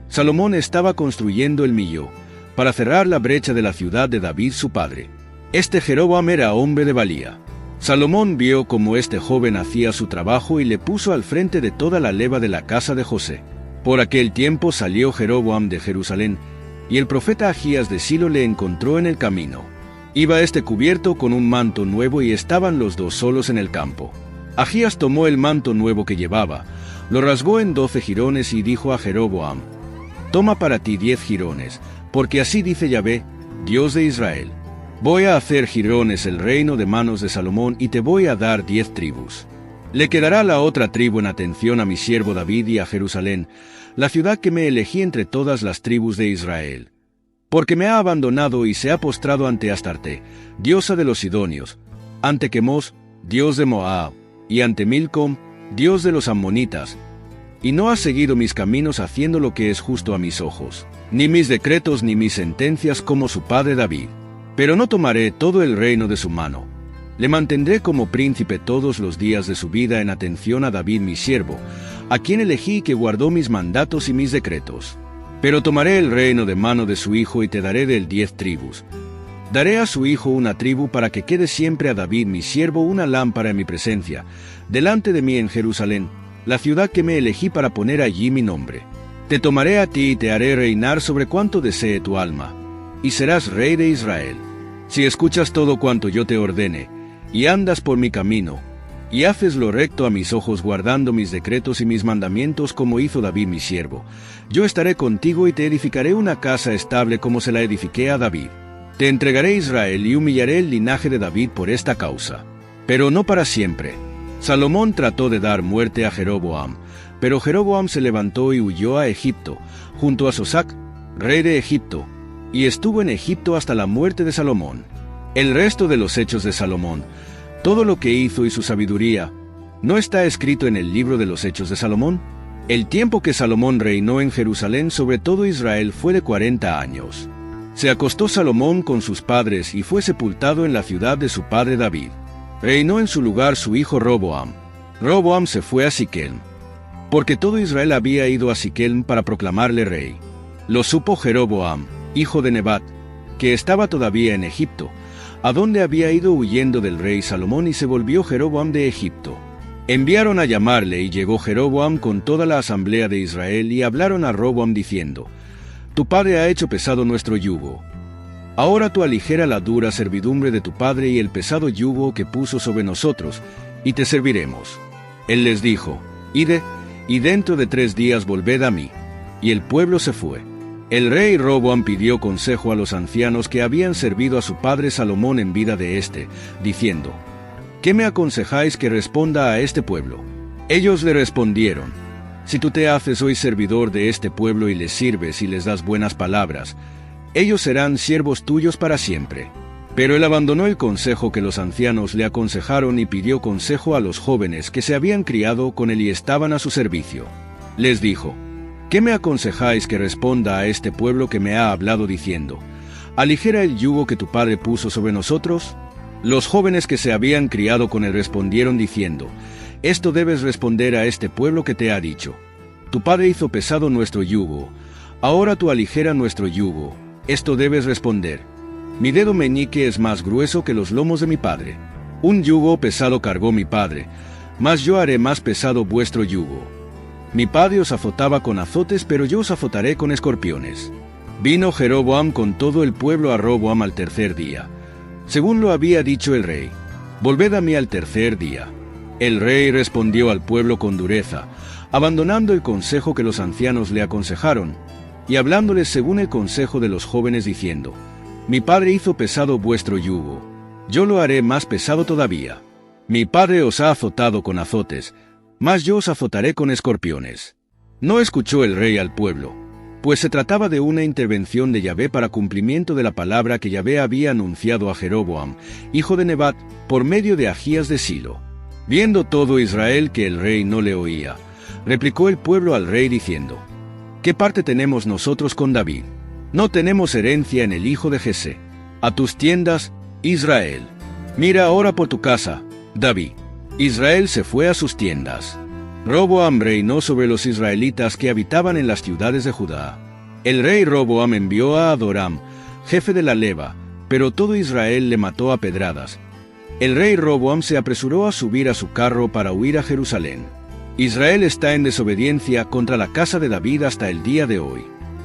Salomón estaba construyendo el Millo, para cerrar la brecha de la ciudad de David su padre. Este Jeroboam era hombre de valía. Salomón vio cómo este joven hacía su trabajo y le puso al frente de toda la leva de la casa de José. Por aquel tiempo salió Jeroboam de Jerusalén, y el profeta Agías de Silo le encontró en el camino. Iba este cubierto con un manto nuevo y estaban los dos solos en el campo. Agías tomó el manto nuevo que llevaba, lo rasgó en 12 jirones y dijo a Jeroboam: «Toma para ti 10 jirones, porque así dice Yahvé, Dios de Israel. Voy a hacer jirones el reino de manos de Salomón y te voy a dar 10 tribus. Le quedará la otra tribu en atención a mi siervo David y a Jerusalén, la ciudad que me elegí entre todas las tribus de Israel. Porque me ha abandonado y se ha postrado ante Astarte, diosa de los sidonios, ante Quemos, dios de Moab, y ante Milcom, dios de los ammonitas, y no ha seguido mis caminos haciendo lo que es justo a mis ojos, ni mis decretos ni mis sentencias como su padre David. Pero no tomaré todo el reino de su mano. Le mantendré como príncipe todos los días de su vida en atención a David mi siervo, a quien elegí que guardó mis mandatos y mis decretos. Pero tomaré el reino de mano de su hijo y te daré del 10 tribus. Daré a su hijo una tribu para que quede siempre a David mi siervo una lámpara en mi presencia, delante de mí en Jerusalén, la ciudad que me elegí para poner allí mi nombre. Te tomaré a ti y te haré reinar sobre cuanto desee tu alma, y serás rey de Israel. Si escuchas todo cuanto yo te ordene, y andas por mi camino, y haces lo recto a mis ojos guardando mis decretos y mis mandamientos como hizo David mi siervo, yo estaré contigo y te edificaré una casa estable como se la edifiqué a David. Te entregaré Israel y humillaré el linaje de David por esta causa. Pero no para siempre. Salomón trató de dar muerte a Jeroboam, pero Jeroboam se levantó y huyó a Egipto, junto a Sosac, rey de Egipto, y estuvo en Egipto hasta la muerte de Salomón. El resto de los hechos de Salomón, todo lo que hizo y su sabiduría, ¿no está escrito en el libro de los hechos de Salomón? El tiempo que Salomón reinó en Jerusalén sobre todo Israel fue de 40 años. Se acostó Salomón con sus padres y fue sepultado en la ciudad de su padre David. Reinó en su lugar su hijo Roboam. Roboam se fue a Siquem, porque todo Israel había ido a Siquem para proclamarle rey. Lo supo Jeroboam, hijo de Nebat, que estaba todavía en Egipto, a donde había ido huyendo del rey Salomón, y se volvió Jeroboam de Egipto. Enviaron a llamarle y llegó Jeroboam con toda la asamblea de Israel y hablaron a Roboam diciendo: Tu padre ha hecho pesado nuestro yugo. Ahora tú aligera la dura servidumbre de tu padre y el pesado yugo que puso sobre nosotros, y te serviremos. Él les dijo: Ide, y dentro de 3 días volved a mí. Y el pueblo se fue. El rey Roboam pidió consejo a los ancianos que habían servido a su padre Salomón en vida de éste, diciendo: ¿Qué me aconsejáis que responda a este pueblo? Ellos le respondieron: si tú te haces hoy servidor de este pueblo y les sirves y les das buenas palabras, ellos serán siervos tuyos para siempre. Pero él abandonó el consejo que los ancianos le aconsejaron y pidió consejo a los jóvenes que se habían criado con él y estaban a su servicio. Les dijo: ¿qué me aconsejáis que responda a este pueblo que me ha hablado diciendo: aligera el yugo que tu padre puso sobre nosotros? Los jóvenes que se habían criado con él respondieron diciendo: esto debes responder a este pueblo que te ha dicho: tu padre hizo pesado nuestro yugo, ahora tú aligera nuestro yugo. Esto debes responder: mi dedo meñique es más grueso que los lomos de mi padre. Un yugo pesado cargó mi padre, mas yo haré más pesado vuestro yugo. Mi padre os azotaba con azotes, pero yo os azotaré con escorpiones. Vino Jeroboam con todo el pueblo a Roboam al tercer día, según lo había dicho el rey: volved a mí al tercer día. El rey respondió al pueblo con dureza, abandonando el consejo que los ancianos le aconsejaron, y hablándoles según el consejo de los jóvenes, diciendo: mi padre hizo pesado vuestro yugo, yo lo haré más pesado todavía. Mi padre os ha azotado con azotes, mas yo os azotaré con escorpiones. No escuchó el rey al pueblo, pues se trataba de una intervención de Yahvé para cumplimiento de la palabra que Yahvé había anunciado a Jeroboam, hijo de Nebat, por medio de Ahías de Silo. Viendo todo Israel que el rey no le oía, replicó el pueblo al rey diciendo: ¿qué parte tenemos nosotros con David? No tenemos herencia en el hijo de Jesé. A tus tiendas, Israel. Mira ahora por tu casa, David. Israel se fue a sus tiendas. Roboam reinó sobre los israelitas que habitaban en las ciudades de Judá. El rey Roboam envió a Adoram, jefe de la leva, pero todo Israel le mató a pedradas. El rey Roboam se apresuró a subir a su carro para huir a Jerusalén. Israel está en desobediencia contra la casa de David hasta el día de hoy.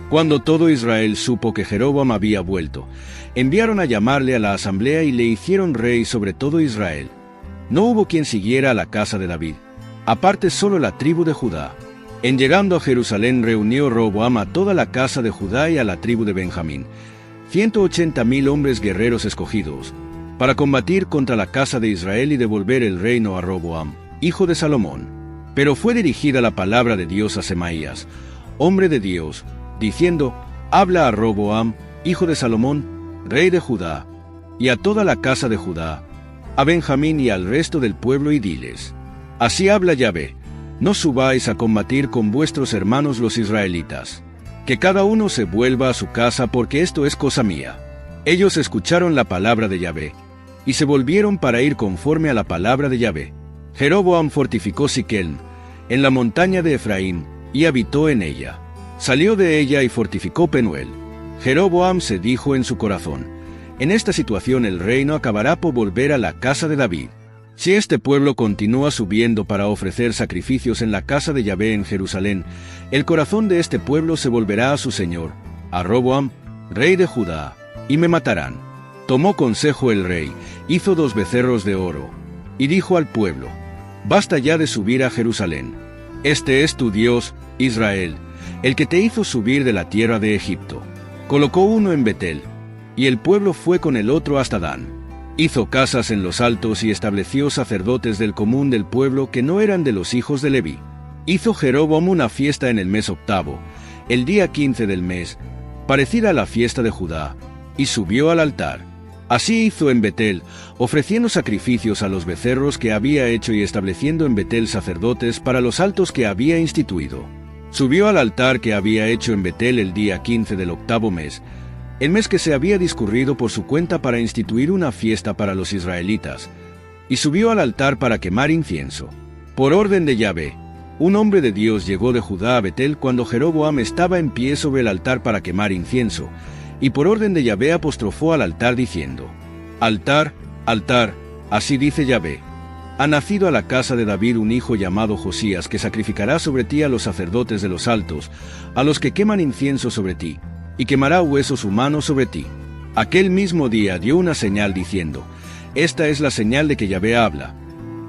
Cuando todo Israel supo que Jeroboam había vuelto, enviaron a llamarle a la asamblea y le hicieron rey sobre todo Israel. No hubo quien siguiera a la casa de David, aparte solo la tribu de Judá. En llegando a Jerusalén reunió Roboam a toda la casa de Judá y a la tribu de Benjamín, 180,000 hombres guerreros escogidos, para combatir contra la casa de Israel y devolver el reino a Roboam, hijo de Salomón. Pero fue dirigida la palabra de Dios a Semaías, hombre de Dios, diciendo: habla a Roboam, hijo de Salomón, rey de Judá, y a toda la casa de Judá, a Benjamín y al resto del pueblo, y diles: así habla Yahvé, no subáis a combatir con vuestros hermanos los israelitas, que cada uno se vuelva a su casa, porque esto es cosa mía. Ellos escucharon la palabra de Yahvé, y se volvieron para ir conforme a la palabra de Yahvé. Jeroboam fortificó Siquem, en la montaña de Efraín, y habitó en ella. Salió de ella y fortificó Penuel. Jeroboam se dijo en su corazón: en esta situación el reino acabará por volver a la casa de David. Si este pueblo continúa subiendo para ofrecer sacrificios en la casa de Yahvé en Jerusalén, el corazón de este pueblo se volverá a su señor, a Roboam, rey de Judá, y me matarán. Tomó consejo el rey, hizo 2 becerros de oro, y dijo al pueblo: basta ya de subir a Jerusalén. Este es tu Dios, Israel, el que te hizo subir de la tierra de Egipto. Colocó uno en Betel, y el pueblo fue con el otro hasta Dan. Hizo casas en los altos y estableció sacerdotes del común del pueblo que no eran de los hijos de Leví. Hizo Jeroboam una fiesta en el mes 8, el día 15 del mes, parecida a la fiesta de Judá, y subió al altar. Así hizo en Betel, ofreciendo sacrificios a los becerros que había hecho y estableciendo en Betel sacerdotes para los altos que había instituido. Subió al altar que había hecho en Betel el día 15 del 8 mes, el mes que se había discurrido por su cuenta para instituir una fiesta para los israelitas, y subió al altar para quemar incienso. Por orden de Yahvé, un hombre de Dios llegó de Judá a Betel cuando Jeroboam estaba en pie sobre el altar para quemar incienso, y por orden de Yahvé apostrofó al altar diciendo: altar, altar, así dice Yahvé, ha nacido a la casa de David un hijo llamado Josías, que sacrificará sobre ti a los sacerdotes de los altos, a los que queman incienso sobre ti, y quemará huesos humanos sobre ti. Aquel mismo día dio una señal diciendo: esta es la señal de que Yahvé habla.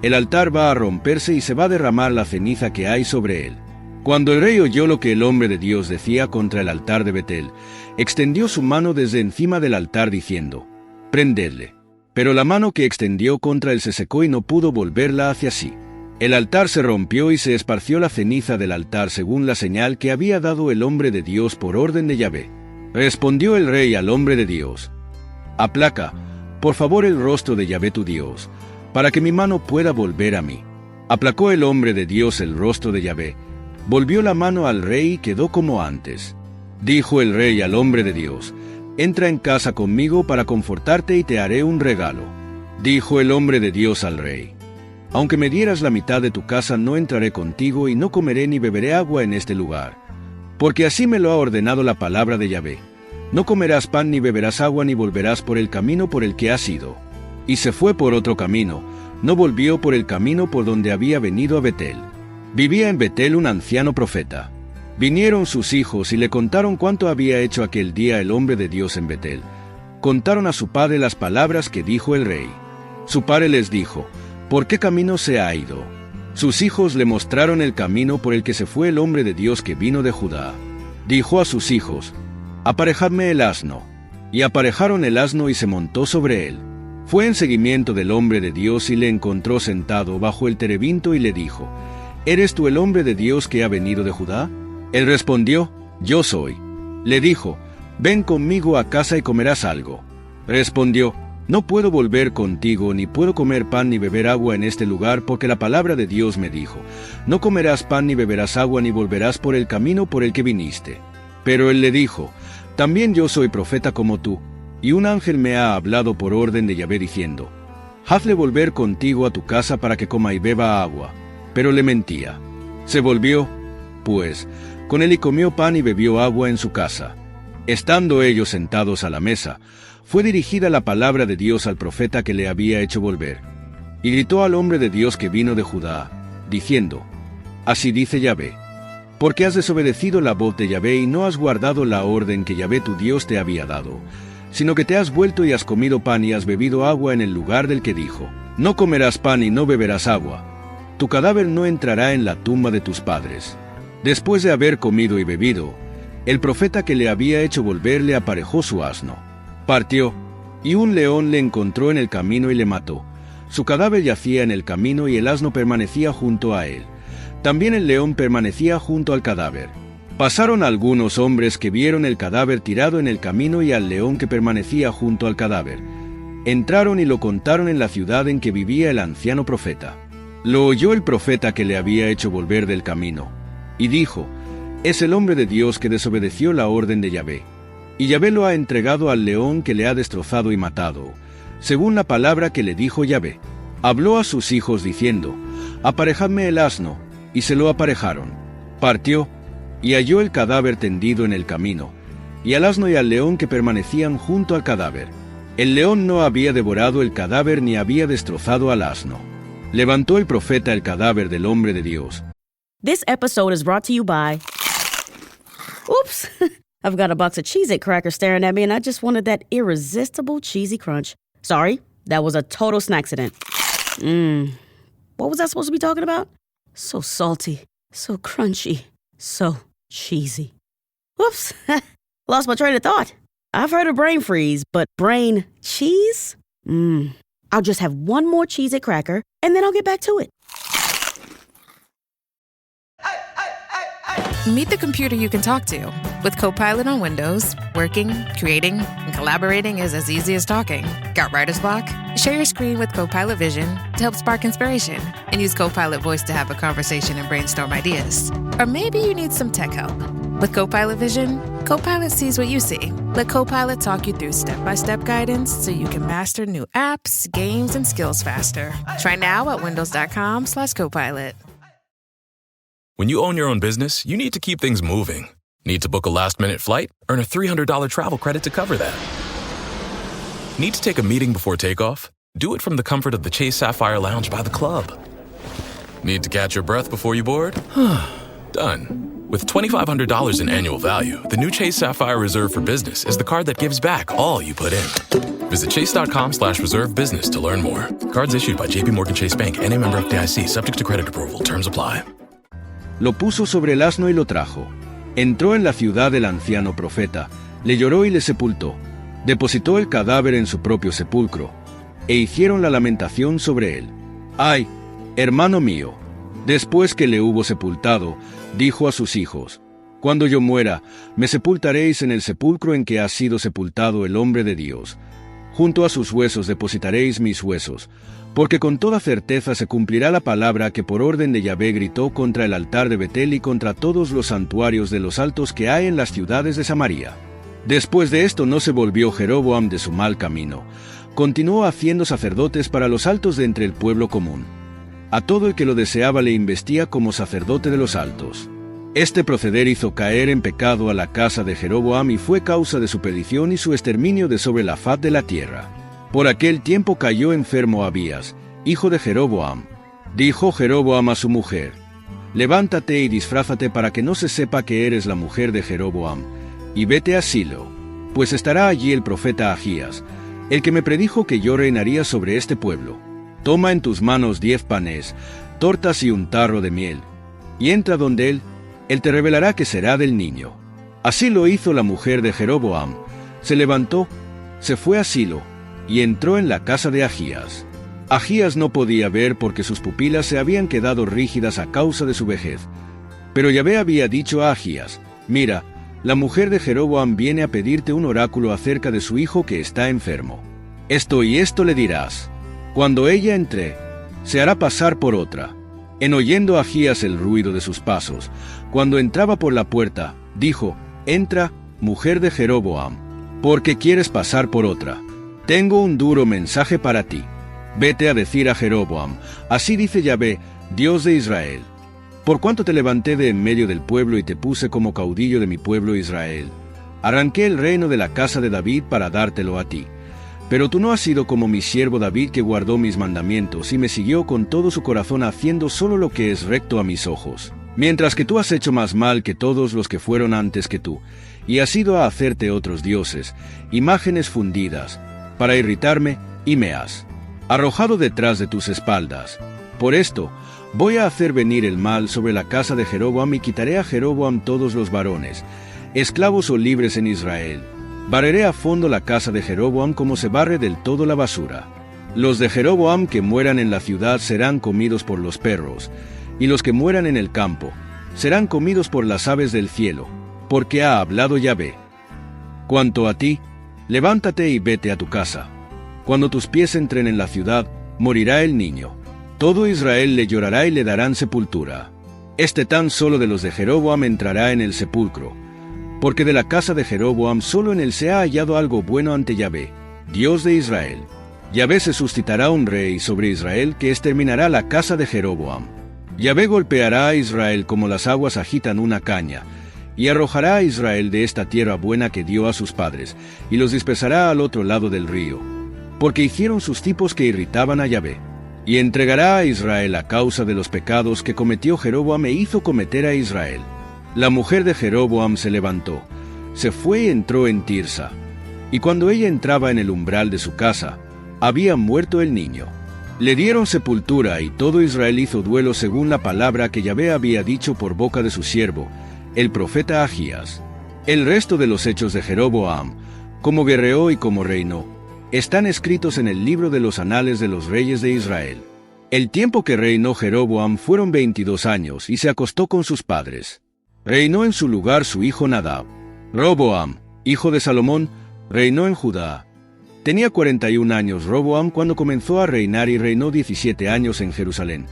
El altar va a romperse y se va a derramar la ceniza que hay sobre él. Cuando el rey oyó lo que el hombre de Dios decía contra el altar de Betel, extendió su mano desde encima del altar diciendo: prendedle. Pero la mano que extendió contra él se secó y no pudo volverla hacia sí. El altar se rompió y se esparció la ceniza del altar según la señal que había dado el hombre de Dios por orden de Yahvé. Respondió el rey al hombre de Dios: Aplaca, por favor, el rostro de Yahvé tu Dios, para que mi mano pueda volver a mí. Aplacó el hombre de Dios el rostro de Yahvé, volvió la mano al rey y quedó como antes. Dijo el rey al hombre de Dios: Entra en casa conmigo para confortarte y te haré un regalo. Dijo el hombre de Dios al rey: Aunque me dieras la mitad de tu casa, no entraré contigo y no comeré ni beberé agua en este lugar. Porque así me lo ha ordenado la palabra de Yahvé: No comerás pan ni beberás agua ni volverás por el camino por el que has ido. Y se fue por otro camino, no volvió por el camino por donde había venido a Betel. Vivía en Betel un anciano profeta. Vinieron sus hijos y le contaron cuánto había hecho aquel día el hombre de Dios en Betel. Contaron a su padre las palabras que dijo el rey. Su padre les dijo: ¿Por qué camino se ha ido? Sus hijos le mostraron el camino por el que se fue el hombre de Dios que vino de Judá. Dijo a sus hijos: Aparejadme el asno. Y aparejaron el asno y se montó sobre él. Fue en seguimiento del hombre de Dios y le encontró sentado bajo el terebinto y le dijo: ¿Eres tú el hombre de Dios que ha venido de Judá? Él respondió: Yo soy. Le dijo: Ven conmigo a casa y comerás algo. Respondió: No puedo volver contigo, ni puedo comer pan ni beber agua en este lugar, porque la palabra de Dios me dijo: No comerás pan ni beberás agua ni volverás por el camino por el que viniste. Pero él le dijo: También yo soy profeta como tú, y un ángel me ha hablado por orden de Yahvé diciendo: Hazle volver contigo a tu casa para que coma y beba agua. Pero le mentía. Se volvió, pues, con él y comió pan y bebió agua en su casa. Estando ellos sentados a la mesa, fue dirigida la palabra de Dios al profeta que le había hecho volver. Y gritó al hombre de Dios que vino de Judá, diciendo: Así dice Yahvé: Porque has desobedecido la voz de Yahvé y no has guardado la orden que Yahvé tu Dios te había dado, sino que te has vuelto y has comido pan y has bebido agua en el lugar del que dijo: No comerás pan y no beberás agua. Tu cadáver no entrará en la tumba de tus padres. Después de haber comido y bebido, el profeta que le había hecho volver le aparejó su asno. Partió, y un león le encontró en el camino y le mató. Su cadáver yacía en el camino y el asno permanecía junto a él. También el león permanecía junto al cadáver. Pasaron algunos hombres que vieron el cadáver tirado en el camino y al león que permanecía junto al cadáver. Entraron y lo contaron en la ciudad en que vivía el anciano profeta. Lo oyó el profeta que le había hecho volver del camino, y dijo: Es el hombre de Dios que desobedeció la orden de Yahvé. Y Yahvé lo ha entregado al león que le ha destrozado y matado, según la palabra que le dijo Yahvé. Habló a sus hijos diciendo: Aparejadme el asno, y se lo aparejaron. Partió, y halló el cadáver tendido en el camino, y al asno y al león que permanecían junto al cadáver. El león no había devorado el cadáver ni había destrozado al asno. Levantó el profeta el cadáver del hombre de Dios.
This episode is brought to you by... Oops! I've got a box of Cheez-It crackers staring at me and I just wanted that irresistible cheesy crunch. Sorry, that was a total snacksident. What was I supposed to be talking about? So salty, so crunchy, so cheesy. Whoops! Lost my train of thought. I've heard of brain freeze, but brain cheese? I'll just have one more Cheez-It cracker, and then I'll get back to it.
Meet the computer you can talk to. With Copilot on Windows, working, creating, and collaborating is as easy as talking. Got writer's block? Share your screen with Copilot Vision to help spark inspiration, and use Copilot Voice to have a conversation and brainstorm ideas. Or maybe you need some tech help. With Copilot Vision, Copilot sees what you see. Let Copilot talk you through step-by-step guidance so you can master new apps, games, and skills faster. Try now at windows.com/Copilot.
When you own your own business, you need to keep things moving. Need to book a last-minute flight? Earn a $300 travel credit to cover that. Need to take a meeting before takeoff? Do it from the comfort of the Chase Sapphire Lounge by the club. Need to catch your breath before you board? Done. With $2,500 in annual value, the new Chase Sapphire Reserve for Business is the card that gives back all you put in. Visit chase.com/reserve business to learn more. Cards issued by JPMorgan Chase Bank, N.A. member FDIC, subject to credit approval. Terms apply.
Lo puso sobre el asno y lo trajo. Entró en la ciudad el anciano profeta, le lloró y le sepultó. Depositó el cadáver en su propio sepulcro, e hicieron la lamentación sobre él. ¡Ay, hermano mío! Después que le hubo sepultado, dijo a sus hijos: Cuando yo muera, me sepultaréis en el sepulcro en que ha sido sepultado el hombre de Dios. Junto a sus huesos depositaréis mis huesos, porque con toda certeza se cumplirá la palabra que por orden de Yahvé gritó contra el altar de Betel y contra todos los santuarios de los altos que hay en las ciudades de Samaria. Después de esto no se volvió Jeroboam de su mal camino. Continuó haciendo sacerdotes para los altos de entre el pueblo común. A todo el que lo deseaba le investía como sacerdote de los altos. Este proceder hizo caer en pecado a la casa de Jeroboam y fue causa de su perdición y su exterminio de sobre la faz de la tierra. Por aquel tiempo cayó enfermo Abías, hijo de Jeroboam. Dijo Jeroboam a su mujer: Levántate y disfrázate para que no se sepa que eres la mujer de Jeroboam, y vete a Silo, pues estará allí el profeta Ahías, el que me predijo que yo reinaría sobre este pueblo. Toma en tus manos 10 panes, tortas y un tarro de miel, y entra donde él te revelará que será del niño. Así lo hizo la mujer de Jeroboam. Se levantó, se fue a Silo, y entró en la casa de Ahías. Ahías no podía ver porque sus pupilas se habían quedado rígidas a causa de su vejez. Pero Yahvé había dicho a Ahías: Mira, la mujer de Jeroboam viene a pedirte un oráculo acerca de su hijo que está enfermo. Esto y esto le dirás. Cuando ella entre, se hará pasar por otra. En oyendo Ahías el ruido de sus pasos, cuando entraba por la puerta, dijo: Entra, mujer de Jeroboam, porque quieres pasar por otra. Tengo un duro mensaje para ti. Vete a decir a Jeroboam: Así dice Yahvé, Dios de Israel: Por cuanto te levanté de en medio del pueblo y te puse como caudillo de mi pueblo Israel, arranqué el reino de la casa de David para dártelo a ti. Pero tú no has sido como mi siervo David, que guardó mis mandamientos y me siguió con todo su corazón, haciendo solo lo que es recto a mis ojos. Mientras que tú has hecho más mal que todos los que fueron antes que tú, y has ido a hacerte otros dioses, imágenes fundidas, para irritarme, y me has arrojado detrás de tus espaldas. Por esto, voy a hacer venir el mal sobre la casa de Jeroboam y quitaré a Jeroboam todos los varones, esclavos o libres en Israel. Barreré a fondo la casa de Jeroboam como se barre del todo la basura. Los de Jeroboam que mueran en la ciudad serán comidos por los perros, y los que mueran en el campo serán comidos por las aves del cielo, porque ha hablado Yahvé. Cuanto a ti, levántate y vete a tu casa. Cuando tus pies entren en la ciudad, morirá el niño. Todo Israel le llorará y le darán sepultura. Este tan solo de los de Jeroboam entrará en el sepulcro, porque de la casa de Jeroboam solo en él se ha hallado algo bueno ante Yahvé, Dios de Israel. Yahvé se suscitará un rey sobre Israel que exterminará la casa de Jeroboam. Yahvé golpeará a Israel como las aguas agitan una caña, y arrojará a Israel de esta tierra buena que dio a sus padres, y los dispersará al otro lado del río, porque hicieron sus tipos que irritaban a Yahvé. Y entregará a Israel a causa de los pecados que cometió Jeroboam e hizo cometer a Israel. La mujer de Jeroboam se levantó, se fue y entró en Tirsa. Y cuando ella entraba en el umbral de su casa, había muerto el niño. Le dieron sepultura y todo Israel hizo duelo según la palabra que Yahvé había dicho por boca de su siervo, el profeta Ahías. El resto de los hechos de Jeroboam, como guerreó y como reinó, están escritos en el libro de los anales de los reyes de Israel. El tiempo que reinó Jeroboam fueron 22 años y se acostó con sus padres. Reinó en su lugar su hijo Nadab. Roboam, hijo de Salomón, reinó en Judá. Tenía 41 años Roboam cuando comenzó a reinar y reinó 17 años en Jerusalén,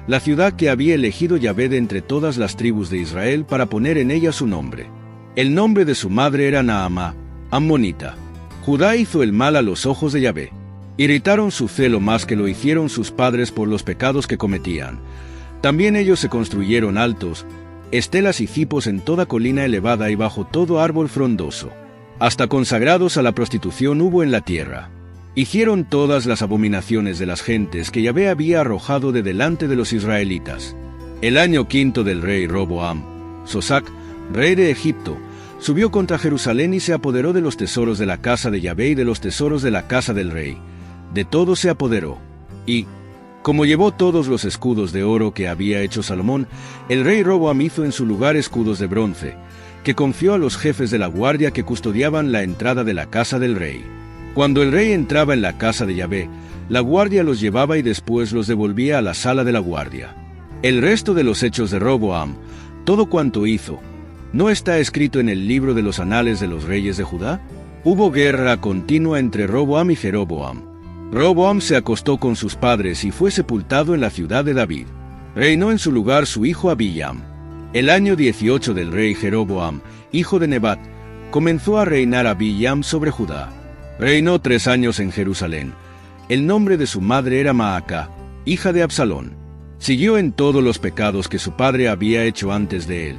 la ciudad que había elegido Yahvé de entre todas las tribus de Israel para poner en ella su nombre. El nombre de su madre era Naamá, ammonita. Judá hizo el mal a los ojos de Yahvé. Irritaron su celo más que lo hicieron sus padres por los pecados que cometían. También ellos se construyeron altos, estelas y cipos en toda colina elevada y bajo todo árbol frondoso. Hasta consagrados a la prostitución hubo en la tierra. Hicieron todas las abominaciones de las gentes que Yahvé había arrojado de delante de los israelitas. El año 5 del rey Roboam, Sosac, rey de Egipto, subió contra Jerusalén y se apoderó de los tesoros de la casa de Yahvé y de los tesoros de la casa del rey. De todo se apoderó. Y, como llevó todos los escudos de oro que había hecho Salomón, el rey Roboam hizo en su lugar escudos de bronce, que confió a los jefes de la guardia que custodiaban la entrada de la casa del rey. Cuando el rey entraba en la casa de Yahvé, la guardia los llevaba y después los devolvía a la sala de la guardia. El resto de los hechos de Roboam, todo cuanto hizo, ¿no está escrito en el libro de los anales de los reyes de Judá? Hubo guerra continua entre Roboam y Jeroboam. Roboam se acostó con sus padres y fue sepultado en la ciudad de David. Reinó en su lugar su hijo Abiyam. El año 18 del rey Jeroboam, hijo de Nebat, comenzó a reinar Abiyam sobre Judá. Reinó 3 años en Jerusalén. El nombre de su madre era Maacá, hija de Absalón. Siguió en todos los pecados que su padre había hecho antes de él.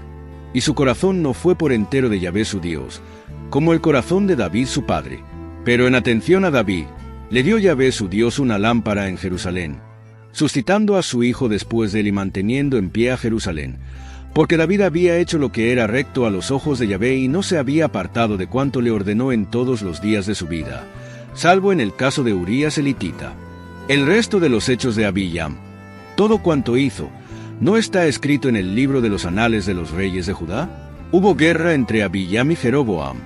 Y su corazón no fue por entero de Yahvé su Dios, como el corazón de David su padre. Pero en atención a David, le dio Yahvé su Dios una lámpara en Jerusalén, suscitando a su hijo después de él y manteniendo en pie a Jerusalén, porque David había hecho lo que era recto a los ojos de Yahvé y no se había apartado de cuanto le ordenó en todos los días de su vida, salvo en el caso de Urías el hitita. El resto de los hechos de Abiyam, todo cuanto hizo, ¿no está escrito en el libro de los anales de los reyes de Judá? Hubo guerra entre Abiyam y Jeroboam.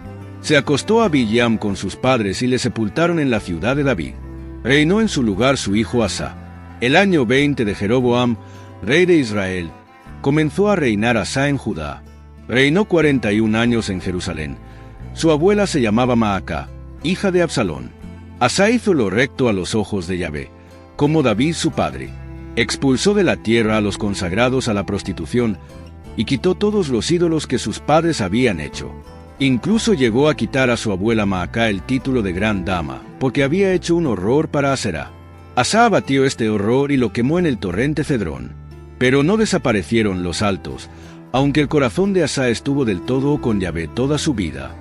Se acostó Abiyam con sus padres y le sepultaron en la ciudad de David. Reinó en su lugar su hijo Asa. El año 20 de Jeroboam, rey de Israel, comenzó a reinar Asa en Judá. Reinó 41 años en Jerusalén. Su abuela se llamaba Maacá, hija de Absalón. Asa hizo lo recto a los ojos de Yahvé, como David su padre. Expulsó de la tierra a los consagrados a la prostitución y quitó todos los ídolos que sus padres habían hecho. Incluso llegó a quitar a su abuela Maacá el título de gran dama, porque había hecho un horror para Aserá. Asa abatió este horror y lo quemó en el torrente Cedrón. Pero no desaparecieron los altos, aunque el corazón de Asa estuvo del todo con Yahvé toda su vida.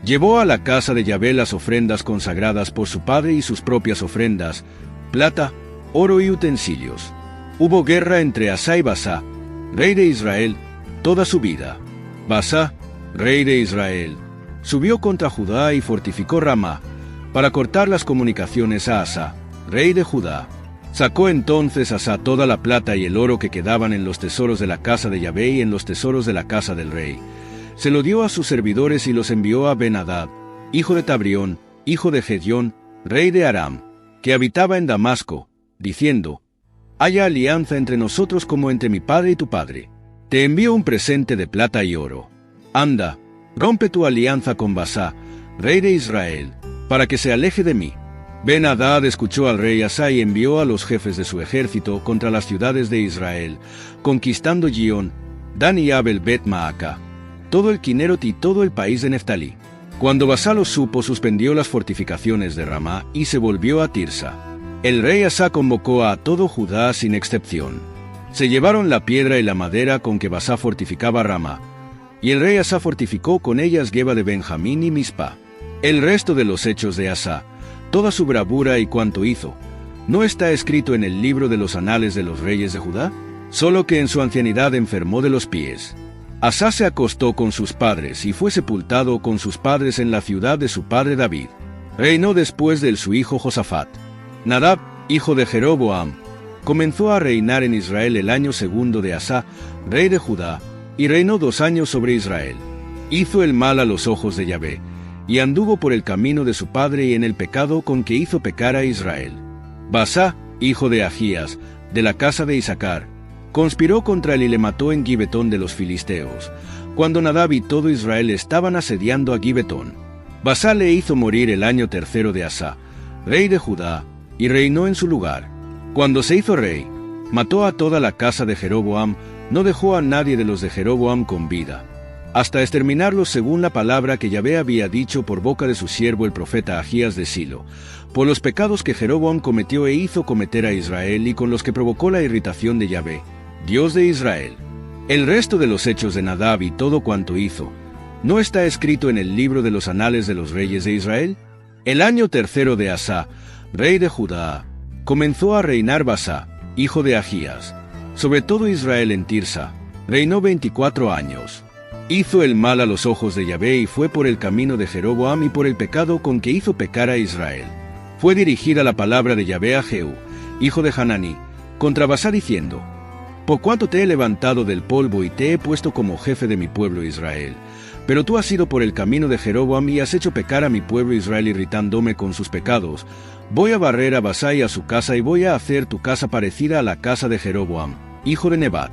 Llevó a la casa de Yahvé las ofrendas consagradas por su padre y sus propias ofrendas, plata, oro y utensilios. Hubo guerra entre Asa y Basá, rey de Israel, toda su vida. Basá, rey de Israel, subió contra Judá y fortificó Ramá, para cortar las comunicaciones a Asa, rey de Judá. Sacó entonces Asa toda la plata y el oro que quedaban en los tesoros de la casa de Yahvé y en los tesoros de la casa del rey. Se lo dio a sus servidores y los envió a Ben-Hadad, hijo de Tabrión, hijo de Gedión, rey de Aram, que habitaba en Damasco, diciendo: «Haya alianza entre nosotros como entre mi padre y tu padre. Te envío un presente de plata y oro. Anda, rompe tu alianza con Basá, rey de Israel, para que se aleje de mí». Ben-Hadad escuchó al rey Asa y envió a los jefes de su ejército contra las ciudades de Israel, conquistando Gión, Dan y Abel Bet-Maacá, todo el Quinerot y todo el país de Neftalí. Cuando Basá lo supo, suspendió las fortificaciones de Ramá y se volvió a Tirsa. El rey Asa convocó a todo Judá sin excepción. Se llevaron la piedra y la madera con que Basá fortificaba Ramá, y el rey Asa fortificó con ellas Geba de Benjamín y Mizpá. El resto de los hechos de Asa, toda su bravura y cuanto hizo, ¿no está escrito en el libro de los anales de los reyes de Judá? Solo que en su ancianidad enfermó de los pies. Asa se acostó con sus padres y fue sepultado con sus padres en la ciudad de su padre David. Reinó después de él su hijo Josafat. Nadab, hijo de Jeroboam, comenzó a reinar en Israel el año 2 de Asa, rey de Judá, y reinó 2 años sobre Israel. Hizo el mal a los ojos de Yahvé, y anduvo por el camino de su padre y en el pecado con que hizo pecar a Israel. Basá, hijo de Agías, de la casa de Isaacar, conspiró contra él y le mató en Gibetón de los filisteos, cuando Nadab y todo Israel estaban asediando a Gibetón. Basá le hizo morir el año 3 de Asa, rey de Judá, y reinó en su lugar. Cuando se hizo rey, mató a toda la casa de Jeroboam, no dejó a nadie de los de Jeroboam con vida, hasta exterminarlos según la palabra que Yahvé había dicho por boca de su siervo el profeta Agías de Silo, por los pecados que Jeroboam cometió e hizo cometer a Israel y con los que provocó la irritación de Yahvé, Dios de Israel. El resto de los hechos de Nadab y todo cuanto hizo, ¿no está escrito en el libro de los anales de los reyes de Israel? El año 3 de Asa, rey de Judá, comenzó a reinar Basá, hijo de Agías, sobre todo Israel en Tirsa. Reinó 24 años. Hizo el mal a los ojos de Yahvé y fue por el camino de Jeroboam y por el pecado con que hizo pecar a Israel. Fue dirigida la palabra de Yahvé a Jehú, hijo de Hananí, contra Basá diciendo: «Por cuanto te he levantado del polvo y te he puesto como jefe de mi pueblo Israel, pero tú has ido por el camino de Jeroboam y has hecho pecar a mi pueblo Israel irritándome con sus pecados, voy a barrer a Basá y a su casa y voy a hacer tu casa parecida a la casa de Jeroboam, hijo de Nebat.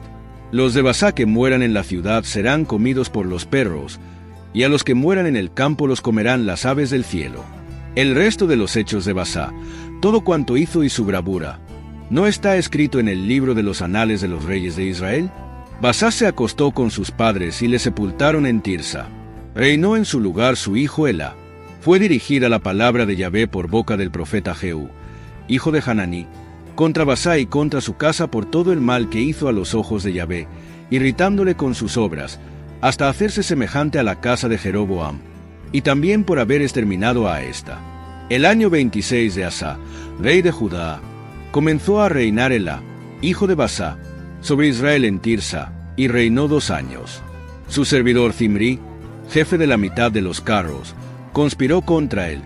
Los de Basá que mueran en la ciudad serán comidos por los perros, y a los que mueran en el campo los comerán las aves del cielo. El resto de los hechos de Basá, todo cuanto hizo y su bravura, ¿no está escrito en el libro de los anales de los reyes de Israel? Basá se acostó con sus padres y le sepultaron en Tirsa. Reinó en su lugar su hijo Elá. Fue dirigida la palabra de Yahvé por boca del profeta Jehú, hijo de Hananí, contra Basá y contra su casa por todo el mal que hizo a los ojos de Yahvé, irritándole con sus obras, hasta hacerse semejante a la casa de Jeroboam, y también por haber exterminado a ésta. El año 26 de Asá, rey de Judá, comenzó a reinar Elá, hijo de Basá, sobre Israel en Tirsa, y reinó 2 años. Su servidor Zimri, jefe de la mitad de los carros, conspiró contra él,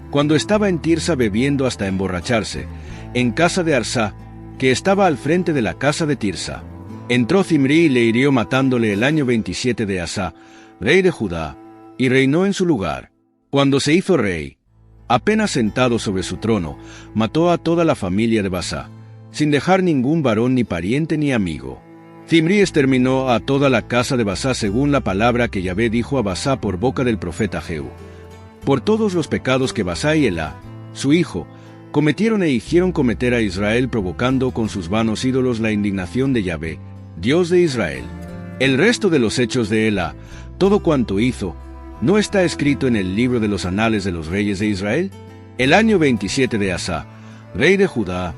cuando estaba en Tirsa bebiendo hasta emborracharse, en casa de Arsá, que estaba al frente de la casa de Tirsa. Entró Zimri y le hirió matándole el año 27 de Asá, rey de Judá, y reinó en su lugar. Cuando se hizo rey, apenas sentado sobre su trono, mató a toda la familia de Basá, sin dejar ningún varón ni pariente ni amigo. Zimri exterminó a toda la casa de Basá según la palabra que Yahvé dijo a Basá por boca del profeta Jehú. Por todos los pecados que Basá y Elá, su hijo, cometieron e hicieron cometer a Israel provocando con sus vanos ídolos la indignación de Yahvé, Dios de Israel. El resto de los hechos de Elá, todo cuanto hizo, ¿no está escrito en el libro de los anales de los reyes de Israel? El año 27 de Asá, rey de Judá,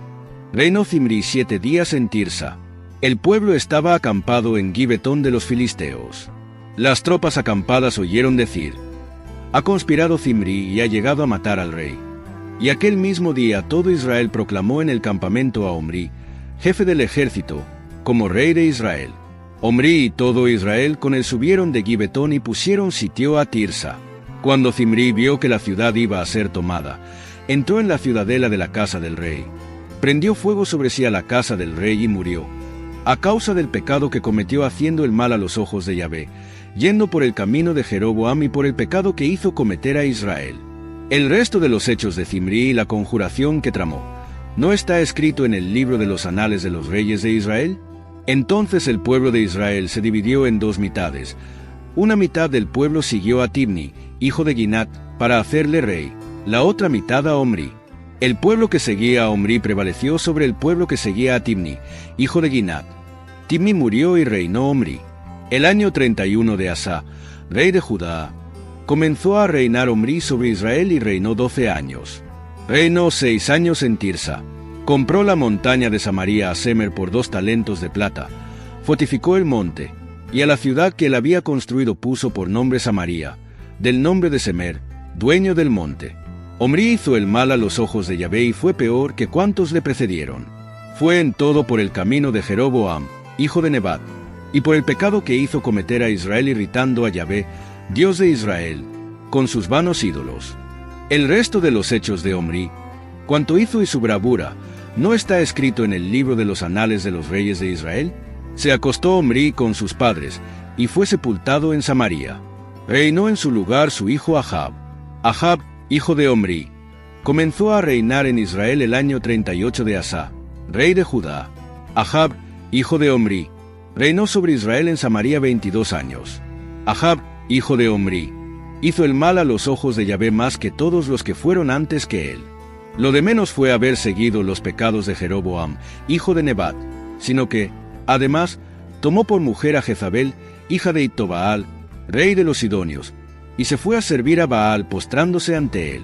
reinó Zimri 7 días en Tirsa. El pueblo estaba acampado en Gibetón de los filisteos. Las tropas acampadas oyeron decir: ha conspirado Zimri y ha llegado a matar al rey. Y aquel mismo día todo Israel proclamó en el campamento a Omri, jefe del ejército, como rey de Israel. Omri y todo Israel con él subieron de Gibetón y pusieron sitio a Tirsa. Cuando Zimri vio que la ciudad iba a ser tomada, entró en la ciudadela de la casa del rey. Prendió fuego sobre sí a la casa del rey y murió, a causa del pecado que cometió haciendo el mal a los ojos de Yahvé, yendo por el camino de Jeroboam y por el pecado que hizo cometer a Israel. El resto de los hechos de Zimri y la conjuración que tramó, ¿no está escrito en el libro de los anales de los reyes de Israel? Entonces el pueblo de Israel se dividió en 2 mitades. Una mitad del pueblo siguió a Tibni, hijo de Ginat, para hacerle rey, la otra mitad a Omri. El pueblo que seguía a Omri prevaleció sobre el pueblo que seguía a Tibni, hijo de Ginat. Tibni murió y reinó Omri. El año 31 de Asá, rey de Judá, comenzó a reinar Omri sobre Israel y reinó 12 años. Reinó 6 años en Tirsa. Compró la montaña de Samaria a Semer por 2 talentos de plata. Fortificó el monte, y a la ciudad que él había construido puso por nombre Samaria, del nombre de Semer, dueño del monte. Omri hizo el mal a los ojos de Yahvé y fue peor que cuantos le precedieron. Fue en todo por el camino de Jeroboam, hijo de Nebat, y por el pecado que hizo cometer a Israel irritando a Yahvé, Dios de Israel, con sus vanos ídolos. El resto de los hechos de Omri, cuanto hizo y su bravura, ¿no está escrito en el libro de los anales de los reyes de Israel? Se acostó Omri con sus padres, y fue sepultado en Samaria. Reinó en su lugar su hijo Ahab. Ahab, hijo de Omri, comenzó a reinar en Israel el año 38 de Asá, rey de Judá. Ahab, hijo de Omri, reinó sobre Israel en Samaria 22 años. Ahab, hijo de Omri, hizo el mal a los ojos de Yahvé más que todos los que fueron antes que él. Lo de menos fue haber seguido los pecados de Jeroboam, hijo de Nebat, sino que, además, tomó por mujer a Jezabel, hija de Ittobaal, rey de los Sidonios, y se fue a servir a Baal postrándose ante él.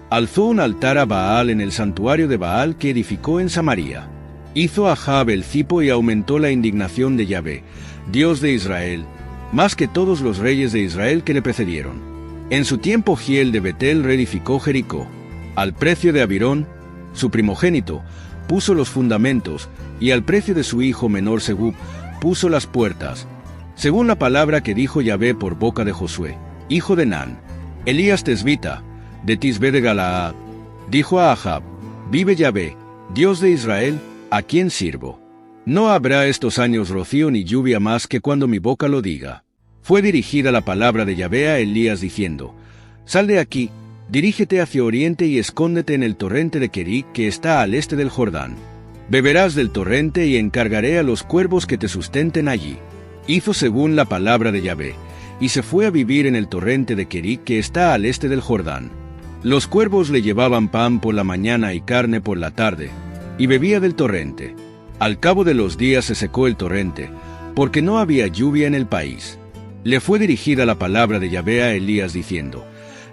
Alzó un altar a Baal en el santuario de Baal que edificó en Samaria. Hizo a Ahab el cipo y aumentó la indignación de Yahvé, Dios de Israel, más que todos los reyes de Israel que le precedieron. En su tiempo Giel de Betel reedificó Jericó. Al precio de Abirón, su primogénito, puso los fundamentos, y al precio de su hijo menor Segub, puso las puertas, según la palabra que dijo Yahvé por boca de Josué, hijo de Nan. Elías Tesbita, de Tisbe de Galaad, dijo a Ahab: vive Yahvé, Dios de Israel, a quien sirvo. No habrá estos años rocío ni lluvia más que cuando mi boca lo diga. Fue dirigida la palabra de Yahvé a Elías diciendo: sal de aquí, dirígete hacia oriente y escóndete en el torrente de Kerit que está al este del Jordán. Beberás del torrente y encargaré a los cuervos que te sustenten allí. Hizo según la palabra de Yahvé, y se fue a vivir en el torrente de Kerit, que está al este del Jordán. Los cuervos le llevaban pan por la mañana y carne por la tarde, y bebía del torrente. Al cabo de los días se secó el torrente, porque no había lluvia en el país. Le fue dirigida la palabra de Yahvé a Elías diciendo: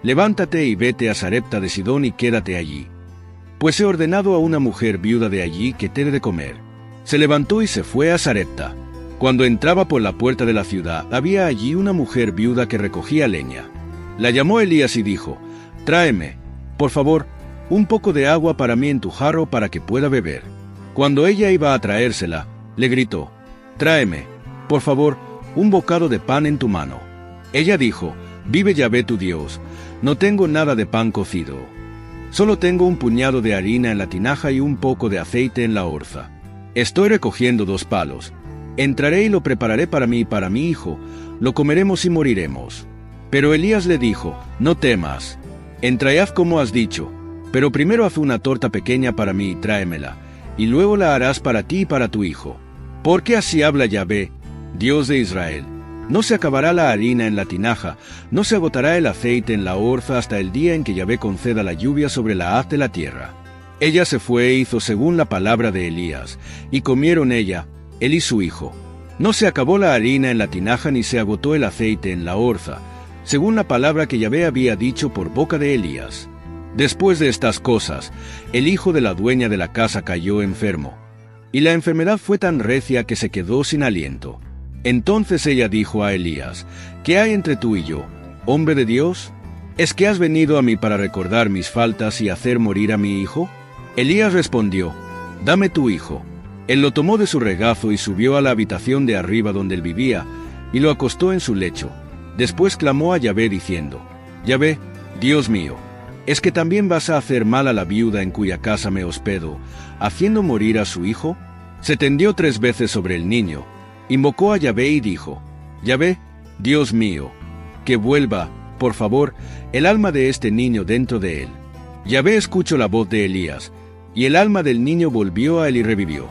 Levántate y vete a Sarepta de Sidón y quédate allí, pues he ordenado a una mujer viuda de allí que te dé de comer. Se levantó y se fue a Sarepta. Cuando entraba por la puerta de la ciudad, había allí una mujer viuda que recogía leña. La llamó Elías y dijo: Tráeme, por favor, un poco de agua para mí en tu jarro para que pueda beber. Cuando ella iba a traérsela, le gritó: Tráeme, por favor, un bocado de pan en tu mano. Ella dijo: Vive Yahvé tu Dios, no tengo nada de pan cocido. Solo tengo un puñado de harina en la tinaja y un poco de aceite en la orza. Estoy recogiendo 2 palos. Entraré y lo prepararé para mí y para mi hijo, lo comeremos y moriremos. Pero Elías le dijo: No temas, entra y haz como has dicho, pero primero haz una torta pequeña para mí y tráemela, y luego la harás para ti y para tu hijo. Porque así habla Yahvé, Dios de Israel: No se acabará la harina en la tinaja, no se agotará el aceite en la orza hasta el día en que Yahvé conceda la lluvia sobre la haz de la tierra. Ella se fue e hizo según la palabra de Elías, y comieron ella, él y su hijo. No se acabó la harina en la tinaja ni se agotó el aceite en la orza, según la palabra que Yahvé había dicho por boca de Elías. Después de estas cosas, el hijo de la dueña de la casa cayó enfermo, y la enfermedad fue tan recia que se quedó sin aliento. Entonces ella dijo a Elías: ¿Qué hay entre tú y yo, hombre de Dios? ¿Es que has venido a mí para recordar mis faltas y hacer morir a mi hijo? Elías respondió: Dame tu hijo. Él lo tomó de su regazo y subió a la habitación de arriba donde él vivía, y lo acostó en su lecho. Después clamó a Yahvé diciendo: Yahvé, Dios mío, ¿es que también vas a hacer mal a la viuda en cuya casa me hospedo, haciendo morir a su hijo? Se tendió 3 veces sobre el niño, invocó a Yahvé y dijo: Yahvé, Dios mío, que vuelva, por favor, el alma de este niño dentro de él. Yahvé escuchó la voz de Elías, y el alma del niño volvió a él y revivió.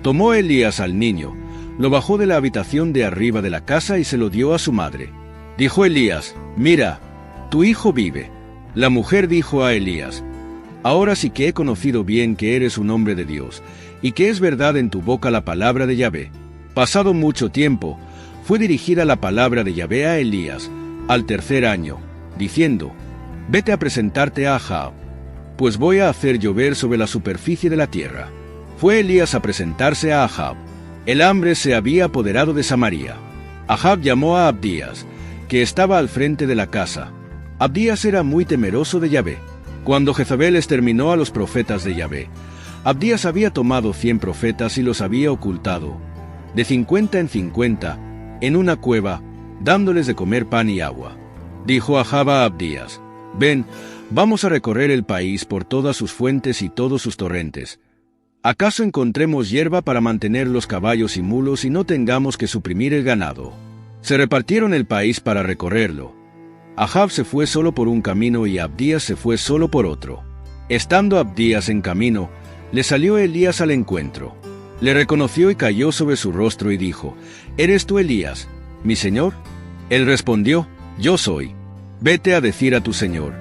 Tomó Elías al niño, lo bajó de la habitación de arriba de la casa y se lo dio a su madre. Dijo Elías: Mira, tu hijo vive. La mujer dijo a Elías: Ahora sí que he conocido bien que eres un hombre de Dios, y que es verdad en tu boca la palabra de Yahvé. Pasado mucho tiempo, fue dirigida la palabra de Yahvé a Elías, al 3er año, diciendo: Vete a presentarte a Ahab, pues voy a hacer llover sobre la superficie de la tierra. Fue Elías a presentarse a Ahab. El hambre se había apoderado de Samaria. Ahab llamó a Abdías, que estaba al frente de la casa. Abdías era muy temeroso de Yahvé. Cuando Jezabel exterminó a los profetas de Yahvé, Abdías había tomado 100 profetas y los había ocultado, de 50 en 50, en una cueva, dándoles de comer pan y agua. Dijo Ahab a Abdías: Ven, vamos a recorrer el país por todas sus fuentes y todos sus torrentes. ¿Acaso encontremos hierba para mantener los caballos y mulos y no tengamos que suprimir el ganado? Se repartieron el país para recorrerlo. Ahab se fue solo por un camino y Abdías se fue solo por otro. Estando Abdías en camino, le salió Elías al encuentro. Le reconoció y cayó sobre su rostro y dijo: ¿Eres tú Elías, mi señor? Él respondió: Yo soy. Vete a decir a tu señor: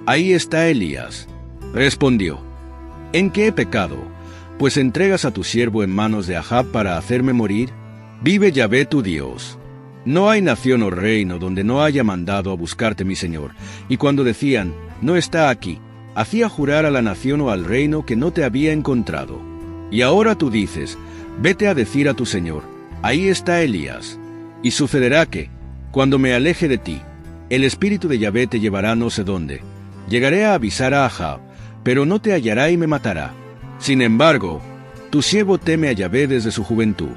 Ahí está Elías. Respondió: ¿En qué he pecado? Pues entregas a tu siervo en manos de Ahab para hacerme morir. Vive Yahvé tu Dios. No hay nación o reino donde no haya mandado a buscarte mi señor. Y cuando decían: No está aquí, hacía jurar a la nación o al reino que no te había encontrado. Y ahora tú dices: Vete a decir a tu señor: Ahí está Elías. Y sucederá que, cuando me aleje de ti, el espíritu de Yahvé te llevará no sé dónde. Llegaré a avisar a Ahab, pero no te hallará y me matará. Sin embargo, tu siervo teme a Yahvé desde su juventud.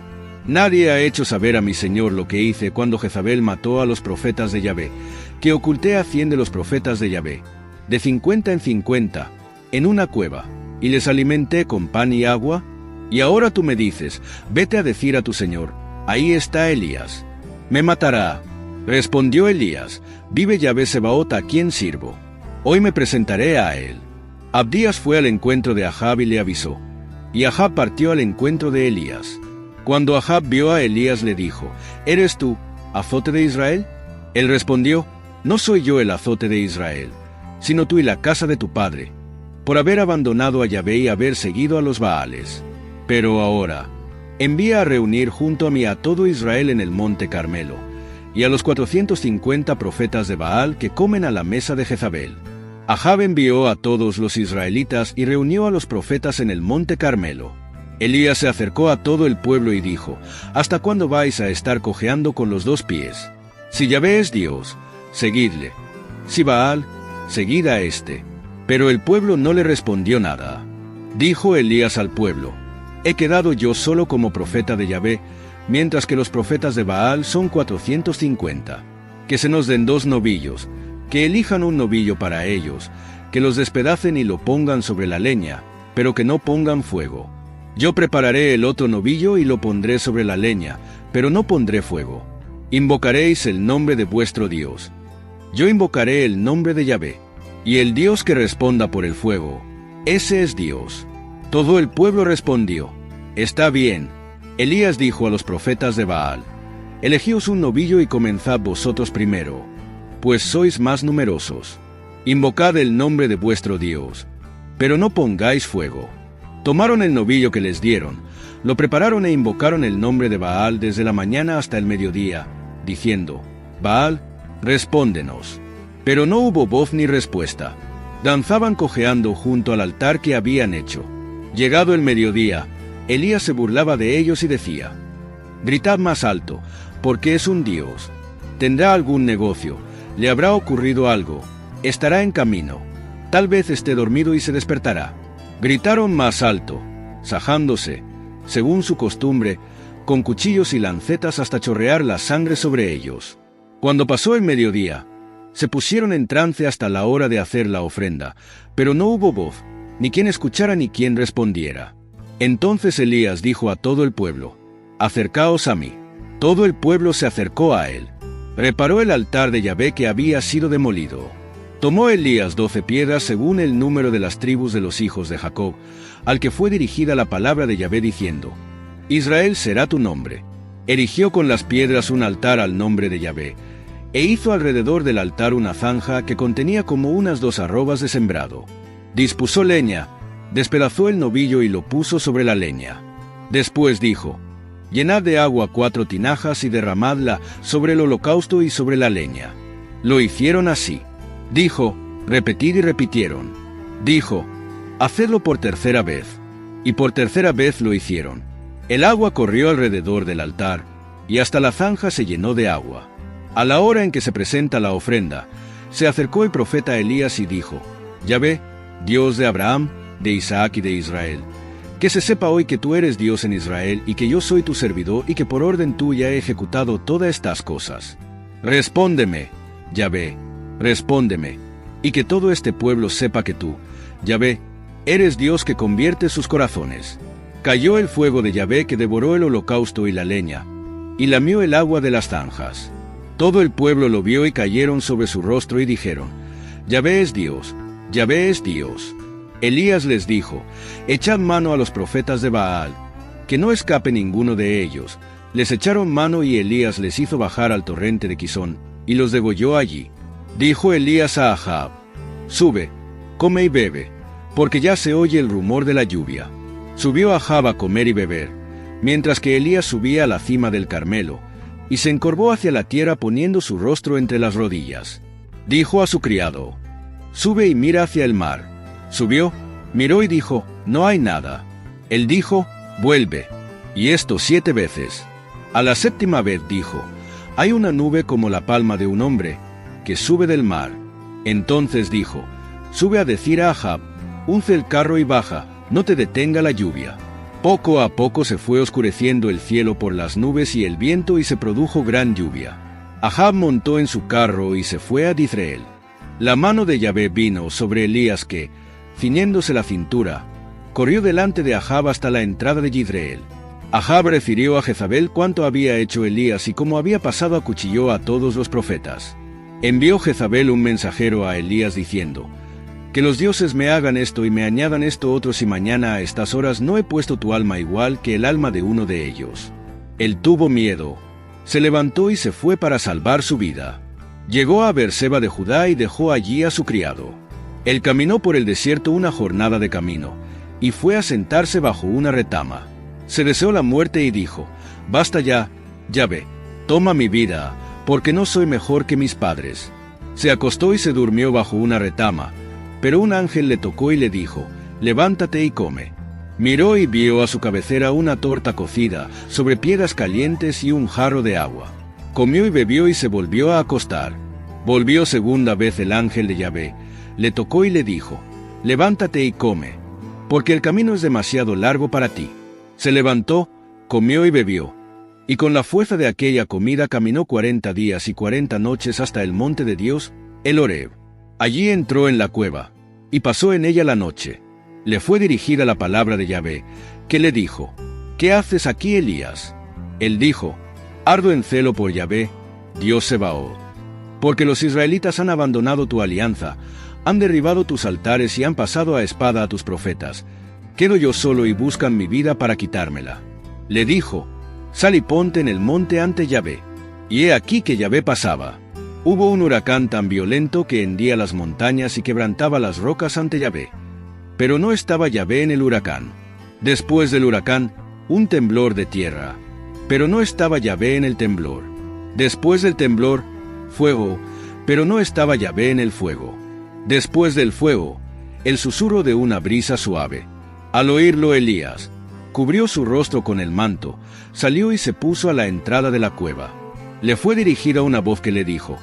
Nadie ha hecho saber a mi señor lo que hice cuando Jezabel mató a los profetas de Yahvé, que oculté a 100 de los profetas de Yahvé, de 50 en 50, en una cueva, y les alimenté con pan y agua. Y ahora tú me dices: Vete a decir a tu señor: Ahí está Elías. Me matará. Respondió Elías: Vive Yahvé Sebaot, a quien sirvo. Hoy me presentaré a él. Abdías fue al encuentro de Ahab y le avisó: Y Ahab partió al encuentro de Elías. Cuando Ahab vio a Elías le dijo, ¿eres tú, azote de Israel? Él respondió, no soy yo el azote de Israel, sino tú y la casa de tu padre, por haber abandonado a Yahvé y haber seguido a los Baales. Pero ahora, envía a reunir junto a mí a todo Israel en el monte Carmelo, y a los 450 profetas de Baal que comen a la mesa de Jezabel. Ahab envió a todos los israelitas y reunió a los profetas en el monte Carmelo. Elías se acercó a todo el pueblo y dijo, ¿hasta cuándo vais a estar cojeando con los 2 pies? Si Yahvé es Dios, seguidle. Si Baal, seguid a éste. Pero el pueblo no le respondió nada. Dijo Elías al pueblo, he quedado yo solo como profeta de Yahvé, mientras que los profetas de Baal son 450. Que se nos den 2 novillos, que elijan un novillo para ellos, que los despedacen y lo pongan sobre la leña, pero que no pongan fuego. Yo prepararé el otro novillo y lo pondré sobre la leña, pero no pondré fuego. Invocaréis el nombre de vuestro Dios. Yo invocaré el nombre de Yahvé, y el Dios que responda por el fuego, ese es Dios. Todo el pueblo respondió, está bien. Elías dijo a los profetas de Baal, elegíos un novillo y comenzad vosotros primero, pues sois más numerosos. Invocad el nombre de vuestro Dios, pero no pongáis fuego. Tomaron el novillo que les dieron, lo prepararon e invocaron el nombre de Baal desde la mañana hasta el mediodía, diciendo, Baal, respóndenos. Pero no hubo voz ni respuesta. Danzaban cojeando junto al altar que habían hecho. Llegado el mediodía, Elías se burlaba de ellos y decía, gritad más alto, porque es un Dios. Tendrá algún negocio, le habrá ocurrido algo, estará en camino, tal vez esté dormido y se despertará. Gritaron más alto, sajándose, según su costumbre, con cuchillos y lancetas hasta chorrear la sangre sobre ellos. Cuando pasó el mediodía, se pusieron en trance hasta la hora de hacer la ofrenda, pero no hubo voz, ni quien escuchara ni quien respondiera. Entonces Elías dijo a todo el pueblo, acercaos a mí. Todo el pueblo se acercó a él. Reparó el altar de Yahvé que había sido demolido. Tomó Elías 12 piedras según el número de las tribus de los hijos de Jacob, al que fue dirigida la palabra de Yahvé diciendo, Israel será tu nombre. Erigió con las piedras un altar al nombre de Yahvé, e hizo alrededor del altar una zanja que contenía como unas 2 arrobas de sembrado. Dispuso leña, despedazó el novillo y lo puso sobre la leña. Después dijo, llenad de agua 4 tinajas y derramadla sobre el holocausto y sobre la leña. Lo hicieron así. Dijo, repetid y repitieron. Dijo, hacedlo por 3ª vez. Y por 3ª vez lo hicieron. El agua corrió alrededor del altar, y hasta la zanja se llenó de agua. A la hora en que se presenta la ofrenda, se acercó el profeta Elías y dijo, Yahvé, Dios de Abraham, de Isaac y de Israel, que se sepa hoy que tú eres Dios en Israel y que yo soy tu servidor y que por orden tuya he ejecutado todas estas cosas. Respóndeme, Yahvé, respóndeme, y que todo este pueblo sepa que tú, Yahvé, eres Dios que convierte sus corazones. Cayó el fuego de Yahvé que devoró el holocausto y la leña, y lamió el agua de las zanjas. Todo el pueblo lo vio y cayeron sobre su rostro y dijeron, Yahvé es Dios, Yahvé es Dios. Elías les dijo, echad mano a los profetas de Baal, que no escape ninguno de ellos. Les echaron mano y Elías les hizo bajar al torrente de Quizón, y los degolló allí. Dijo Elías a Ahab, sube, come y bebe, porque ya se oye el rumor de la lluvia. Subió Ahab a comer y beber, mientras que Elías subía a la cima del Carmelo, y se encorvó hacia la tierra poniendo su rostro entre las rodillas. Dijo a su criado, sube y mira hacia el mar. Subió, miró y dijo, no hay nada. Él dijo, vuelve, y esto 7 veces. A la 7ª vez dijo, hay una nube como la palma de un hombre, que sube del mar. Entonces dijo, sube a decir a Ahab, unce el carro y baja, no te detenga la lluvia. Poco a poco se fue oscureciendo el cielo por las nubes y el viento y se produjo gran lluvia. Ahab montó en su carro y se fue a Jezreel. La mano de Yahvé vino sobre Elías que, ciñéndose la cintura, corrió delante de Ahab hasta la entrada de Jezreel. Ahab refirió a Jezabel cuánto había hecho Elías y cómo había pasado a cuchillo a todos los profetas. Envió Jezabel un mensajero a Elías diciendo, Que los dioses me hagan esto y me añadan esto otro si mañana a estas horas no he puesto tu alma igual que el alma de uno de ellos. Él tuvo miedo, se levantó y se fue para salvar su vida. Llegó a Beerseba de Judá y dejó allí a su criado. Él caminó por el desierto una jornada de camino, y fue a sentarse bajo una retama. Se deseó la muerte y dijo: Basta ya, Yahvé, toma mi vida, porque no soy mejor que mis padres. Se acostó y se durmió bajo una retama, pero un ángel le tocó y le dijo: Levántate y come. Miró y vio a su cabecera una torta cocida, sobre piedras calientes y un jarro de agua. Comió y bebió y se volvió a acostar. Volvió segunda vez el ángel de Yahvé, le tocó y le dijo: Levántate y come, porque el camino es demasiado largo para ti. Se levantó, comió y bebió, y con la fuerza de aquella comida caminó 40 días y 40 noches hasta el monte de Dios, el Horeb. Allí entró en la cueva, y pasó en ella la noche. Le fue dirigida la palabra de Yahvé, que le dijo: ¿Qué haces aquí, Elías? Él dijo: Ardo en celo por Yahvé, Dios Sebaot, porque los israelitas han abandonado tu alianza, han derribado tus altares y han pasado a espada a tus profetas. Quedo yo solo y buscan mi vida para quitármela. Le dijo: Sal y ponte en el monte ante Yahvé. Y he aquí que Yahvé pasaba. Hubo un huracán tan violento que hendía las montañas y quebrantaba las rocas ante Yahvé. Pero no estaba Yahvé en el huracán. Después del huracán, un temblor de tierra. Pero no estaba Yahvé en el temblor. Después del temblor, fuego, pero no estaba Yahvé en el fuego. Después del fuego, el susurro de una brisa suave. Al oírlo Elías, cubrió su rostro con el manto, salió y se puso a la entrada de la cueva. Le fue dirigida una voz que le dijo: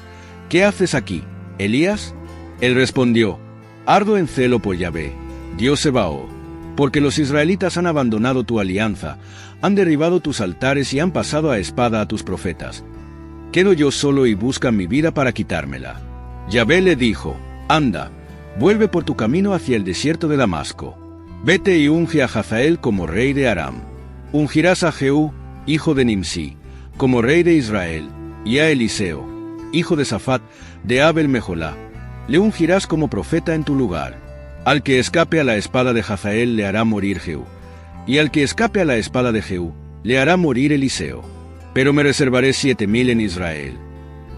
¿Qué haces aquí, Elías? Él respondió: Ardo en celo por Yahvé, Dios Sebaot, porque los israelitas han abandonado tu alianza, han derribado tus altares y han pasado a espada a tus profetas. Quedo yo solo y buscan mi vida para quitármela. Yahvé le dijo: Anda, vuelve por tu camino hacia el desierto de Damasco. Vete y unge a Hazael como rey de Aram. Ungirás a Jehú, hijo de Nimsi, como rey de Israel, y a Eliseo, hijo de Safat, de Abel Mejolá. Le ungirás como profeta en tu lugar. Al que escape a la espada de Hazael le hará morir Jehú, y al que escape a la espada de Jehú le hará morir Eliseo. Pero me reservaré 7,000 en Israel.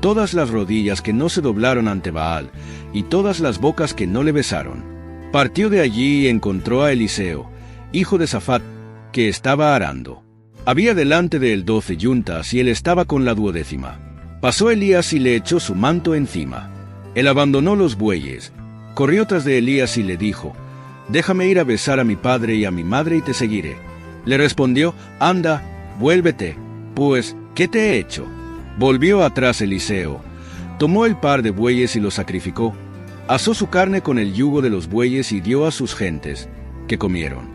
Todas las rodillas que no se doblaron ante Baal, y todas las bocas que no le besaron. Partió de allí y encontró a Eliseo, hijo de Safat, que estaba arando. Había delante de él 12 yuntas, y él estaba con la 12ª. Pasó Elías y le echó su manto encima. Él abandonó los bueyes, corrió tras de Elías y le dijo: Déjame ir a besar a mi padre y a mi madre y te seguiré. Le respondió: Anda, vuélvete, pues, ¿qué te he hecho? Volvió atrás Eliseo, tomó el par de bueyes y los sacrificó, asó su carne con el yugo de los bueyes y dio a sus gentes, que comieron.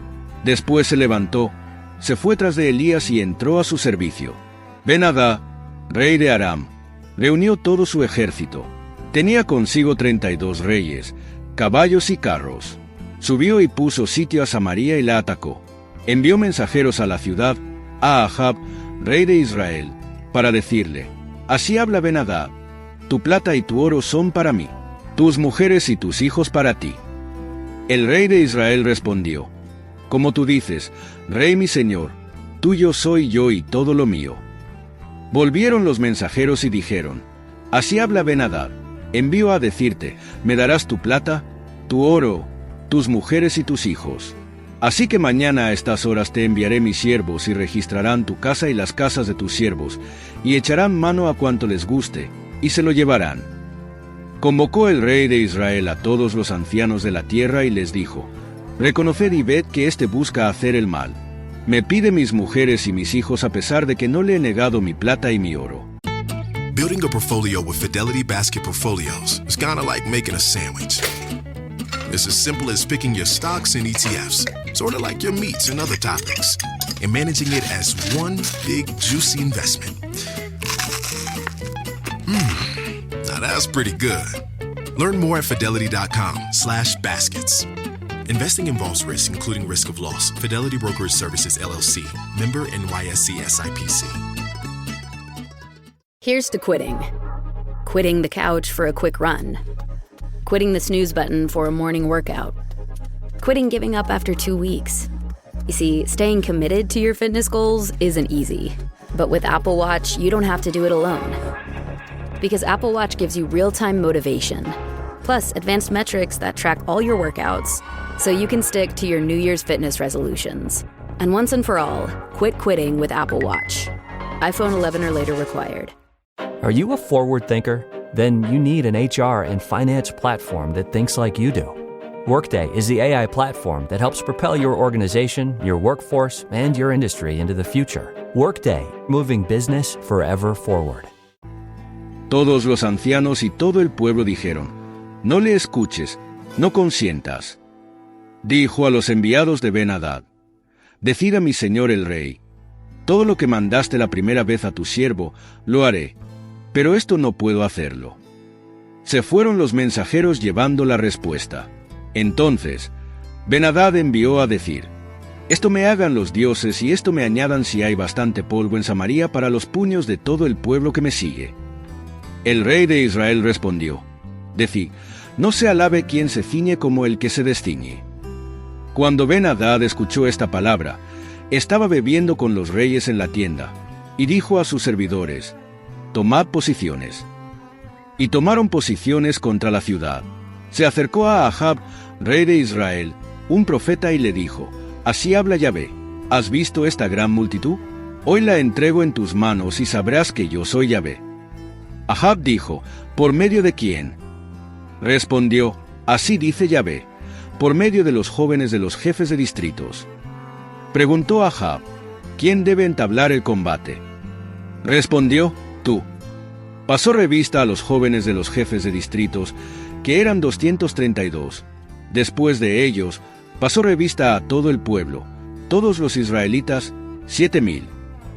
Después se levantó, se fue tras de Elías y entró a su servicio. Ben-Hadad, rey de Aram, reunió todo su ejército. Tenía consigo 32 reyes, caballos y carros. Subió y puso sitio a Samaria y la atacó. Envió mensajeros a la ciudad, a Ahab, rey de Israel, para decirle: Así habla Ben-Hadad, tu plata y tu oro son para mí, tus mujeres y tus hijos para ti. El rey de Israel respondió: Como tú dices, rey mi señor, tuyo soy yo y todo lo mío. Volvieron los mensajeros y dijeron: Así habla Ben-Hadad, envío a decirte: me darás tu plata, tu oro, tus mujeres y tus hijos. Así que mañana a estas horas te enviaré mis siervos y registrarán tu casa y las casas de tus siervos, y echarán mano a cuanto les guste, y se lo llevarán. Convocó el rey de Israel a todos los ancianos de la tierra y les dijo: Reconoced y ved que éste busca hacer el mal. Me pide mis mujeres y mis hijos a pesar de que no le he negado mi plata y mi oro.
Building a portfolio with Fidelity Basket Portfolios is kind of like making a sandwich. It's as simple as picking your stocks and ETFs, sort of like your meats and other toppings, and managing it as one big juicy investment. Now that's pretty good. Learn more at fidelity.com/baskets. Investing involves risk, including risk of loss. Fidelity Brokerage Services, LLC. Member NYSE SIPC.
Here's to quitting. Quitting the couch for a quick run. quitting the snooze button for a morning workout, quitting giving up after 2 weeks. You see, staying committed to your fitness goals isn't easy, but with Apple Watch, you don't have to do it alone. Because Apple Watch gives you real-time motivation, plus advanced metrics that track all your workouts, so you can stick to your New Year's fitness resolutions. And once and for all, quit quitting with Apple Watch. iPhone 11 or later required.
Are you a forward thinker? Then you need an HR and finance platform that thinks like you do. Workday is the AI platform that helps propel your organization, your workforce, and your industry into the future. Workday, moving business forever forward.
Todos los ancianos y todo el pueblo dijeron, no le escuches, no consientas. Dijo a los enviados de Ben-Hadad, decid a mi señor el rey, todo lo que mandaste la primera vez a tu siervo, lo haré, pero esto no puedo hacerlo. Se fueron los mensajeros llevando la respuesta. Entonces, Ben-Hadad envió a decir, esto me hagan los dioses y esto me añadan si hay bastante polvo en Samaria para los puños de todo el pueblo que me sigue. El rey de Israel respondió, decid, no se alabe quien se ciñe como el que se desciñe. Cuando Ben-Hadad escuchó esta palabra, estaba bebiendo con los reyes en la tienda, y dijo a sus servidores, tomad posiciones. Y tomaron posiciones contra la ciudad. Se acercó a Ahab, rey de Israel, un profeta, y le dijo, así habla Yahvé, ¿has visto esta gran multitud? Hoy la entrego en tus manos y sabrás que yo soy Yahvé. Ahab dijo, ¿por medio de quién? Respondió, así dice Yahvé, por medio de los jóvenes de los jefes de distritos. Preguntó Ahab, ¿quién debe entablar el combate? Respondió, tú. Pasó revista a los jóvenes de los jefes de distritos, que eran 232. Después de ellos, pasó revista a todo el pueblo, todos los israelitas, 7,000.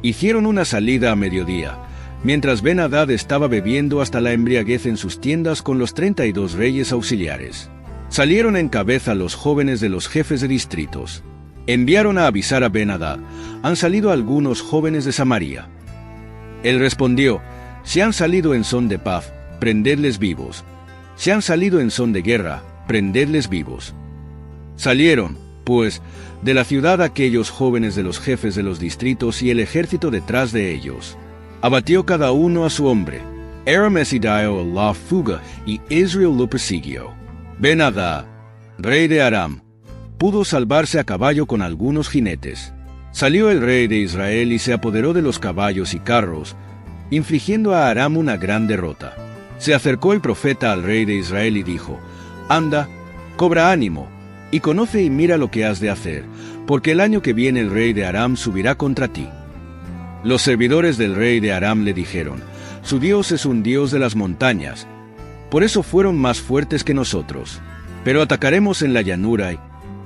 Hicieron una salida a mediodía, mientras Ben-Hadad estaba bebiendo hasta la embriaguez en sus tiendas con los 32 reyes auxiliares. Salieron en cabeza los jóvenes de los jefes de distritos. Enviaron a avisar a Ben-Hadad, han salido algunos jóvenes de Samaria. Él respondió, si han salido en son de paz, prendedles vivos. Si han salido en son de guerra, prendedles vivos. Salieron, pues, de la ciudad aquellos jóvenes de los jefes de los distritos y el ejército detrás de ellos. Abatió cada uno a su hombre. Aram dio la fuga y Israel lo persiguió. Ben-Hadad, rey de Aram, pudo salvarse a caballo con algunos jinetes. Salió el rey de Israel y se apoderó de los caballos y carros, infligiendo a Aram una gran derrota. Se acercó el profeta al rey de Israel y dijo, anda, cobra ánimo, y conoce y mira lo que has de hacer, porque el año que viene el rey de Aram subirá contra ti. Los servidores del rey de Aram le dijeron, su Dios es un Dios de las montañas, por eso fueron más fuertes que nosotros. Pero atacaremos en la llanura y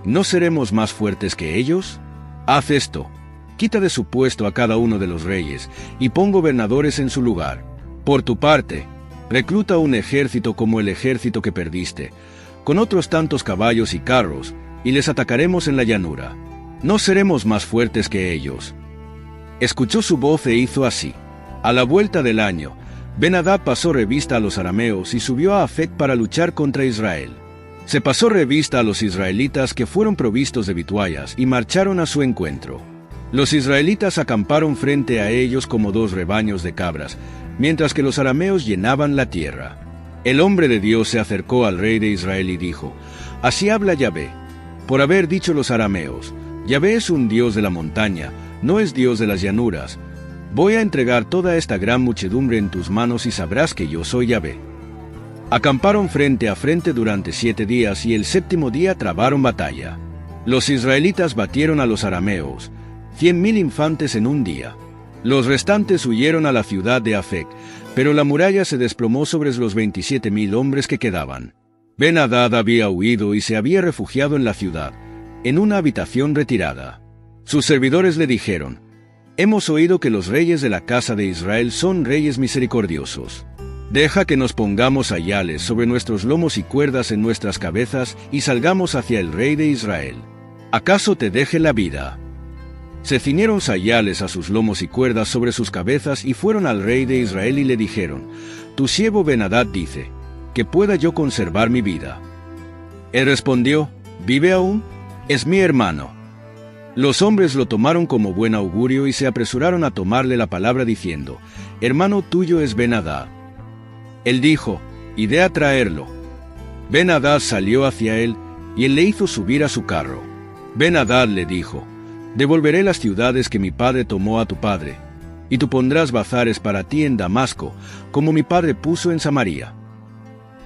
¿no seremos más fuertes que ellos? Haz esto, quita de su puesto a cada uno de los reyes, y pon gobernadores en su lugar. Por tu parte, recluta un ejército como el ejército que perdiste, con otros tantos caballos y carros, y les atacaremos en la llanura. No seremos más fuertes que ellos. Escuchó su voz e hizo así. A la vuelta del año, Ben-Hadad pasó revista a los arameos y subió a Afec para luchar contra Israel. Se pasó revista a los israelitas que fueron provistos de vituallas y marcharon a su encuentro. Los israelitas acamparon frente a ellos como 2 rebaños de cabras, mientras que los arameos llenaban la tierra. El hombre de Dios se acercó al rey de Israel y dijo, así habla Yahvé, por haber dicho los arameos, Yahvé es un Dios de la montaña, no es Dios de las llanuras. Voy a entregar toda esta gran muchedumbre en tus manos y sabrás que yo soy Yahvé. Acamparon frente a frente durante 7 días y el 7º día trabaron batalla. Los israelitas batieron a los arameos, 100,000 infantes en un día. Los restantes huyeron a la ciudad de Afec, pero la muralla se desplomó sobre los 27,000 hombres que quedaban. Ben-Hadad había huido y se había refugiado en la ciudad, en una habitación retirada. Sus servidores le dijeron, hemos oído que los reyes de la casa de Israel son reyes misericordiosos. Deja que nos pongamos sayales sobre nuestros lomos y cuerdas en nuestras cabezas y salgamos hacia el rey de Israel. ¿Acaso te deje la vida? Se ciñeron sayales a sus lomos y cuerdas sobre sus cabezas y fueron al rey de Israel y le dijeron, tu siervo Ben-Hadad dice, que pueda yo conservar mi vida. Él respondió, ¿vive aún? Es mi hermano. Los hombres lo tomaron como buen augurio y se apresuraron a tomarle la palabra diciendo, hermano tuyo es Ben-Hadad. Él dijo, iré a traerlo. Ben-Hadad salió hacia él y él le hizo subir a su carro. Ben-Hadad le dijo, devolveré las ciudades que mi padre tomó a tu padre, y tú pondrás bazares para ti en Damasco, como mi padre puso en Samaria.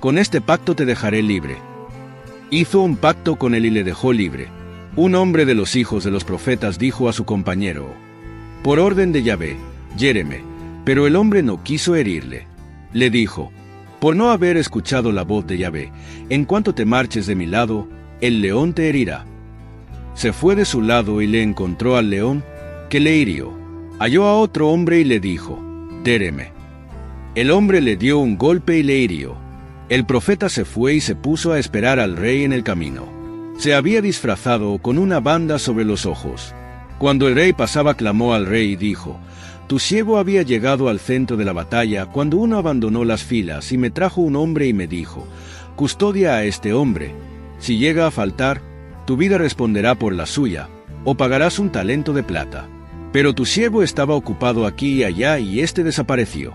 Con este pacto te dejaré libre. Hizo un pacto con él y le dejó libre. Un hombre de los hijos de los profetas dijo a su compañero, por orden de Yahvé, hiéreme, pero el hombre no quiso herirle. Le dijo, por no haber escuchado la voz de Yahvé, en cuanto te marches de mi lado, el león te herirá. Se fue de su lado y le encontró al león, que le hirió. Halló a otro hombre y le dijo, déreme. El hombre le dio un golpe y le hirió. El profeta se fue y se puso a esperar al rey en el camino. Se había disfrazado con una banda sobre los ojos. Cuando el rey pasaba, clamó al rey y dijo, tu siervo había llegado al centro de la batalla cuando uno abandonó las filas y me trajo un hombre y me dijo, custodia a este hombre. Si llega a faltar, tu vida responderá por la suya, o pagarás un talento de plata. Pero tu siervo estaba ocupado aquí y allá y éste desapareció.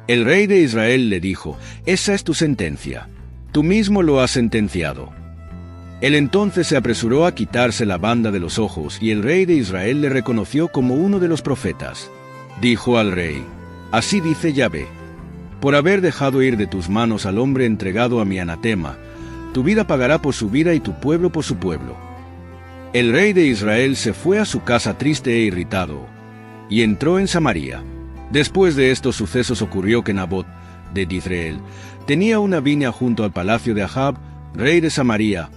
El rey de Israel le dijo, esa es tu sentencia. Tú mismo lo has sentenciado. Él entonces se apresuró a quitarse la banda de los ojos, y el rey de Israel le reconoció como uno de los profetas. Dijo al rey, así dice Yahvé, por haber dejado ir de tus manos al hombre entregado a mi anatema, tu vida pagará por su vida y tu pueblo por su pueblo. El rey de Israel se fue a su casa triste e irritado, y entró en Samaria. Después de estos sucesos ocurrió que Nabot, de Jezreel, tenía una viña junto al palacio de Ahab, rey de Samaria,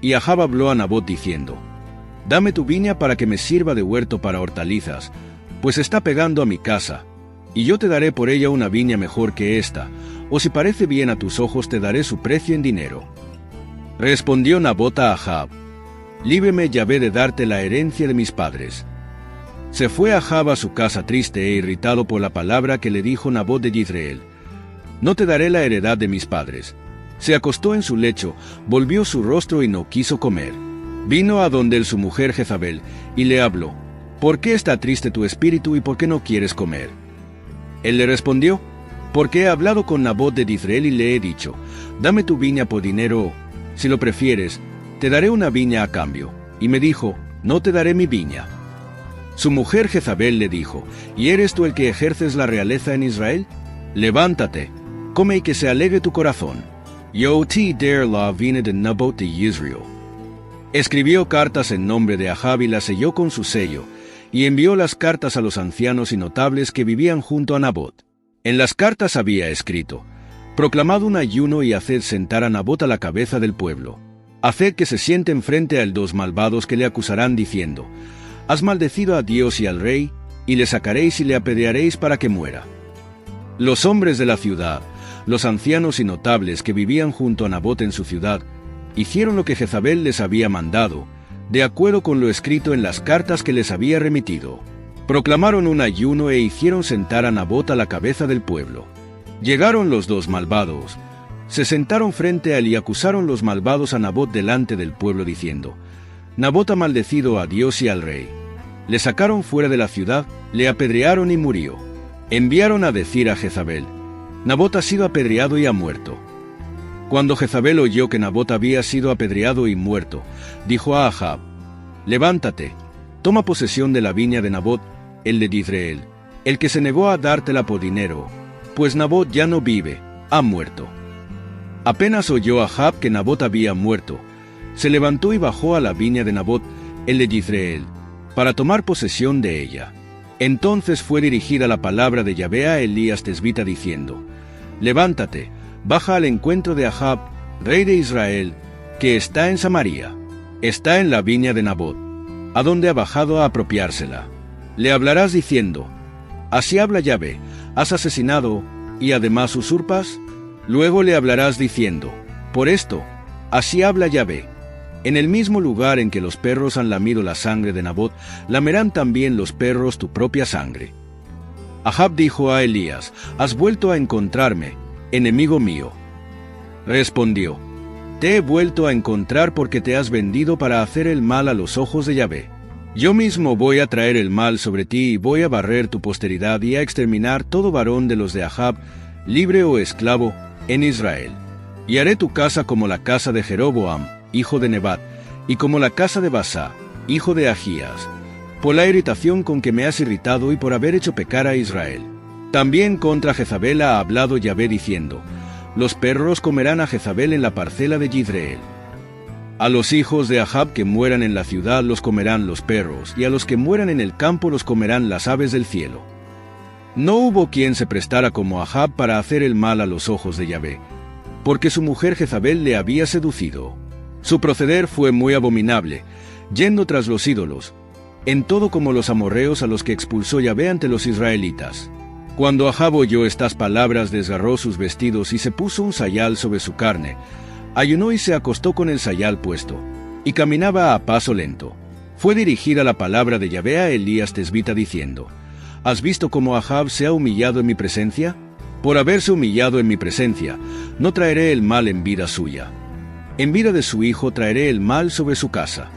y Ahab habló a Nabot diciendo, dame tu viña para que me sirva de huerto para hortalizas, pues está pegando a mi casa, y yo te daré por ella una viña mejor que esta, o si parece bien a tus ojos te daré su precio en dinero. Respondió Nabot a Ahab, líbreme Yahvé de darte la herencia de mis padres. Se fue Ahab a su casa triste e irritado por la palabra que le dijo Nabot de Jezreel, no te daré la heredad de mis padres. Se acostó en su lecho, volvió su rostro y no quiso comer. Vino a donde su mujer Jezabel, y le habló, ¿por qué está triste tu espíritu y por qué no quieres comer? Él le respondió, porque he hablado con Nabot de Jezreel y le he dicho, dame tu viña por dinero, si lo prefieres, te daré una viña a cambio. Y me dijo, no te daré mi viña. Su mujer Jezabel le dijo, ¿y eres tú el que ejerces la realeza en Israel? Levántate, come y que se alegre tu corazón. Yo te daré la viña de Nabot de Jezreel. Escribió cartas en nombre de Ahab y las selló con su sello, y envió las cartas a los ancianos y notables que vivían junto a Nabot. En las cartas había escrito, proclamad un ayuno y haced sentar a Nabot a la cabeza del pueblo. Haced que se sienten frente a él dos malvados que le acusarán diciendo, has maldecido a Dios y al rey, y le sacaréis y le apedrearéis para que muera. Los hombres de la ciudad, los ancianos y notables que vivían junto a Nabot en su ciudad, hicieron lo que Jezabel les había mandado, de acuerdo con lo escrito en las cartas que les había remitido. Proclamaron un ayuno e hicieron sentar a Nabot a la cabeza del pueblo. Llegaron los dos malvados, se sentaron frente a él y acusaron los malvados a Nabot delante del pueblo diciendo, Nabot ha maldecido a Dios y al rey. Le sacaron fuera de la ciudad, le apedrearon y murió. Enviaron a decir a Jezabel, Nabot ha sido apedreado y ha muerto. Cuando Jezabel oyó que Nabot había sido apedreado y muerto, dijo a Ahab, levántate, toma posesión de la viña de Nabot, el de Jezreel, el que se negó a dártela por dinero, pues Nabot ya no vive, ha muerto. Apenas oyó Ahab que Nabot había muerto, se levantó y bajó a la viña de Nabot, el de Jezreel, para tomar posesión de ella. Entonces fue dirigida la palabra de Yahvé a Elías tesbita diciendo, levántate, baja al encuentro de Ahab, rey de Israel, que está en Samaria, está en la viña de Nabot, a donde ha bajado a apropiársela. Le hablarás diciendo, así habla Yahvé, has asesinado, y además usurpas. Luego le hablarás diciendo, por esto, así habla Yahvé, en el mismo lugar en que los perros han lamido la sangre de Nabot, lamerán también los perros tu propia sangre. Ahab dijo a Elías, has vuelto a encontrarme, enemigo mío. Respondió: Te he vuelto a encontrar porque te has vendido para hacer el mal a los ojos de Yahvé. Yo mismo voy a traer el mal sobre ti y voy a barrer tu posteridad y a exterminar todo varón de los de Ahab, libre o esclavo, en Israel. Y haré tu casa como la casa de Jeroboam, hijo de Nebat, y como la casa de Basá, hijo de Ahías, por la irritación con que me has irritado y por haber hecho pecar a Israel. También contra Jezabel ha hablado Yahvé diciendo: Los perros comerán a Jezabel en la parcela de Yizreel. A los hijos de Ahab que mueran en la ciudad los comerán los perros, y a los que mueran en el campo los comerán las aves del cielo. No hubo quien se prestara como Ahab para hacer el mal a los ojos de Yahvé, porque su mujer Jezabel le había seducido. Su proceder fue muy abominable, yendo tras los ídolos, en todo como los amorreos a los que expulsó Yahvé ante los israelitas. Cuando Ahab oyó estas palabras, desgarró sus vestidos y se puso un sayal sobre su carne, ayunó y se acostó con el sayal puesto, y caminaba a paso lento. Fue dirigida la palabra de Yahvé a Elías tesbita diciendo: ¿Has visto cómo Ahab se ha humillado en mi presencia? Por haberse humillado en mi presencia, no traeré el mal en vida suya. En vida de su hijo traeré el mal sobre su casa.